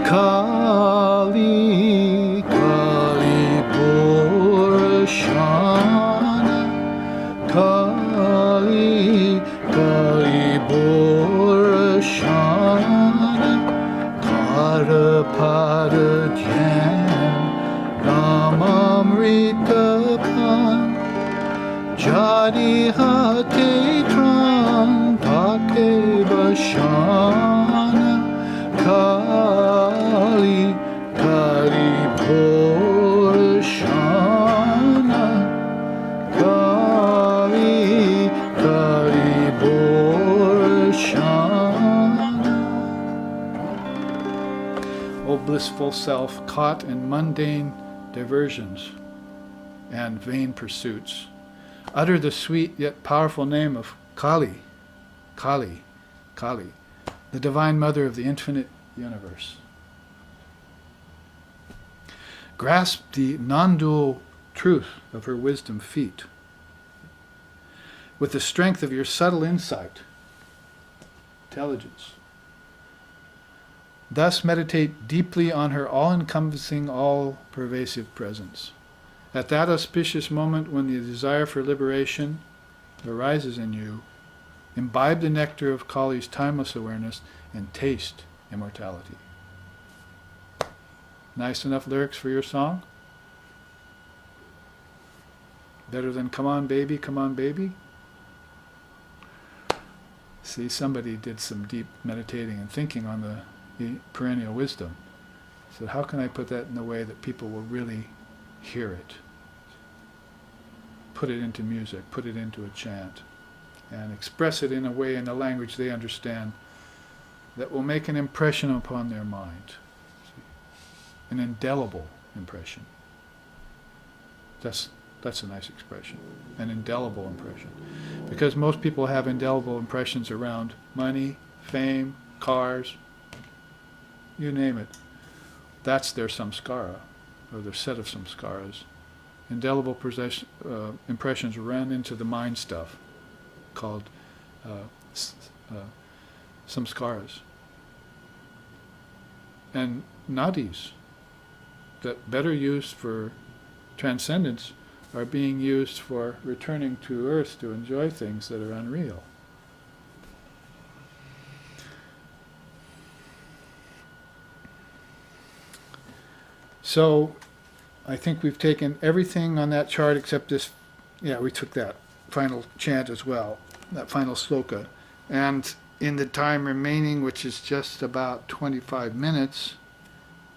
Kali, Kali Purashana, Kali, Kali Purashana, Para Para Dhyan, Ramamrita Pan, Jadi Hate Tran, Take Bashana, Kali, Kali Purashana, Kali, Kali Purashana. O blissful self, caught in mundane diversions and vain pursuits, utter the sweet yet powerful name of Kali, Kali, Kali, the Divine Mother of the infinite universe. Grasp the non-dual truth of her wisdom feet with the strength of your subtle insight, intelligence. Thus meditate deeply on her all-encompassing, all-pervasive presence. At that auspicious moment when the desire for liberation arises in you, imbibe the nectar of Kali's timeless awareness and taste immortality. Nice enough lyrics for your song? Better than come on baby? See, somebody did some deep meditating and thinking on the perennial wisdom. So how can I put that in a way that people will really hear it? Put it into music, put it into a chant, and express it in a way, in a language they understand, that will make an impression upon their mind. An indelible impression. That's a nice expression. An indelible impression. Because most people have indelible impressions around money, fame, cars, you name it. That's their samskara, or their set of samskaras. Indelible impressions run into the mind stuff called samskaras. And nadis that better used for transcendence are being used for returning to earth to enjoy things that are unreal. So, I think we've taken everything on that chart except this. Yeah, we took that final chant as well, that final sloka. And in the time remaining, which is just about 25 minutes,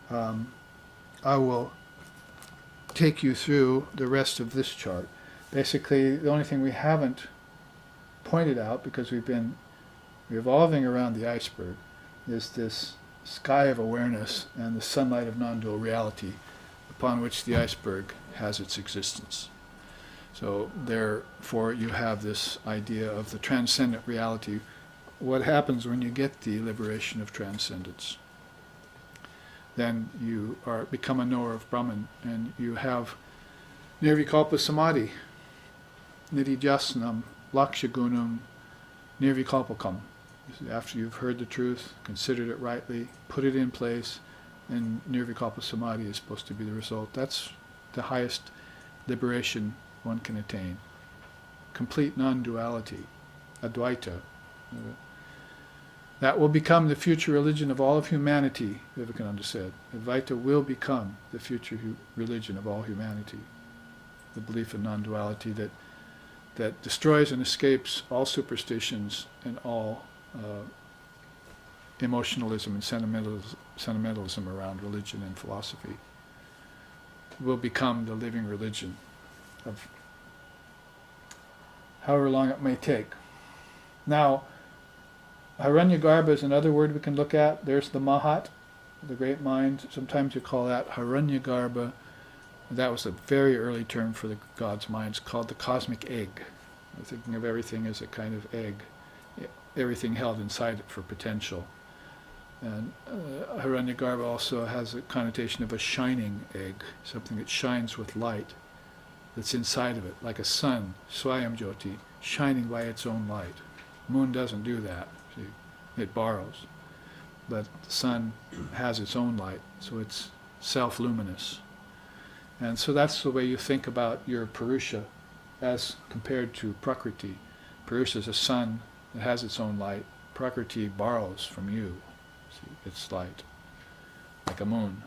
I will take you through the rest of this chart. Basically, the only thing we haven't pointed out, because we've been revolving around the iceberg, is this sky of awareness and the sunlight of non-dual reality upon which the iceberg has its existence. So therefore you have this idea of the transcendent reality. What happens when you get the liberation of transcendence? Then you become a knower of Brahman, and you have nirvikalpa samadhi, nididhyasnam, lakshagunam, nirvikalpakam. After you've heard the truth, considered it rightly, put it in place, and nirvikalpa samadhi is supposed to be the result. That's the highest liberation one can attain. Complete non-duality, Advaita. That will become the future religion of all of humanity, Vivekananda said. Advaita will become the future religion of all humanity. The belief in non-duality that destroys and escapes all superstitions and all emotionalism and sentimentalism around religion and philosophy. Will become the living religion of however long it may take. Now, Hiranyagarbha is another word we can look at. There's the Mahat, the great mind. Sometimes you call that Hiranyagarbha. That was a very early term for the God's mind. It's called the cosmic egg. We're thinking of everything as a kind of egg, everything held inside it for potential. And Hiranyagarbha also has a connotation of a shining egg, something that shines with light that's inside of it, like a sun, Swayam Jyoti, shining by its own light. Moon doesn't do that. See, it borrows. But the sun has its own light, so it's self-luminous. And so that's the way you think about your Purusha as compared to Prakriti. Purusha is a sun that has its own light. Prakriti borrows from you. See, its light, like a moon.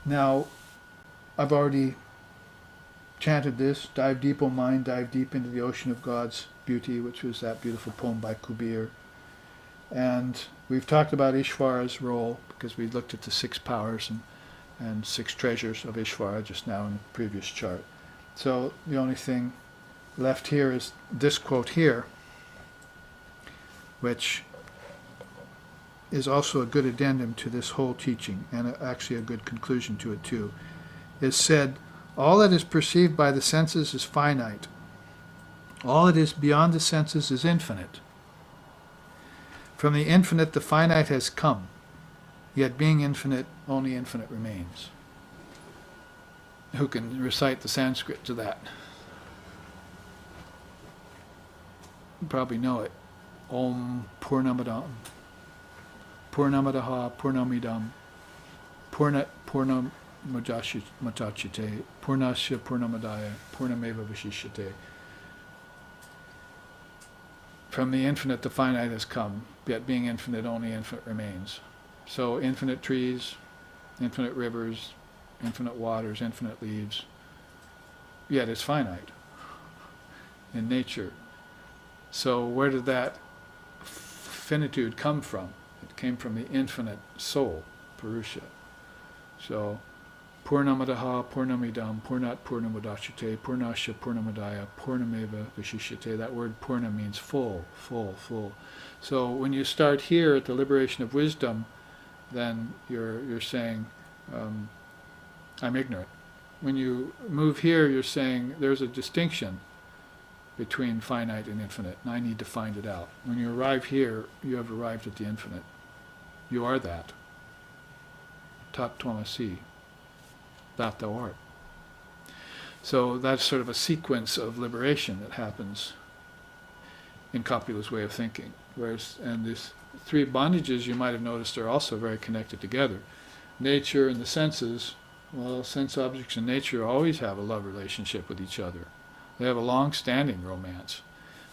Now, I've already chanted this, dive deep, O mind, dive deep into the ocean of God's beauty, which was that beautiful poem by Kubir. And we've talked about Ishvara's role, because we looked at the 6 powers and 6 treasures of Ishvara just now in the previous chart. So the only thing left here is this quote here, which is also a good addendum to this whole teaching, and actually a good conclusion to it too. It said, all that is perceived by the senses is finite. All that is beyond the senses is infinite. From the infinite the finite has come, yet being infinite, only infinite remains. Who can recite the Sanskrit to that? You probably know it. Om Purnamadam Purnamadaha Purnamidam Purnam Mudachyate Purnasya Purnamadaya Purnameva Vishishyate. From the infinite the finite has come, yet being infinite only infinite remains. So infinite trees, infinite rivers, infinite waters, infinite leaves, yet it's finite in nature. So where did that finitude come from? It came from the infinite soul, Purusha. So Purnamadaha Purnamidam Purnat Purnamudachyate Purnasya Purnamadaya Purnameva Vishishyate. That word Purna means full, full, full. So when you start here at the liberation of wisdom, then you're saying, I'm ignorant. When you move here, you're saying there's a distinction between finite and infinite, and I need to find it out. When you arrive here, you have arrived at the infinite. You are that. Tat Tvamasi. That thou art. So that's sort of a sequence of liberation that happens in Kapil's way of thinking. And these 3 bondages, you might have noticed, are also very connected together. nature and the senses, well, sense objects and nature always have a love relationship with each other. They have a long-standing romance.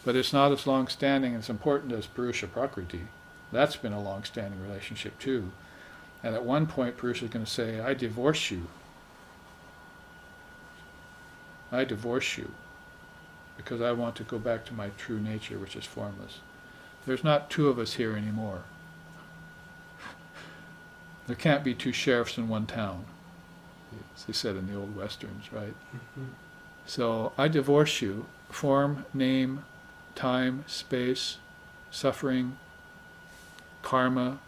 But it's not as long-standing and as important as Purusha Prakriti. That's been a long-standing relationship too. And at one point Purusha is going to say, I divorce you. I divorce you because I want to go back to my true nature, which is formless. There's not two of us here anymore. There can't be two sheriffs in one town, as they said in the old westerns, right? So I divorce you, form, name, time, space, suffering, karma.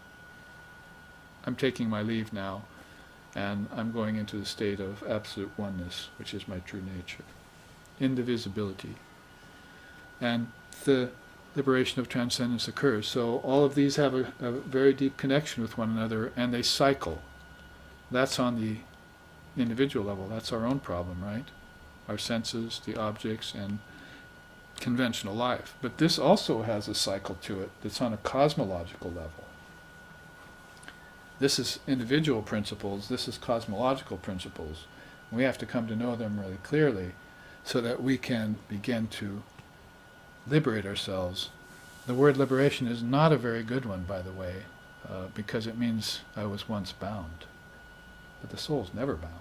I'm taking my leave now, and I'm going into the state of absolute oneness, which is my true nature. Indivisibility. And the liberation of transcendence occurs. So all of these have a very deep connection with one another, and they cycle. That's on the individual level. That's our own problem, right? Our senses, the objects, and conventional life. But this also has a cycle to it that's on a cosmological level. This is individual principles, this is cosmological principles. We have to come to know them really clearly so that we can begin to liberate ourselves. The word liberation is not a very good one, by the way, because it means I was once bound. But the soul's never bound.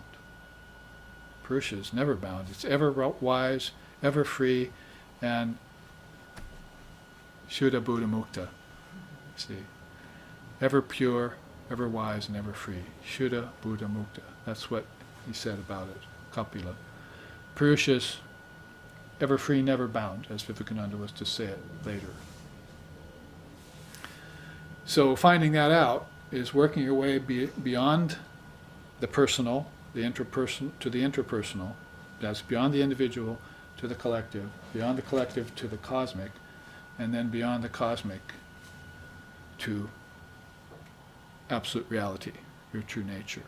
Purusha is never bound. It's ever wise, ever free, and Shuddha Buddha Mukta. See? Ever pure, ever wise, and ever free. Shuddha Buddha Mukta. That's what he said about it, Kapila. Purusha's ever free, never bound, as Vivekananda was to say it later. So finding that out is working your way beyond the personal, the interpersonal, to the interpersonal. That's beyond the individual to the collective, beyond the collective to the cosmic, and then beyond the cosmic to absolute reality, your true nature.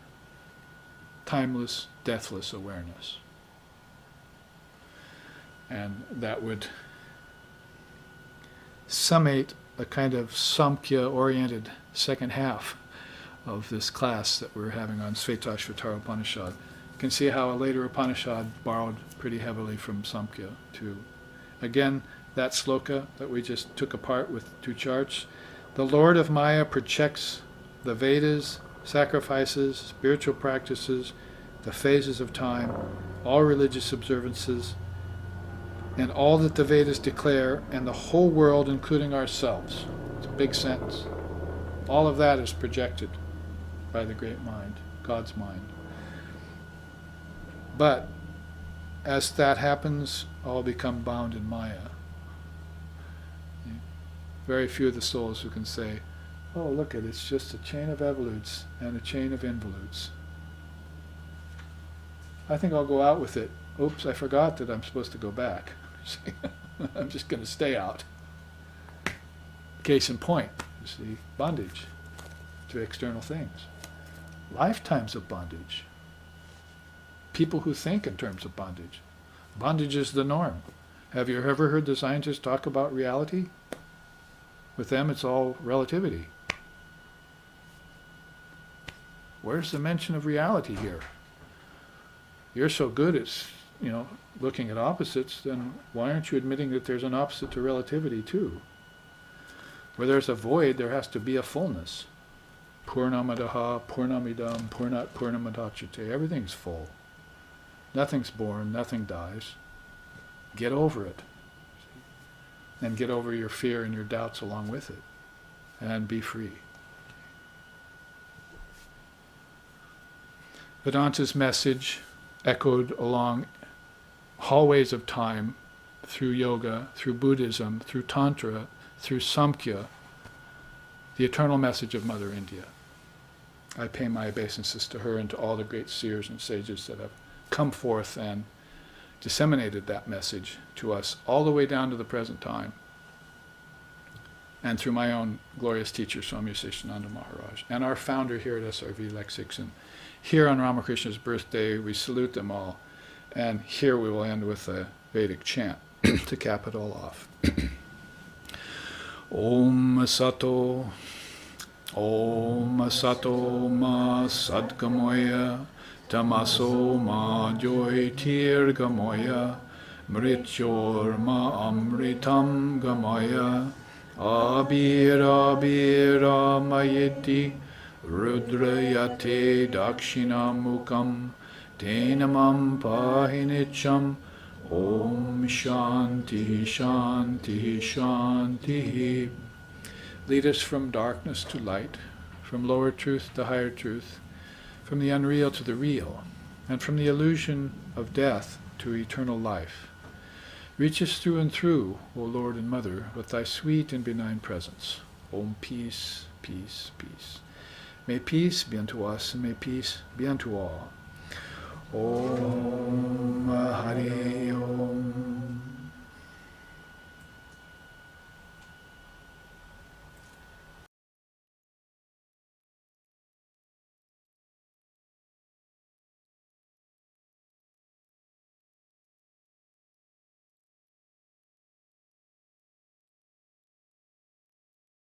Timeless, deathless awareness. And that would summate a kind of Samkhya-oriented second half of this class that we're having on Svetashvatara Upanisad. You can see how a later Upanishad borrowed pretty heavily from Samkhya too. Again, that sloka that we just took apart with two charts. The Lord of Maya projects the Vedas, sacrifices, spiritual practices, the phases of time, all religious observances, and all that the Vedas declare, and the whole world, including ourselves. It's a big sentence. All of that is projected by the great mind, God's mind. But as that happens, all become bound in Maya. Very few of the souls who can say, oh, look it, it's just a chain of evolutes and a chain of involutes. I think I'll go out with it. Oops, I forgot that I'm supposed to go back. I'm just going to stay out. Case in point, you see, bondage to external things. Lifetimes of bondage. People who think in terms of bondage. Bondage is the norm. Have you ever heard the scientists talk about reality? With them, it's all relativity. Where's the mention of reality here? You're so good at, looking at opposites, then why aren't you admitting that there's an opposite to relativity too? Where there's a void, there has to be a fullness. Purnamadaha, Purnamidam, Purnat Purnamadachyate. Everything's full. Nothing's born, nothing dies. Get over it. And get over your fear and your doubts along with it. And be free. Vedanta's message echoed along hallways of time, through yoga, through Buddhism, through Tantra, through Samkhya, the eternal message of Mother India. I pay my obeisances to her and to all the great seers and sages that have come forth and disseminated that message to us all the way down to the present time. And through my own glorious teacher, Swami Seshananda Maharaj, and our founder here at SRV Lexics. And here on Ramakrishna's birthday, we salute them all. And here we will end with a Vedic chant to cap it all off. Om Sato Om Sato Ma Sadgamaya Tamaso Ma Joytir Gamaya Mrityor Ma Amritam Gamaya Abira Bira Mayeti Rudrayate Dakshinamukam Tenamam Pahinicham Om Shanti Shanti Shanti. Lead us from darkness to light, from lower truth to higher truth, from the unreal to the real, and from the illusion of death to eternal life. Reach us through and through, O Lord and Mother, with thy sweet and benign presence. Om peace, peace, peace. May peace be unto us, and may peace be unto all. Om